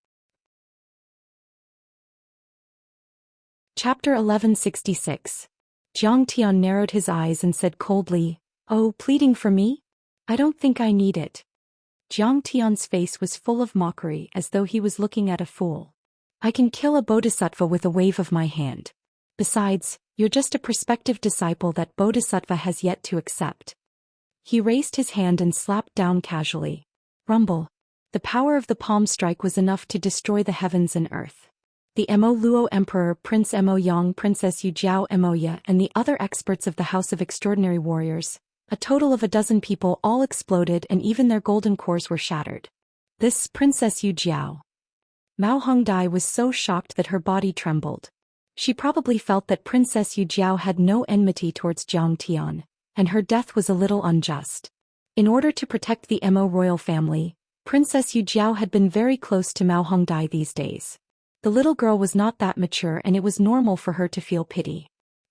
Chapter 1166. Jiang Tian narrowed his eyes and said coldly, Oh, pleading for me? I don't think I need it. Jiang Tian's face was full of mockery, as though he was looking at a fool. I can kill a bodhisattva with a wave of my hand. Besides, you're just a prospective disciple that bodhisattva has yet to accept. He raised his hand and slapped down casually. Rumble. The power of the palm strike was enough to destroy the heavens and earth. The Mo Luo Emperor, Prince Mo Yang, Princess Yu Jiao Emoya, and the other experts of the House of Extraordinary Warriors, a total of 12 people, all exploded and even their golden cores were shattered. This Princess Yu Jiao. Mao Hongdai was so shocked that her body trembled. She probably felt that Princess Yu Jiao had no enmity towards Jiang Tian, and her death was a little unjust. In order to protect the Mo royal family, Princess Yu Jiao had been very close to Mao Hongdai these days. The little girl was not that mature, and it was normal for her to feel pity.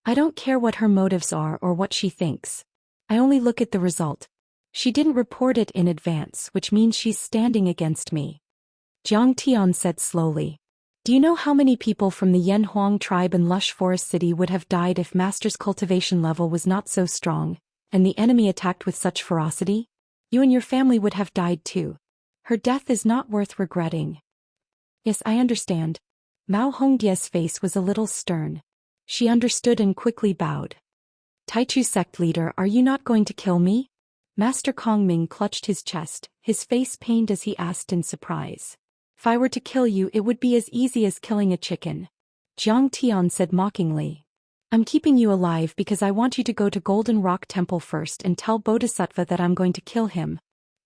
I don't care what her motives are or what she thinks. I only look at the result. She didn't report it in advance, which means she's standing against me. Jiang Tian said slowly. Do you know how many people from the Yan Huang tribe in Lush Forest City would have died if Master's cultivation level was not so strong, and the enemy attacked with such ferocity? You and your family would have died too. Her death is not worth regretting. Yes, I understand. Mao Hongdia's face was a little stern. She understood and quickly bowed. Taichu sect leader, are you not going to kill me? Master Kongming clutched his chest, his face pained as he asked in surprise. If I were to kill you, it would be as easy as killing a chicken. Jiang Tian said mockingly. I'm keeping you alive because I want you to go to Golden Rock Temple first and tell Bodhisattva that I'm going to kill him.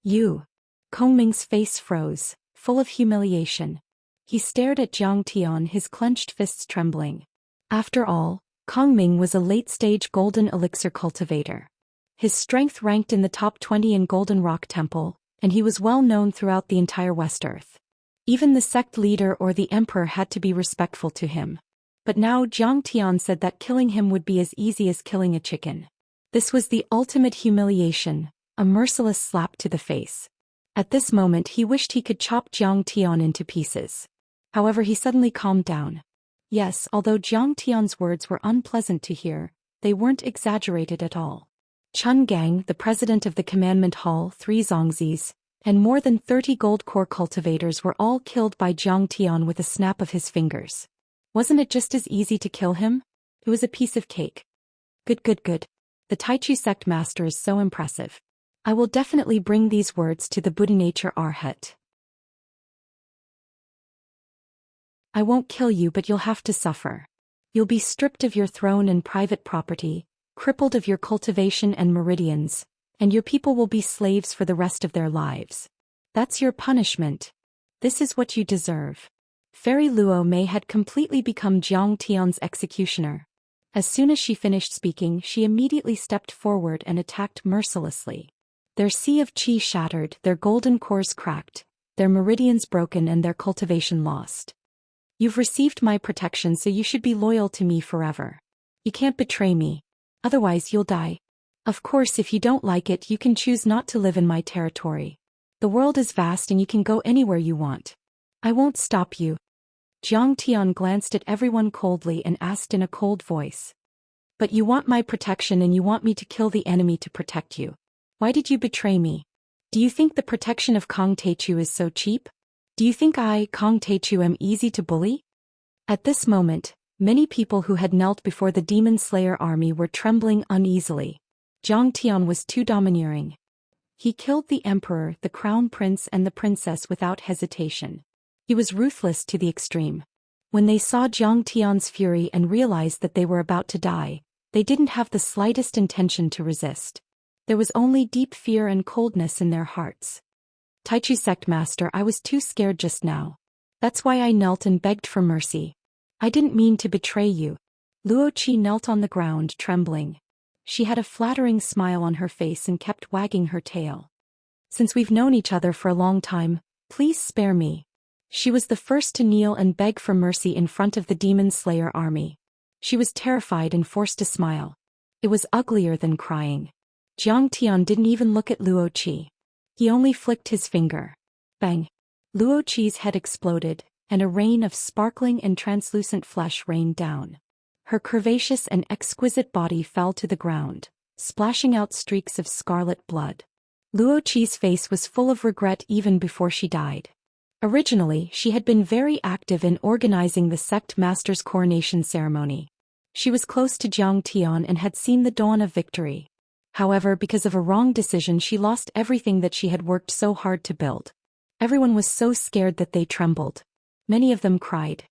You. Kongming's face froze, full of humiliation. He stared at Jiang Tian, his clenched fists trembling. After all, Kongming was a late-stage golden elixir cultivator. His strength ranked in the top 20 in Golden Rock Temple, and he was well known throughout the entire West Earth. Even the sect leader or the emperor had to be respectful to him. But now Jiang Tian said that killing him would be as easy as killing a chicken. This was the ultimate humiliation, a merciless slap to the face. At this moment he wished he could chop Jiang Tian into pieces. However, he suddenly calmed down. Yes, although Jiang Tian's words were unpleasant to hear, they weren't exaggerated at all. Chun Gang, the president of the Commandment Hall, 3 Zongzis, and more than 30 gold core cultivators were all killed by Jiang Tian with a snap of his fingers. Wasn't it just as easy to kill him? It was a piece of cake. Good, good, good. The Taichu sect master is so impressive. I will definitely bring these words to the Buddha nature Arhat. I won't kill you, but you'll have to suffer. You'll be stripped of your throne and private property, crippled of your cultivation and meridians, and your people will be slaves for the rest of their lives. That's your punishment. This is what you deserve. Fairy Luo Mei had completely become Jiang Tian's executioner. As soon as she finished speaking, she immediately stepped forward and attacked mercilessly. Their sea of qi shattered, their golden cores cracked, their meridians broken and their cultivation lost. You've received my protection, so you should be loyal to me forever. You can't betray me. Otherwise you'll die. Of course, if you don't like it, you can choose not to live in my territory. The world is vast and you can go anywhere you want. I won't stop you. Jiang Tian glanced at everyone coldly and asked in a cold voice. But you want my protection and you want me to kill the enemy to protect you. Why did you betray me? Do you think the protection of Kong Taichu is so cheap? Do you think I, Kong Taichu, am easy to bully? At this moment, many people who had knelt before the Demon Slayer army were trembling uneasily. Jiang Tian was too domineering. He killed the emperor, the crown prince and the princess without hesitation. He was ruthless to the extreme. When they saw Jiang Tian's fury and realized that they were about to die, they didn't have the slightest intention to resist. There was only deep fear and coldness in their hearts. Taichu sect master, I was too scared just now. That's why I knelt and begged for mercy. I didn't mean to betray you. Luo Qi knelt on the ground, trembling. She had a flattering smile on her face and kept wagging her tail. Since we've known each other for a long time, please spare me. She was the first to kneel and beg for mercy in front of the Demon Slayer army. She was terrified and forced to smile. It was uglier than crying. Jiang Tian didn't even look at Luo Qi. He only flicked his finger. Bang! Luo Qi's head exploded, and a rain of sparkling and translucent flesh rained down. Her curvaceous and exquisite body fell to the ground, splashing out streaks of scarlet blood. Luo Qi's face was full of regret even before she died. Originally, she had been very active in organizing the sect master's coronation ceremony. She was close to Jiang Tian and had seen the dawn of victory. However, because of a wrong decision, she lost everything that she had worked so hard to build. Everyone was so scared that they trembled. Many of them cried.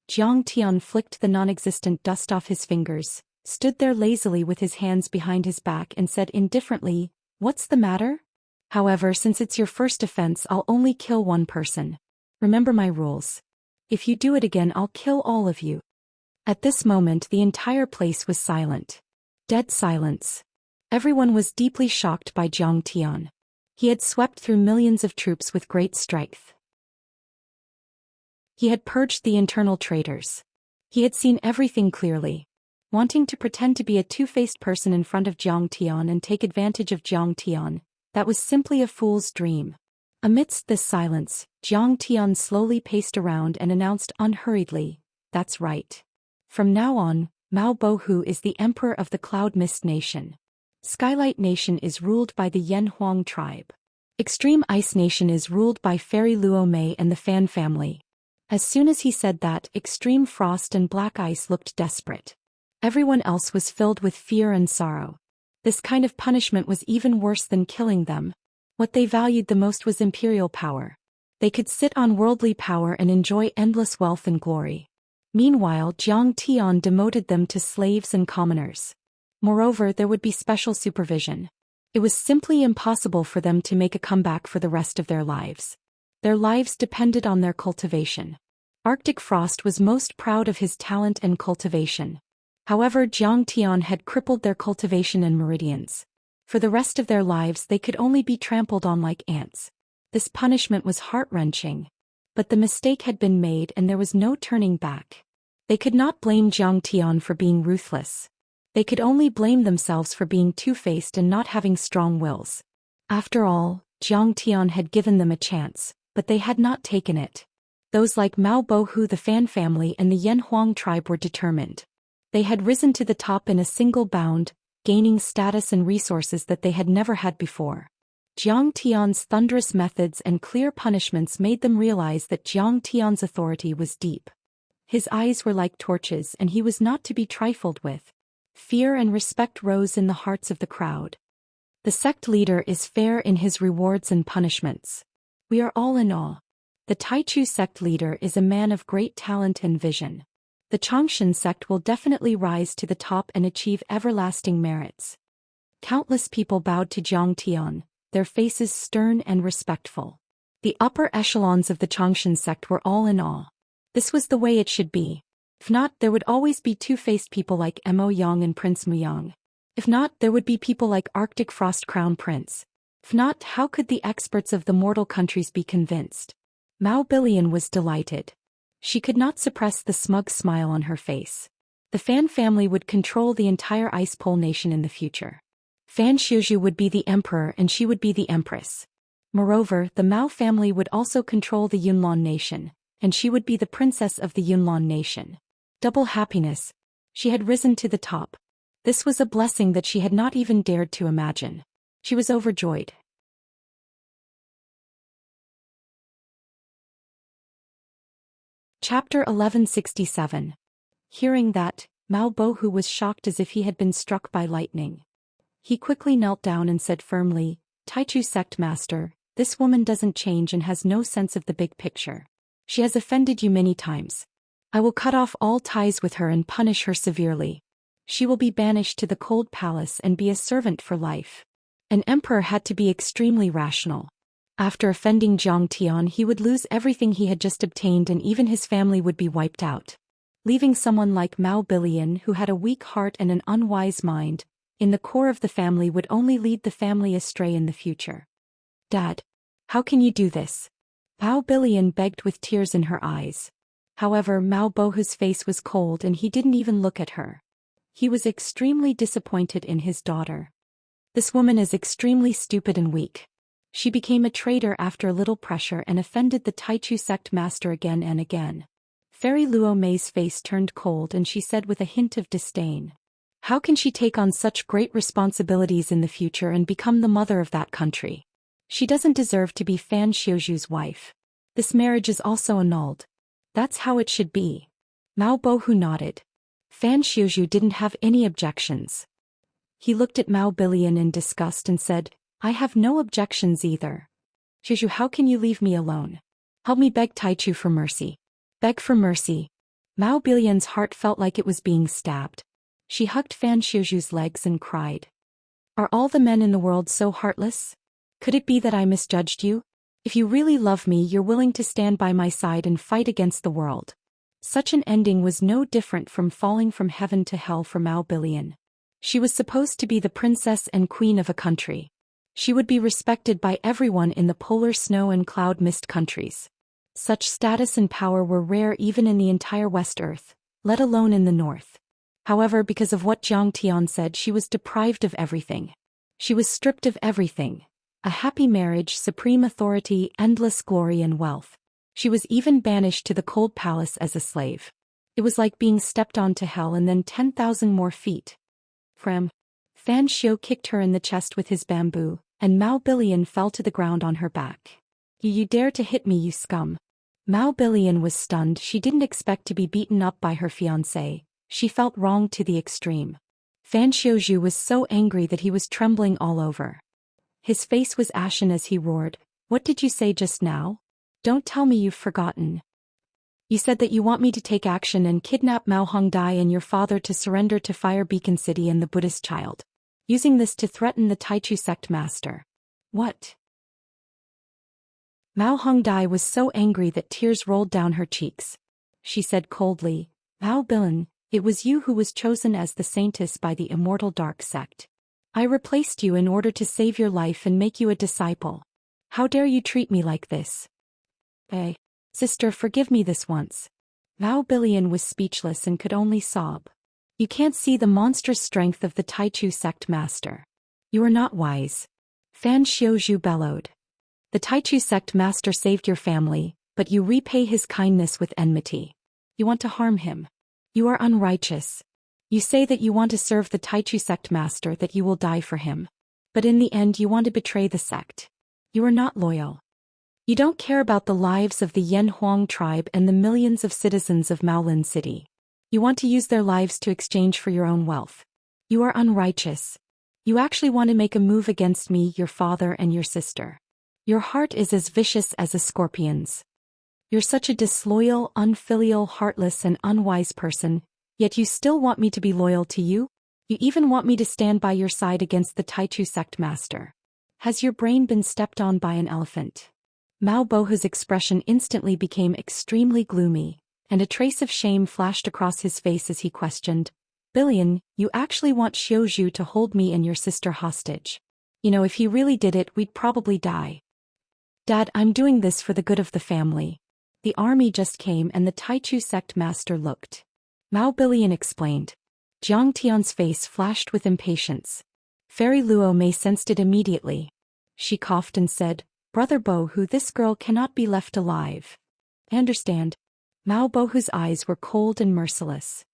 Jiang Tian flicked the non-existent dust off his fingers, stood there lazily with his hands behind his back and said indifferently, "What's the matter? However, since it's your first offense, I'll only kill one person. Remember my rules. If you do it again, I'll kill all of you." At this moment, the entire place was silent. Dead silence. Everyone was deeply shocked by Jiang Tian. He had swept through millions of troops with great strength. He had purged the internal traitors. He had seen everything clearly. Wanting to pretend to be a two-faced person in front of Jiang Tian and take advantage of Jiang Tian, that was simply a fool's dream. Amidst this silence, Jiang Tian slowly paced around and announced unhurriedly, "That's right. From now on, Mao Bohu is the emperor of the Cloud Mist Nation. Skylight Nation is ruled by the Yen Huang tribe. Extreme Ice Nation is ruled by Fairy Luo Mei and the Fan family." As soon as he said that, Extreme Frost and Black Ice looked desperate. Everyone else was filled with fear and sorrow. This kind of punishment was even worse than killing them. What they valued the most was imperial power. They could sit on worldly power and enjoy endless wealth and glory. Meanwhile, Jiang Tian demoted them to slaves and commoners. Moreover, there would be special supervision. It was simply impossible for them to make a comeback for the rest of their lives. Their lives depended on their cultivation. Arctic Frost was most proud of his talent and cultivation. However, Jiang Tian had crippled their cultivation and meridians. For the rest of their lives, they could only be trampled on like ants. This punishment was heart-wrenching. But the mistake had been made and there was no turning back. They could not blame Jiang Tian for being ruthless. They could only blame themselves for being two-faced and not having strong wills. After all, Jiang Tian had given them a chance, but they had not taken it. Those like Mao Bohu, the Fan family and the Yen Huang tribe were determined. They had risen to the top in a single bound, gaining status and resources that they had never had before. Jiang Tian's thunderous methods and clear punishments made them realize that Jiang Tian's authority was deep. His eyes were like torches and he was not to be trifled with. Fear and respect rose in the hearts of the crowd. The sect leader is fair in his rewards and punishments. We are all in awe. The Taichu sect leader is a man of great talent and vision. The Xianxia sect will definitely rise to the top and achieve everlasting merits. Countless people bowed to Zhang Tian, their faces stern and respectful. The upper echelons of the Xianxia sect were all in awe. This was the way it should be. If not, there would always be two-faced people like Mo Yang and Prince Muyang. If not, there would be people like Arctic Frost Crown Prince. If not, how could the experts of the mortal countries be convinced? Mao Billion was delighted. She could not suppress the smug smile on her face. The Fan family would control the entire Ice Pole nation in the future. Fan Xiuzhu would be the emperor and she would be the empress. Moreover, the Mao family would also control the Yunlan nation, and she would be the princess of the Yunlan nation. Double happiness. She had risen to the top. This was a blessing that she had not even dared to imagine. She was overjoyed. Chapter 1167. Hearing that, Mao Bohu was shocked as if he had been struck by lightning. He quickly knelt down and said firmly, Taichu sect master, this woman doesn't change and has no sense of the big picture. She has offended you many times. I will cut off all ties with her and punish her severely. She will be banished to the cold palace and be a servant for life. An emperor had to be extremely rational. After offending Zhang Tian, he would lose everything he had just obtained and even his family would be wiped out. Leaving someone like Mao Billion, who had a weak heart and an unwise mind, in the core of the family would only lead the family astray in the future. Dad, how can you do this? Mao Billion begged with tears in her eyes. However, Mao Bohu's face was cold and he didn't even look at her. He was extremely disappointed in his daughter. This woman is extremely stupid and weak. She became a traitor after a little pressure and offended the Taichu sect master again and again. Fairy Luo Mei's face turned cold and she said with a hint of disdain. How can she take on such great responsibilities in the future and become the mother of that country? She doesn't deserve to be Fan Xiuzhu's wife. This marriage is also annulled. That's how it should be. Mao Bohu nodded. Fan Xiuzhu didn't have any objections. He looked at Mao Billion in disgust and said, I have no objections either. Xiuzhu, how can you leave me alone? Help me beg Taichu for mercy. Beg for mercy. Mao Billion's heart felt like it was being stabbed. She hugged Fan Xiuzhu's legs and cried. Are all the men in the world so heartless? Could it be that I misjudged you? If you really love me, you're willing to stand by my side and fight against the world. Such an ending was no different from falling from heaven to hell for Mao Billion. She was supposed to be the princess and queen of a country. She would be respected by everyone in the polar snow and cloud mist countries. Such status and power were rare even in the entire West Earth, let alone in the North. However, because of what Zhang Tian said, she was deprived of everything. She was stripped of everything. A happy marriage, supreme authority, endless glory and wealth. She was even banished to the cold palace as a slave. It was like being stepped on to hell and then 10,000 more feet. Fan Xiu kicked her in the chest with his bamboo, and Mao Billion fell to the ground on her back. You dare to hit me, you scum. Mao Billion was stunned. She didn't expect to be beaten up by her fiancé. She felt wronged to the extreme. Fan Xiuzhu was so angry that he was trembling all over. His face was ashen as he roared, What did you say just now? Don't tell me you've forgotten. You said that you want me to take action and kidnap Mao Hongdai and your father to surrender to Fire Beacon City and the Buddhist child, using this to threaten the Taichu sect master. What? Mao Hongdai was so angry that tears rolled down her cheeks. She said coldly, Mao Billion, it was you who was chosen as the saintess by the immortal dark sect. I replaced you in order to save your life and make you a disciple. How dare you treat me like this? Sister, forgive me this once. Mao Billion was speechless and could only sob. You can't see the monstrous strength of the Taichu sect master. You are not wise. Fan Xiuzhu bellowed. The Taichu sect master saved your family, but you repay his kindness with enmity. You want to harm him. You are unrighteous. You say that you want to serve the Taichu sect master, that you will die for him. But in the end you want to betray the sect. You are not loyal. You don't care about the lives of the Yen Huang tribe and the millions of citizens of Maolin City. You want to use their lives to exchange for your own wealth. You are unrighteous. You actually want to make a move against me, your father, and your sister. Your heart is as vicious as a scorpion's. You're such a disloyal, unfilial, heartless, and unwise person, yet you still want me to be loyal to you? You even want me to stand by your side against the Taichu sect master. Has your brain been stepped on by an elephant? Mao Bohu's expression instantly became extremely gloomy, and a trace of shame flashed across his face as he questioned, Billion, you actually want Xiuzhu to hold me and your sister hostage? You know, if he really did it, we'd probably die. Dad, I'm doing this for the good of the family. The army just came and the Taichu sect master looked. Mao Billion explained. Jiang Tian's face flashed with impatience. Fairy Luo Mei sensed it immediately. She coughed and said, Brother Bohu, this girl cannot be left alive. I understand. Mao Bohu's eyes were cold and merciless.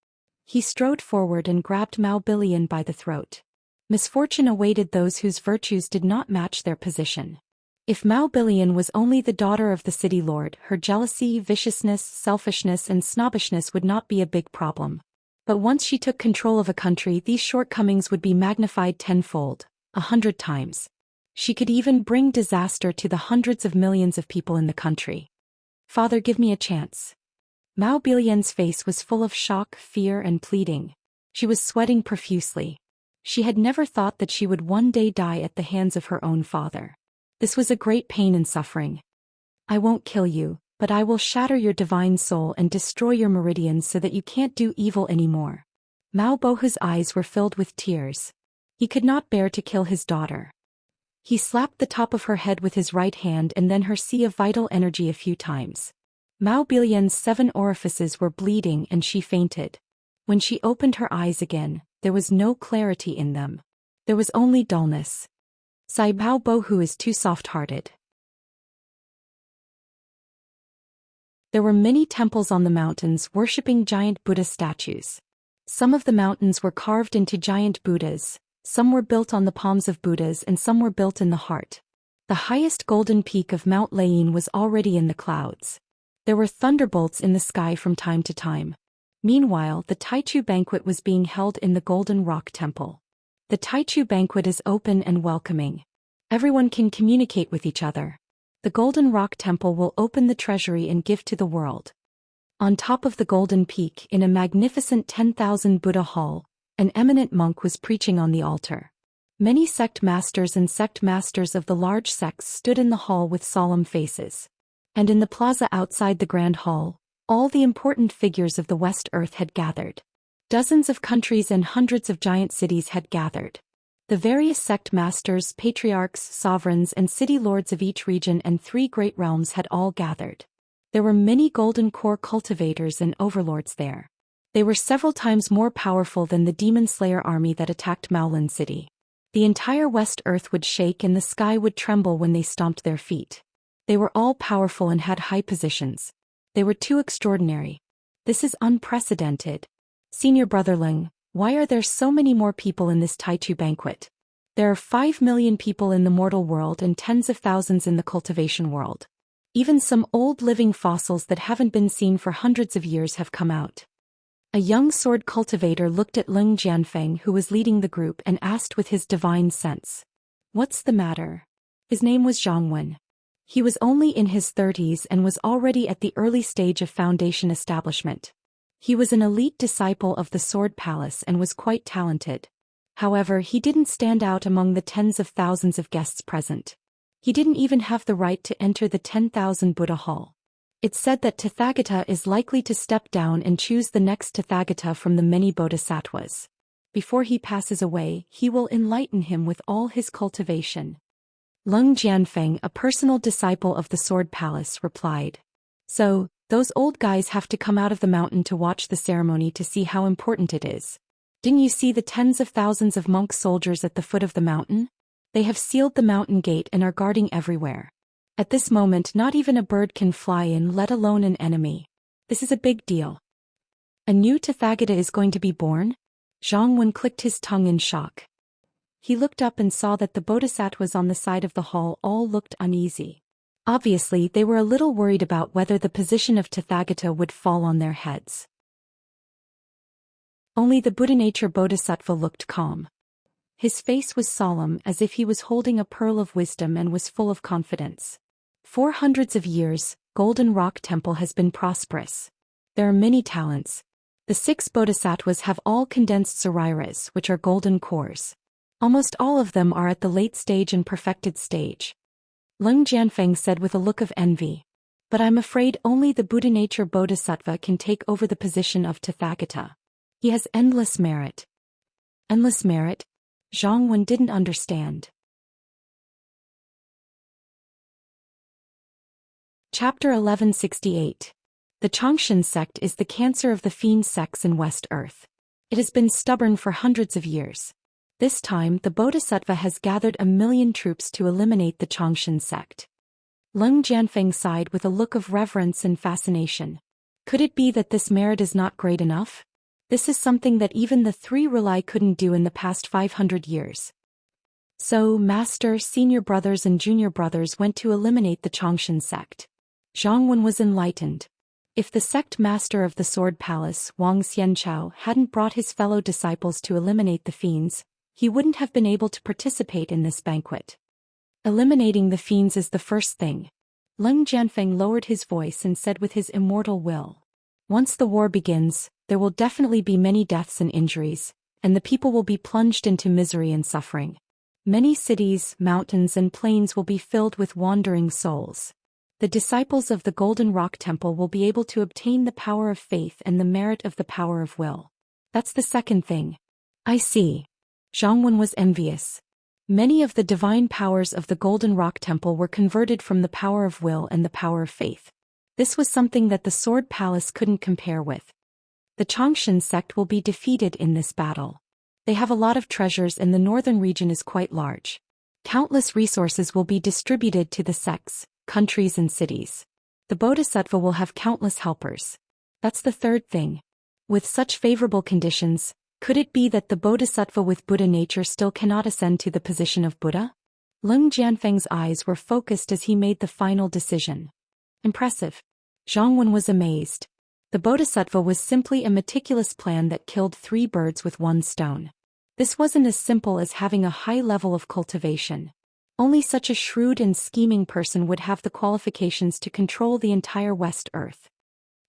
He strode forward and grabbed Mao Billion by the throat. Misfortune awaited those whose virtues did not match their position. If Mao Billion was only the daughter of the city lord, her jealousy, viciousness, selfishness, and snobbishness would not be a big problem. But once she took control of a country, these shortcomings would be magnified tenfold, 100 times. She could even bring disaster to the hundreds of millions of people in the country. Father, give me a chance. Mao Billion's face was full of shock, fear, and pleading. She was sweating profusely. She had never thought that she would one day die at the hands of her own father. This was a great pain and suffering. I won't kill you, but I will shatter your divine soul and destroy your meridians so that you can't do evil anymore. Mao Bohu's eyes were filled with tears. He could not bear to kill his daughter. He slapped the top of her head with his right hand and then her sea of vital energy a few times. Mao Billion's 7 orifices were bleeding and she fainted. When she opened her eyes again, there was no clarity in them. There was only dullness. Mao Bohu is too soft-hearted. There were many temples on the mountains worshipping giant Buddha statues. Some of the mountains were carved into giant Buddhas, some were built on the palms of Buddhas and some were built in the heart. The highest golden peak of Mount Layin was already in the clouds. There were thunderbolts in the sky from time to time. Meanwhile, the Taichu banquet was being held in the Golden Rock Temple. The Taichu banquet is open and welcoming. Everyone can communicate with each other. The Golden Rock Temple will open the treasury and give to the world. On top of the Golden Peak, in a magnificent 10,000 Buddha hall, an eminent monk was preaching on the altar. Many sect masters and sect masters of the large sects stood in the hall with solemn faces. And in the plaza outside the Grand Hall, all the important figures of the West Earth had gathered. Dozens of countries and hundreds of giant cities had gathered. The various sect masters, patriarchs, sovereigns, and city lords of each region and 3 great realms had all gathered. There were many golden core cultivators and overlords there. They were several times more powerful than the Demon Slayer army that attacked Maolin City. The entire West Earth would shake and the sky would tremble when they stomped their feet. They were all powerful and had high positions. They were too extraordinary. This is unprecedented. Senior Brother Ling, why are there so many more people in this Taichu banquet? There are 5 million people in the mortal world and tens of thousands in the cultivation world. Even some old living fossils that haven't been seen for hundreds of years have come out. A young sword cultivator looked at Ling Jianfeng, who was leading the group, and asked with his divine sense, "What's the matter?" His name was Zhang Wen. He was only in his 30s and was already at the early stage of foundation establishment. He was an elite disciple of the Sword Palace and was quite talented. However, he didn't stand out among the tens of thousands of guests present. He didn't even have the right to enter the 10,000 Buddha Hall. It's said that Tathagata is likely to step down and choose the next Tathagata from the many bodhisattvas. Before he passes away, he will enlighten him with all his cultivation. Lung Jianfeng, a personal disciple of the Sword Palace, replied. So, those old guys have to come out of the mountain to watch the ceremony to see how important it is. Didn't you see the tens of thousands of monk soldiers at the foot of the mountain? They have sealed the mountain gate and are guarding everywhere. At this moment, not even a bird can fly in, let alone an enemy. This is a big deal. A new Tathagata is going to be born? Zhang Wen clicked his tongue in shock. He looked up and saw that the bodhisattvas on the side of the hall all looked uneasy. Obviously, they were a little worried about whether the position of Tathagata would fall on their heads. Only the Buddha-nature Bodhisattva looked calm. His face was solemn as if he was holding a pearl of wisdom and was full of confidence. For hundreds of years, Golden Rock Temple has been prosperous. There are many talents. The 6 bodhisattvas have all condensed sariras, which are golden cores. Almost all of them are at the late stage and perfected stage. Leng Jianfeng said with a look of envy. But I'm afraid only the Buddha-nature Bodhisattva can take over the position of Tathagata. He has endless merit. Endless merit? Zhang Wen didn't understand. Chapter 1168. The Xianxia sect is the cancer of the fiend sects in West Earth. It has been stubborn for hundreds of years. This time the Bodhisattva has gathered 1,000,000 troops to eliminate the Xianxia sect. Leng Jianfeng sighed with a look of reverence and fascination. Could it be that this merit is not great enough? This is something that even the 3 Relai couldn't do in the past 500 years. So, Master, Senior Brothers and Junior Brothers went to eliminate the Xianxia sect. Zhang Wen was enlightened. If the sect master of the Sword Palace, Wang Xianchao, hadn't brought his fellow disciples to eliminate the fiends, he wouldn't have been able to participate in this banquet. Eliminating the fiends is the first thing. Leng Jianfeng lowered his voice and said with his immortal will. Once the war begins, there will definitely be many deaths and injuries, and the people will be plunged into misery and suffering. Many cities, mountains and plains will be filled with wandering souls. The disciples of the Golden Rock Temple will be able to obtain the power of faith and the merit of the power of will. That's the second thing. I see. Zhang Wen was envious. Many of the divine powers of the Golden Rock Temple were converted from the power of will and the power of faith. This was something that the Sword Palace couldn't compare with. The Xianxia sect will be defeated in this battle. They have a lot of treasures and the northern region is quite large. Countless resources will be distributed to the sects, countries and cities. The Bodhisattva will have countless helpers. That's the third thing. With such favorable conditions, could it be that the Bodhisattva with Buddha nature still cannot ascend to the position of Buddha? Leng Jianfeng's eyes were focused as he made the final decision. Impressive. Zhang Wen was amazed. The Bodhisattva was simply a meticulous plan that killed 3 birds with 1 stone. This wasn't as simple as having a high level of cultivation. Only such a shrewd and scheming person would have the qualifications to control the entire West Earth.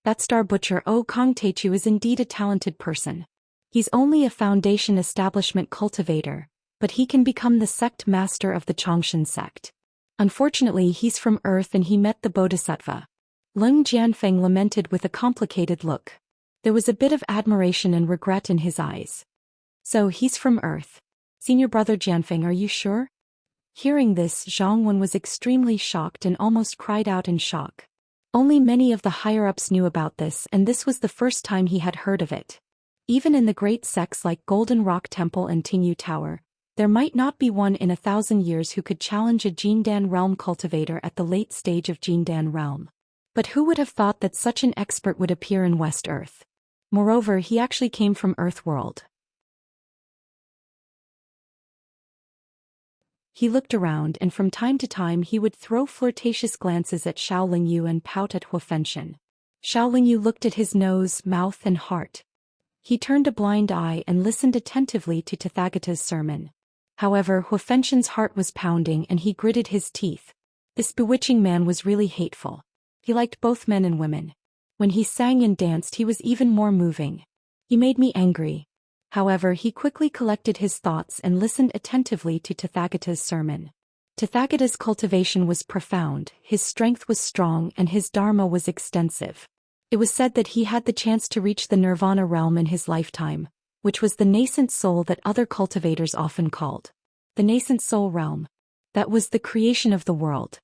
That star butcher Kong Teichu is indeed a talented person. He's only a foundation establishment cultivator, but he can become the sect master of the Xianxia sect. Unfortunately, he's from Earth and he met the Bodhisattva. Leng Jianfeng lamented with a complicated look. There was a bit of admiration and regret in his eyes. So he's from Earth. Senior brother Jianfeng, are you sure? Hearing this, Zhang Wen was extremely shocked and almost cried out in shock. Only many of the higher-ups knew about this and this was the first time he had heard of it. Even in the great sects like Golden Rock Temple and Tingyu Tower, there might not be one in 1,000 years who could challenge a Jindan realm cultivator at the late stage of Jindan realm. But who would have thought that such an expert would appear in West Earth? Moreover, he actually came from Earthworld. He looked around and from time to time he would throw flirtatious glances at Xiao Lingyu and pout at Huofenshen. Xiao Lingyu looked at his nose, mouth and heart. He turned a blind eye and listened attentively to Tathagata's sermon. However, Huofenshen's heart was pounding and he gritted his teeth. This bewitching man was really hateful. He liked both men and women. When he sang and danced he was even more moving. He made me angry. However, he quickly collected his thoughts and listened attentively to Tathagata's sermon. Tathagata's cultivation was profound, his strength was strong and his dharma was extensive. It was said that he had the chance to reach the nirvana realm in his lifetime, which was the nascent soul that other cultivators often called. The nascent soul realm. That was the creation of the world.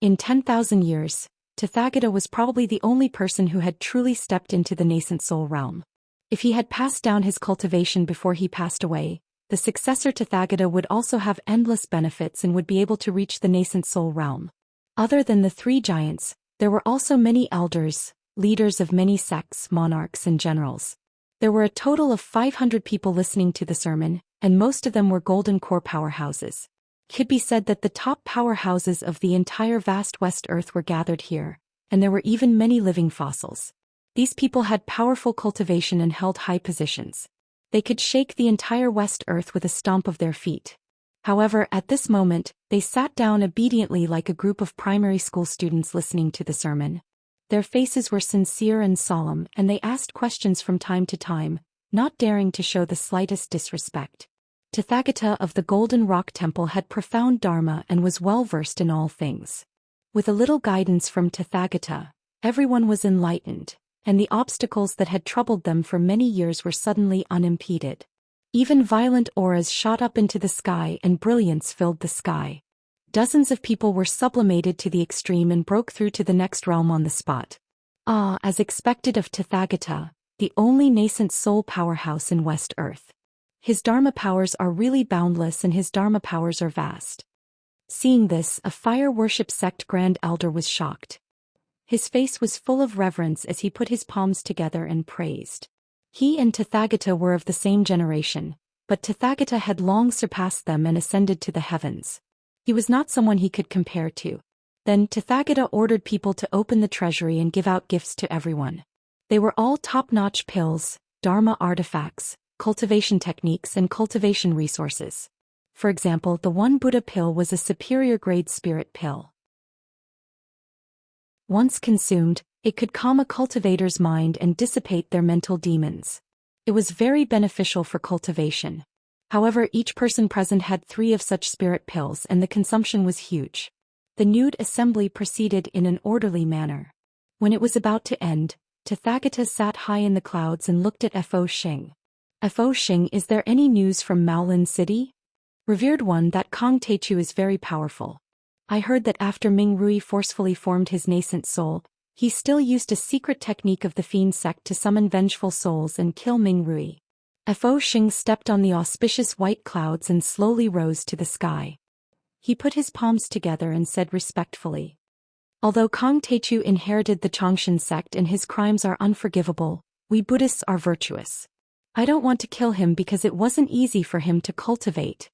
In 10,000 years, Tathagata was probably the only person who had truly stepped into the nascent soul realm. If he had passed down his cultivation before he passed away, the successor Tathagata would also have endless benefits and would be able to reach the nascent soul realm. Other than the 3 giants, there were also many elders, leaders of many sects, monarchs and generals. There were a total of 500 people listening to the sermon, and most of them were golden core powerhouses. Could be said that the top powerhouses of the entire vast West Earth were gathered here, and there were even many living fossils. These people had powerful cultivation and held high positions. They could shake the entire West Earth with a stomp of their feet. However, at this moment, they sat down obediently like a group of primary school students listening to the sermon. Their faces were sincere and solemn, and they asked questions from time to time, not daring to show the slightest disrespect. Tathagata of the Golden Rock Temple had profound dharma and was well versed in all things. With a little guidance from Tathagata, everyone was enlightened, and the obstacles that had troubled them for many years were suddenly unimpeded. Even violent auras shot up into the sky and brilliance filled the sky. Dozens of people were sublimated to the extreme and broke through to the next realm on the spot. As expected of Tathagata, the only nascent soul powerhouse in West Earth. His dharma powers are really boundless and his dharma powers are vast. Seeing this, a fire worship sect grand elder was shocked. His face was full of reverence as he put his palms together and praised. He and Tathagata were of the same generation, but Tathagata had long surpassed them and ascended to the heavens. He was not someone he could compare to. Then Tathagata ordered people to open the treasury and give out gifts to everyone. They were all top-notch pills, dharma artifacts, cultivation techniques and cultivation resources. For example, the one Buddha pill was a superior grade spirit pill. Once consumed, it could calm a cultivator's mind and dissipate their mental demons. It was very beneficial for cultivation. However, each person present had 3 of such spirit pills and the consumption was huge. The nude assembly proceeded in an orderly manner. When it was about to end, Tathagata sat high in the clouds and looked at Fo Xing. Fo Xing, is there any news from Maolin City? Revered one, that Kong Techu is very powerful. I heard that after Ming Rui forcefully formed his nascent soul, he still used a secret technique of the Fiend sect to summon vengeful souls and kill Ming Rui. Fo Xing stepped on the auspicious white clouds and slowly rose to the sky. He put his palms together and said respectfully, "Although Kong Techu inherited the Xianxia sect and his crimes are unforgivable, we Buddhists are virtuous. I don't want to kill him because it wasn't easy for him to cultivate.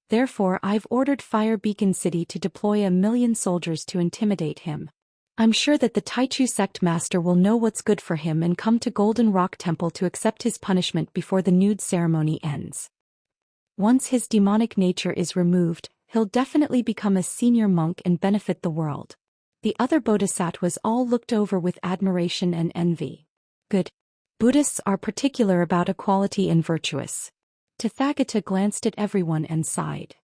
Therefore, I've ordered Fire Beacon City to deploy 1,000,000 soldiers to intimidate him. I'm sure that the Taichu sect master will know what's good for him and come to Golden Rock Temple to accept his punishment before the nude ceremony ends. Once his demonic nature is removed, he'll definitely become a senior monk and benefit the world." The other bodhisattvas all looked over with admiration and envy. Good. Buddhists are particular about equality and virtuous. Tathagata glanced at everyone and sighed.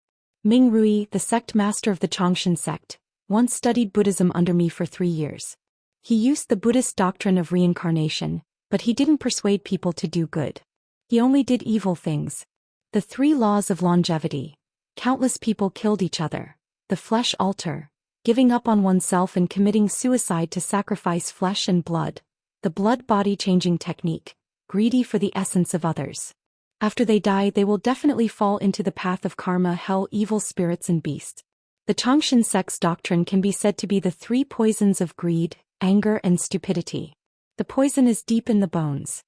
Ming Rui, the sect master of the Xianxia sect, once studied Buddhism under me for 3 years. He used the Buddhist doctrine of reincarnation, but he didn't persuade people to do good. He only did evil things. The 3 laws of longevity. Countless people killed each other. The flesh altar. Giving up on oneself and committing suicide to sacrifice flesh and blood. The blood-body changing technique. Greedy for the essence of others. After they die, they will definitely fall into the path of karma, hell, evil spirits and beasts. The Xianxia sect's doctrine can be said to be the 3 poisons of greed, anger and stupidity. The poison is deep in the bones.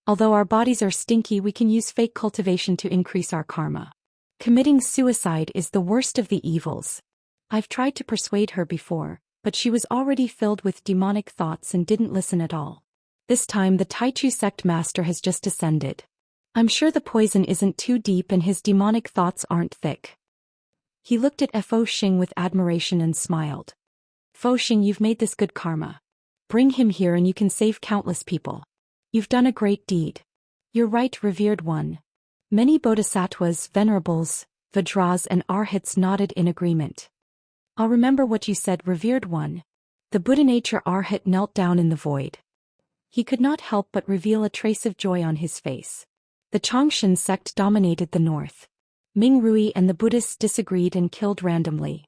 Although our bodies are stinky, we can use fake cultivation to increase our karma. Committing suicide is the worst of the evils. I've tried to persuade her before, but she was already filled with demonic thoughts and didn't listen at all. This time the Taichu sect master has just ascended. I'm sure the poison isn't too deep and his demonic thoughts aren't thick. He looked at Fo Xing with admiration and smiled. Fo Xing, you've made this good karma. Bring him here and you can save countless people. You've done a great deed. You're right, revered one. Many bodhisattvas, venerables, vajras and arhats nodded in agreement. I'll remember what you said, revered one. The Buddha nature arhat knelt down in the void. He could not help but reveal a trace of joy on his face. The Xianxia sect dominated the north. Ming Rui and the Buddhists disagreed and killed randomly.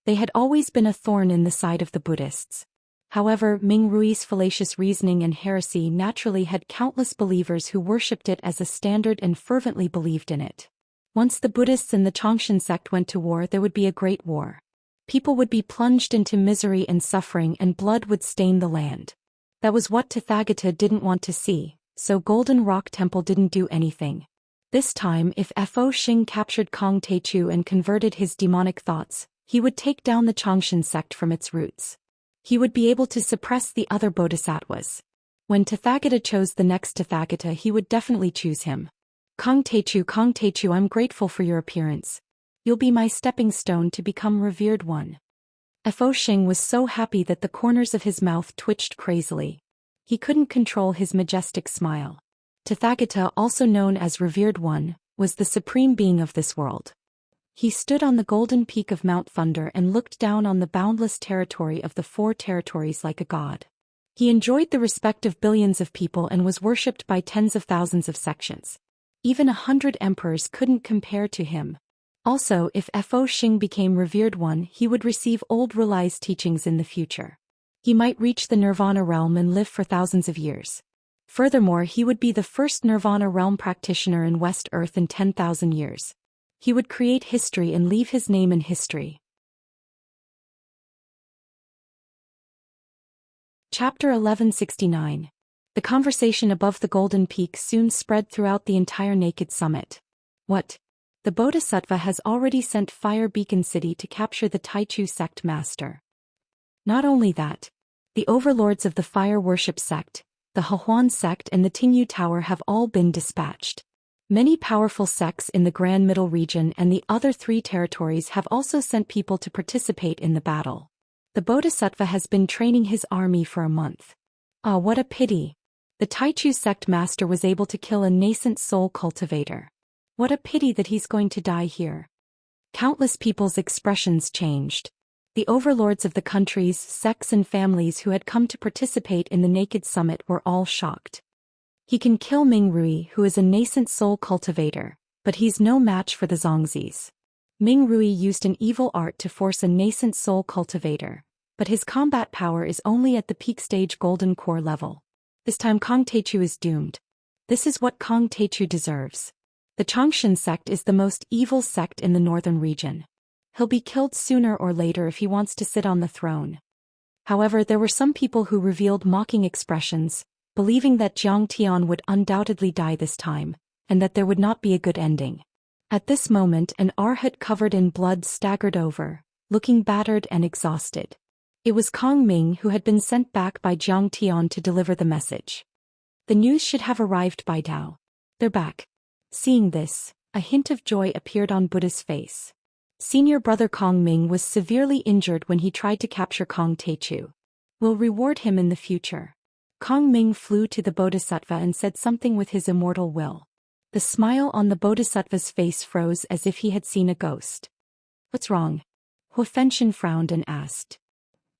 They had always been a thorn in the side of the Buddhists. However, Ming Rui's fallacious reasoning and heresy naturally had countless believers who worshipped it as a standard and fervently believed in it. Once the Buddhists and the Xianxia sect went to war, there would be a great war. People would be plunged into misery and suffering and blood would stain the land. That was what Tathagata didn't want to see, so Golden Rock Temple didn't do anything. This time, if Fo Xing captured Kong Teichu and converted his demonic thoughts, he would take down the Xianxia sect from its roots. He would be able to suppress the other bodhisattvas. When Tathagata chose the next Tathagata, he would definitely choose him. Kong Teichu, I'm grateful for your appearance. You'll be my stepping stone to become revered one. Fo Xing was so happy that the corners of his mouth twitched crazily. He couldn't control his majestic smile. Tathagata, also known as Revered One, was the supreme being of this world. He stood on the golden peak of Mount Thunder and looked down on the boundless territory of the 4 territories like a god. He enjoyed the respect of billions of people and was worshipped by tens of thousands of sections. Even 100 emperors couldn't compare to him. Also, if Fo Xing became Revered One, he would receive old realized teachings in the future. He might reach the Nirvana realm and live for thousands of years. Furthermore, he would be the first Nirvana realm practitioner in West Earth in 10,000 years. He would create history and leave his name in history. Chapter 1169. The conversation above the Golden Peak soon spread throughout the entire Naked Summit. What? The Bodhisattva has already sent Fire Beacon City to capture the Taichu sect master. Not only that, the overlords of the Fire Worship sect, the Hehuan sect and the Tingyu Tower have all been dispatched. Many powerful sects in the Grand Middle region and the other 3 territories have also sent people to participate in the battle. The Bodhisattva has been training his army for a month. Ah, what a pity. The Taichu sect master was able to kill a nascent soul cultivator. What a pity that he's going to die here. Countless people's expressions changed. The overlords of the countries, sects and families who had come to participate in the Naked Summit were all shocked. He can kill Ming Rui, who is a nascent soul cultivator, but he's no match for the Zongzis. Ming Rui used an evil art to force a nascent soul cultivator, but his combat power is only at the peak stage golden core level. This time Kong Teichu is doomed. This is what Kong Teichu deserves. The Xianxia sect is the most evil sect in the northern region. He'll be killed sooner or later if he wants to sit on the throne. However, there were some people who revealed mocking expressions, believing that Jiang Tian would undoubtedly die this time, and that there would not be a good ending. At this moment, an arhat covered in blood staggered over, looking battered and exhausted. It was Kong Ming who had been sent back by Jiang Tian to deliver the message. The news should have arrived by now. They're back. Seeing this, a hint of joy appeared on Buddha's face. Senior brother Kong Ming was severely injured when he tried to capture Kong Teichu. We'll reward him in the future. Kong Ming flew to the Bodhisattva and said something with his immortal will. The smile on the Bodhisattva's face froze as if he had seen a ghost. What's wrong? Hu Fenshin frowned and asked.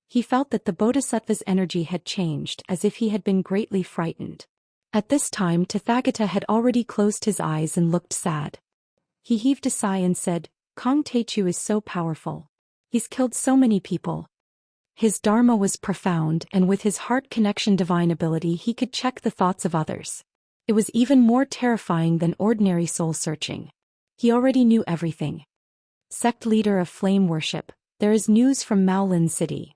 He felt that the Bodhisattva's energy had changed, as if he had been greatly frightened. At this time Tathagata had already closed his eyes and looked sad. He heaved a sigh and said, Kong Teichu is so powerful. He's killed so many people. His dharma was profound, and with his heart connection divine ability he could check the thoughts of others. It was even more terrifying than ordinary soul searching. He already knew everything. Sect leader of flame worship, there is news from Maolin City.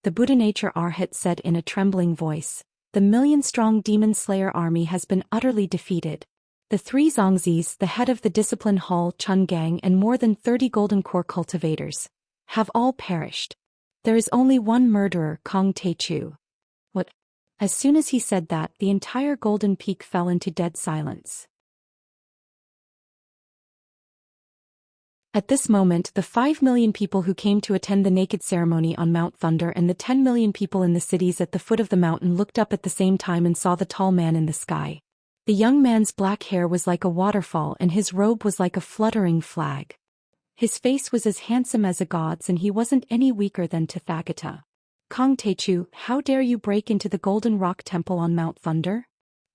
The Buddha Nature Arhat said in a trembling voice. The million-strong demon slayer army has been utterly defeated. The 3 Zongzis, the head of the discipline hall Chun Gang and more than 30 golden core cultivators, have all perished. There is only one murderer, Kong Teichu. What? As soon as he said that, the entire Golden Peak fell into dead silence. At this moment, the 5 million people who came to attend the naked ceremony on Mount Thunder and the 10 million people in the cities at the foot of the mountain looked up at the same time and saw the tall man in the sky. The young man's black hair was like a waterfall and his robe was like a fluttering flag. His face was as handsome as a god's and he wasn't any weaker than Tathagata. Kong Teichu, how dare you break into the Golden Rock Temple on Mount Thunder?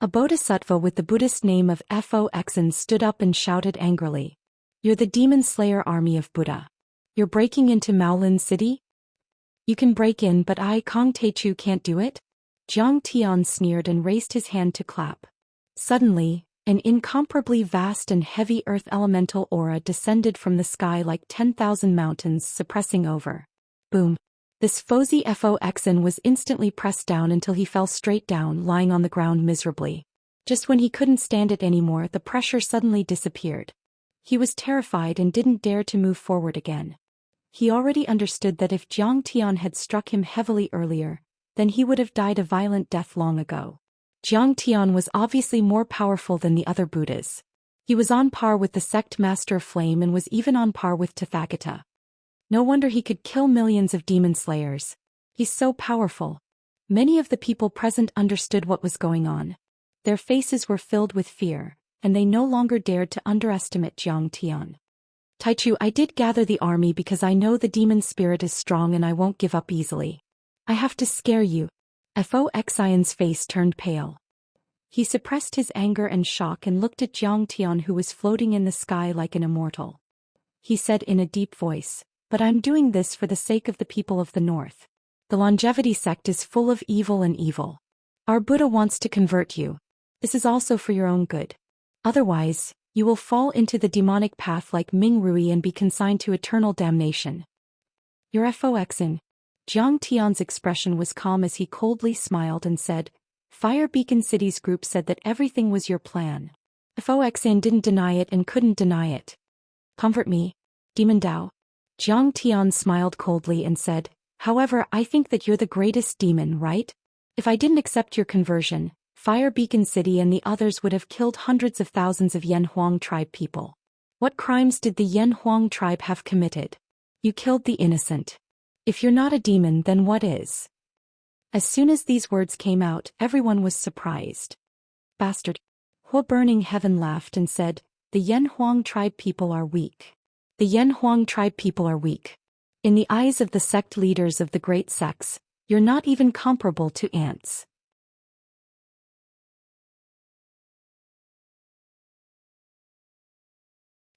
A bodhisattva with the Buddhist name of Fo Xen stood up and shouted angrily. You're the demon slayer army of Buddha. You're breaking into Maolin City? You can break in but I, Kong Teichu, can't do it? Jiang Tian sneered and raised his hand to clap. Suddenly, an incomparably vast and heavy earth elemental aura descended from the sky like 10,000 mountains suppressing over. Boom. This Fozi Fo Xen was instantly pressed down until he fell straight down, lying on the ground miserably. Just when he couldn't stand it anymore, the pressure suddenly disappeared. He was terrified and didn't dare to move forward again. He already understood that if Zhang Tian had struck him heavily earlier, then he would have died a violent death long ago. Zhang Tian was obviously more powerful than the other Buddhas. He was on par with the sect Master of Flame and was even on par with Tathagata. No wonder he could kill millions of demon slayers. He's so powerful. Many of the people present understood what was going on. Their faces were filled with fear, and they no longer dared to underestimate Zhang Tian. Taichu, I did gather the army because I know the demon spirit is strong and I won't give up easily. I have to scare you. Xian's face turned pale. He suppressed his anger and shock and looked at Zhang Tian, who was floating in the sky like an immortal. He said in a deep voice, "But I'm doing this for the sake of the people of the north. The longevity sect is full of evil and evil. Our Buddha wants to convert you. This is also for your own good. Otherwise, you will fall into the demonic path like Ming Rui and be consigned to eternal damnation." Your Foxin. Zhang Tian's expression was calm as he coldly smiled and said, "Fire Beacon City's group said that everything was your plan. Foxin didn't deny it and couldn't deny it. Comfort me, Demon Dao." Zhang Tian smiled coldly and said, "However, I think that you're the greatest demon, right? If I didn't accept your conversion, Fire Beacon City and the others would have killed hundreds of thousands of Yan Huang tribe people. What crimes did the Yan Huang tribe have committed? You killed the innocent. If you're not a demon, then what is?" As soon as these words came out, everyone was surprised. "Bastard." Hua Burning Heaven laughed and said, "The Yan Huang tribe people are weak. The Yan Huang tribe people are weak. In the eyes of the sect leaders of the great sects, you're not even comparable to ants."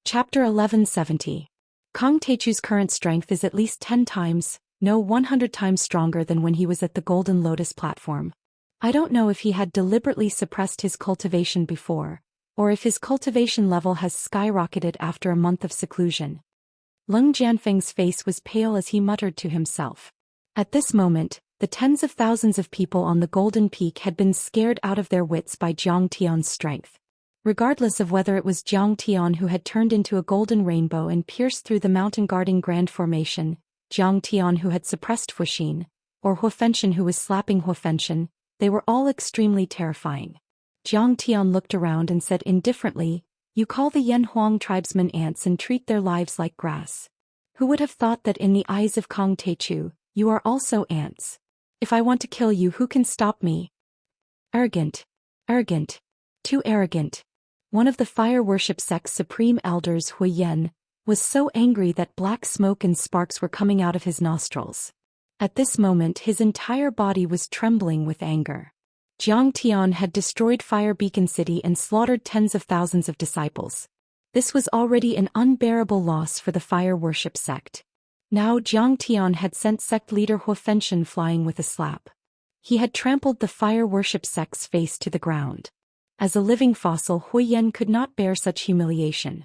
Chapter 1170. Kong Teichu's current strength is at least 10 times, no 100 times stronger than when he was at the Golden Lotus platform. I don't know if he had deliberately suppressed his cultivation before, or if his cultivation level has skyrocketed after a month of seclusion. Leng Jianfeng's face was pale as he muttered to himself. At this moment, the tens of thousands of people on the Golden Peak had been scared out of their wits by Zhang Tian's strength. Regardless of whether it was Zhang Tian who had turned into a golden rainbow and pierced through the mountain-guarding Grand Formation, Zhang Tian who had suppressed Fuxin, or Hua Fenshin who was slapping Hua Fenshin, they were all extremely terrifying. Zhang Tian looked around and said indifferently, "You call the Yan Huang tribesmen ants and treat their lives like grass. Who would have thought that in the eyes of Kong Teichu, you are also ants? If I want to kill you, who can stop me?" Arrogant. Arrogant. Too arrogant. One of the fire worship sect's supreme elders, Hui Yan, was so angry that black smoke and sparks were coming out of his nostrils. At this moment his entire body was trembling with anger. Zhang Tian had destroyed Fire Beacon City and slaughtered tens of thousands of disciples. This was already an unbearable loss for the fire worship sect. Now Zhang Tian had sent sect leader Hua Fenshin flying with a slap. He had trampled the fire worship sect's face to the ground. As a living fossil, Hui Yan could not bear such humiliation.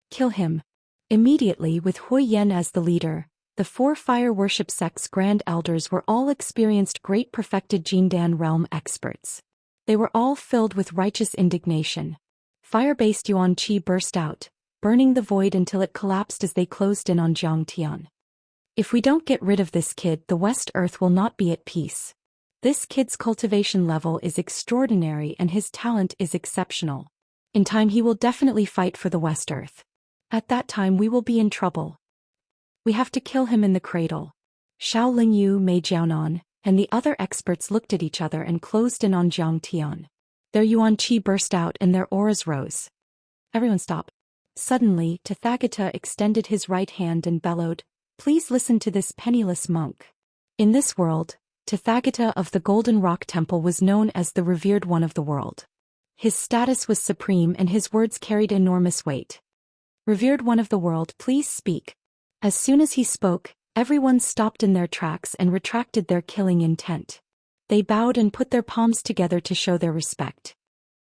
Kill him. Immediately, with Hui Yan as the leader, the 4 fire worship sect's grand elders were all experienced great perfected Jindan realm experts. They were all filled with righteous indignation. Fire-based Yuan Qi burst out, burning the void until it collapsed as they closed in on Zhang Tian. "If we don't get rid of this kid, the West Earth will not be at peace. This kid's cultivation level is extraordinary and his talent is exceptional. In time he will definitely fight for the West Earth. At that time we will be in trouble. We have to kill him in the cradle." Xiao Lingyu, Mei Jiaonan, and the other experts looked at each other and closed in on Zhang Tian. Their Yuan Qi burst out and their auras rose. "Everyone stop." Suddenly, Tathagata extended his right hand and bellowed, "Please listen to this penniless monk." In this world, Tathagata of the Golden Rock Temple was known as the revered one of the world. His status was supreme and his words carried enormous weight. "Revered one of the world, please speak." As soon as he spoke, everyone stopped in their tracks and retracted their killing intent. They bowed and put their palms together to show their respect.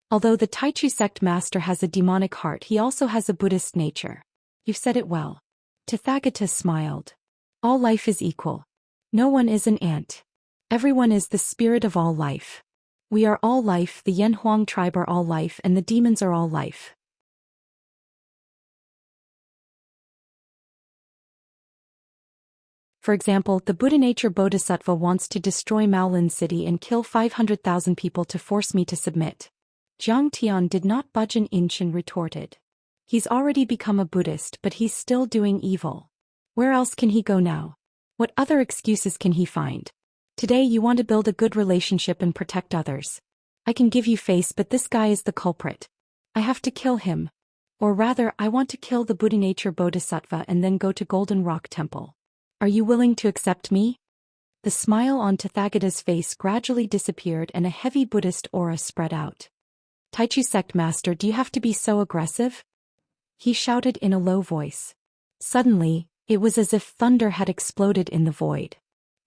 Although the Taichu sect master has a demonic heart, he also has a Buddhist nature. "You've said it well." Tathagata smiled. "All life is equal. No one is an ant. Everyone is the spirit of all life. We are all life, the Yanhuang tribe are all life, and the demons are all life. For example, the Buddha nature Bodhisattva wants to destroy Maolin City and kill 500,000 people to force me to submit. Jiang Tian did not budge an inch and retorted. He's already become a Buddhist, but he's still doing evil. Where else can he go now? What other excuses can he find? Today you want to build a good relationship and protect others. I can give you face, but this guy is the culprit. I have to kill him. Or rather, I want to kill the Buddha nature Bodhisattva and then go to Golden Rock Temple. Are you willing to accept me? The smile on Tathagata's face gradually disappeared and a heavy Buddhist aura spread out. Taichu sect master, do you have to be so aggressive? He shouted in a low voice. Suddenly, it was as if thunder had exploded in the void.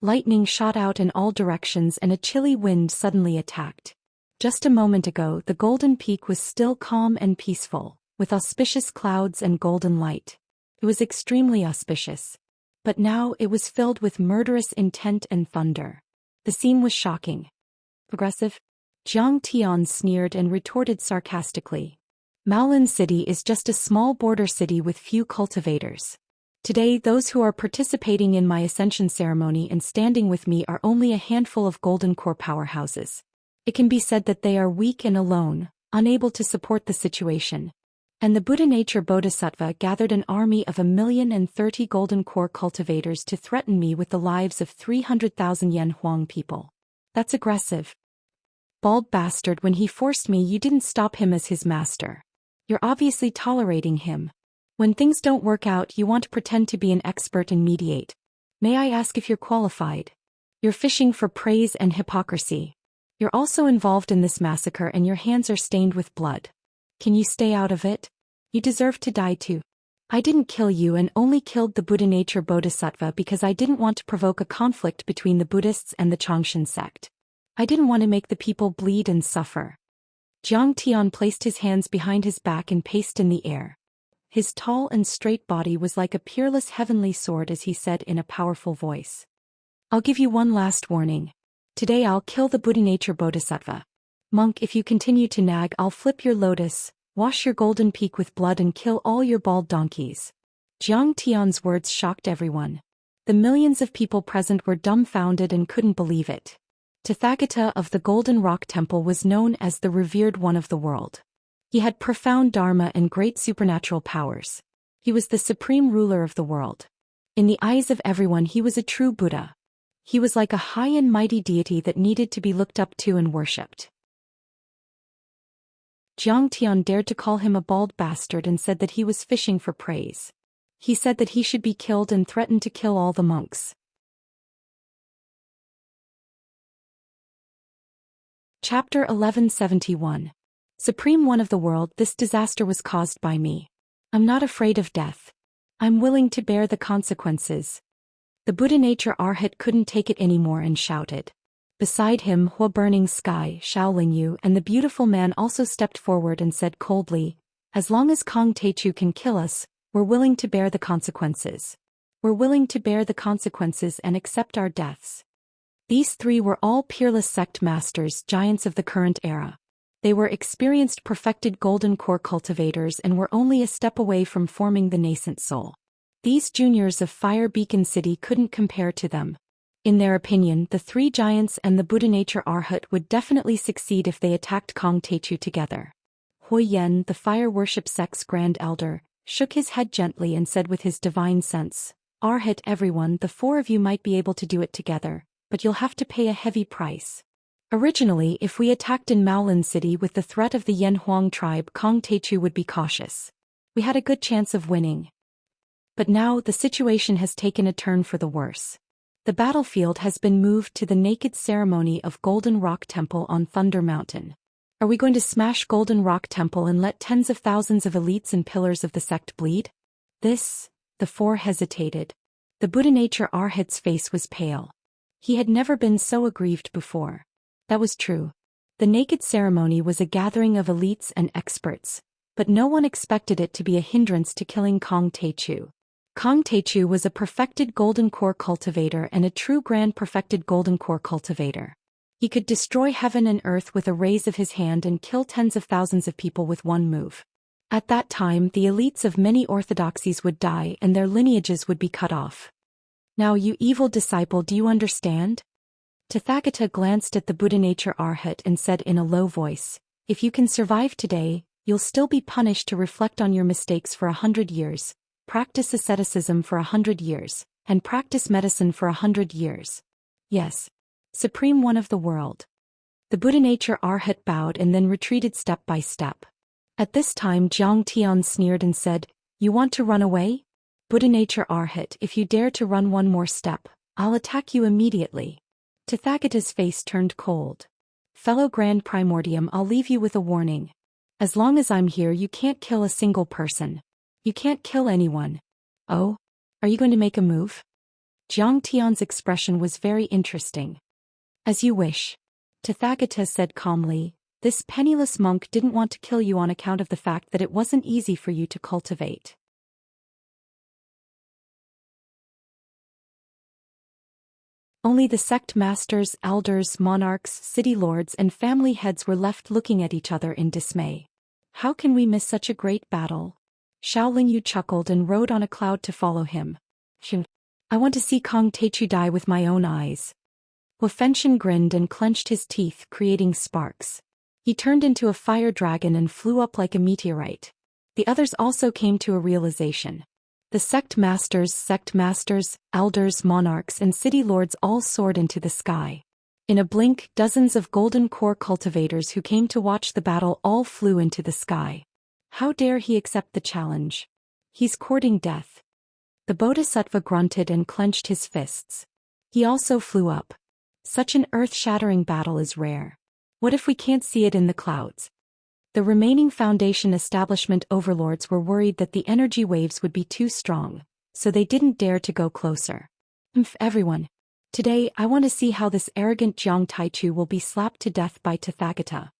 Lightning shot out in all directions and a chilly wind suddenly attacked. Just a moment ago, the Golden Peak was still calm and peaceful, with auspicious clouds and golden light. It was extremely auspicious. But now it was filled with murderous intent and thunder. The scene was shocking. Aggressive? Jiang Tian sneered and retorted sarcastically. Maolin City is just a small border city with few cultivators. Today those who are participating in my ascension ceremony and standing with me are only a handful of golden core powerhouses. It can be said that they are weak and alone, unable to support the situation. And the Buddha nature Bodhisattva gathered an army of 1,030,000 golden core cultivators to threaten me with the lives of 300,000 Yanhuang people. That's aggressive. Bald bastard, when he forced me you didn't stop him as his master. You're obviously tolerating him. When things don't work out you want to pretend to be an expert and mediate. May I ask if you're qualified? You're fishing for praise and hypocrisy. You're also involved in this massacre and your hands are stained with blood. Can you stay out of it? You deserve to die too. I didn't kill you and only killed the Buddha nature Bodhisattva because I didn't want to provoke a conflict between the Buddhists and the Xianxia sect. I didn't want to make the people bleed and suffer. Jiang Tian placed his hands behind his back and paced in the air. His tall and straight body was like a peerless heavenly sword as he said in a powerful voice. I'll give you one last warning. Today I'll kill the Buddha nature Bodhisattva. Monk, if you continue to nag I'll flip your lotus, wash your golden peak with blood and kill all your bald donkeys. Jiang Tian's words shocked everyone. The millions of people present were dumbfounded and couldn't believe it. Tathagata of the Golden Rock Temple was known as the revered one of the world. He had profound dharma and great supernatural powers. He was the supreme ruler of the world. In the eyes of everyone he was a true Buddha. He was like a high and mighty deity that needed to be looked up to and worshipped. Jiang Tian dared to call him a bald bastard and said that he was fishing for praise. He said that he should be killed and threatened to kill all the monks. Chapter 1171. Supreme One of the World, this disaster was caused by me. I'm not afraid of death. I'm willing to bear the consequences. The Buddha nature Arhat couldn't take it anymore and shouted. Beside him, Hua Burning Sky, Shaolin Yu and the beautiful man also stepped forward and said coldly, as long as Kong Teichu can kill us, we're willing to bear the consequences. We're willing to bear the consequences and accept our deaths. These three were all peerless sect masters, giants of the current era. They were experienced perfected golden core cultivators and were only a step away from forming the nascent soul. These juniors of Fire Beacon City couldn't compare to them. In their opinion, the three giants and the Buddha nature Arhat would definitely succeed if they attacked Kong Teichu together. Hui Yen, the fire worship sect's grand elder, shook his head gently and said with his divine sense, Arhat, everyone, the four of you might be able to do it together, but you'll have to pay a heavy price. Originally, if we attacked in Maolin City with the threat of the Yanhuang tribe, Kong Teichu would be cautious. We had a good chance of winning. But now the situation has taken a turn for the worse. The battlefield has been moved to the naked ceremony of Golden Rock Temple on Thunder Mountain. Are we going to smash Golden Rock Temple and let tens of thousands of elites and pillars of the sect bleed? The four hesitated. The Buddha nature Arhat's face was pale. He had never been so aggrieved before. That was true. The naked ceremony was a gathering of elites and experts, but no one expected it to be a hindrance to killing Kong Teichu. Kong Teichu was a perfected golden core cultivator and a true grand perfected golden core cultivator. He could destroy heaven and earth with a raise of his hand and kill tens of thousands of people with one move. At that time, the elites of many orthodoxies would die and their lineages would be cut off. Now, you evil disciple, do you understand? Tathagata glanced at the Buddha nature Arhat and said in a low voice, if you can survive today, you'll still be punished to reflect on your mistakes for 100 years, practice asceticism for 100 years, and practice medicine for 100 years. Yes. Supreme One of the world. The Buddha nature Arhat bowed and then retreated step by step. At this time Zhang Tian sneered and said, you want to run away? Buddha nature Arhat, if you dare to run one more step, I'll attack you immediately. Tathagata's face turned cold. Fellow Grand Primordium, I'll leave you with a warning. As long as I'm here you can't kill a single person. You can't kill anyone. Oh? Are you going to make a move? Zhang Tian's expression was very interesting. As you wish. Tathagata said calmly, this penniless monk didn't want to kill you on account of the fact that it wasn't easy for you to cultivate. Only the sect masters, elders, monarchs, city lords and family heads were left looking at each other in dismay. How can we miss such a great battle? Shaolin Yu chuckled and rode on a cloud to follow him. I want to see Kong Teichu die with my own eyes. Wu Fenshin grinned and clenched his teeth, creating sparks. He turned into a fire dragon and flew up like a meteorite. The others also came to a realization. The sect masters, elders, monarchs and city lords all soared into the sky. In a blink, dozens of golden core cultivators who came to watch the battle all flew into the sky. How dare he accept the challenge? He's courting death. The Bodhisattva grunted and clenched his fists. He also flew up. Such an earth-shattering battle is rare. What if we can't see it in the clouds? The remaining Foundation establishment overlords were worried that the energy waves would be too strong, so they didn't dare to go closer. Everyone. Today I want to see how this arrogant Jiang Taichu will be slapped to death by Tathagata.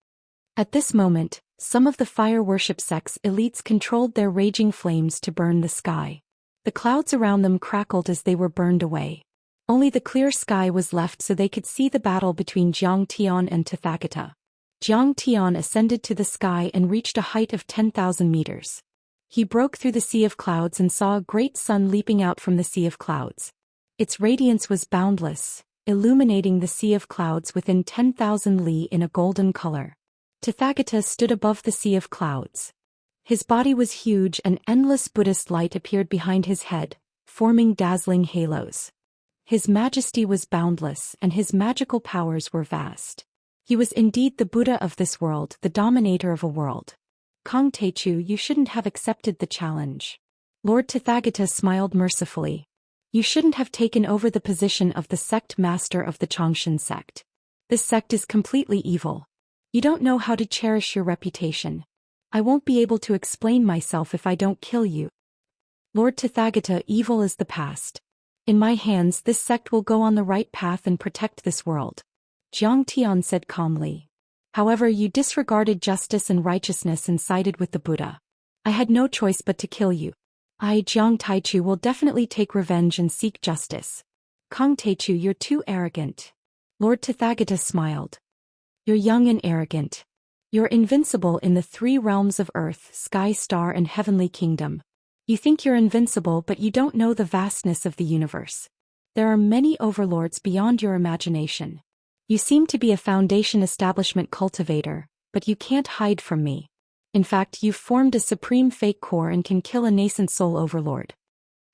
At this moment, some of the fire worship sect's elites controlled their raging flames to burn the sky. The clouds around them crackled as they were burned away. Only the clear sky was left so they could see the battle between Zhang Tian and Tathagata. Zhang Tian ascended to the sky and reached a height of 10,000 meters. He broke through the sea of clouds and saw a great sun leaping out from the sea of clouds. Its radiance was boundless, illuminating the sea of clouds within 10,000 li in a golden color. Tathagata stood above the sea of clouds. His body was huge and endless Buddhist light appeared behind his head, forming dazzling halos. His majesty was boundless and his magical powers were vast. He was indeed the Buddha of this world, the dominator of a world. Kong Teichu, you shouldn't have accepted the challenge. Lord Tathagata smiled mercifully. You shouldn't have taken over the position of the sect master of the Changshan sect. This sect is completely evil. You don't know how to cherish your reputation. I won't be able to explain myself if I don't kill you. Lord Tathagata, evil is the past. In my hands this sect will go on the right path and protect this world. Zhang Tian said calmly. However, you disregarded justice and righteousness and sided with the Buddha. I had no choice but to kill you. I, Jiang Taichu, will definitely take revenge and seek justice. Kong Teichu, you're too arrogant. Lord Tathagata smiled. You're young and arrogant. You're invincible in the three realms of earth, sky, star and heavenly kingdom. You think you're invincible but you don't know the vastness of the universe. There are many overlords beyond your imagination. You seem to be a Foundation establishment cultivator, but you can't hide from me. In fact, you've formed a supreme fake core and can kill a nascent soul overlord.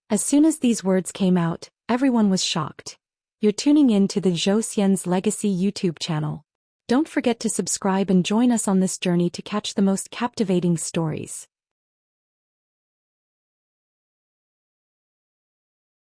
As soon as these words came out, everyone was shocked. You're tuning in to the Zhou Xian's Legacy YouTube channel. Don't forget to subscribe and join us on this journey to catch the most captivating stories.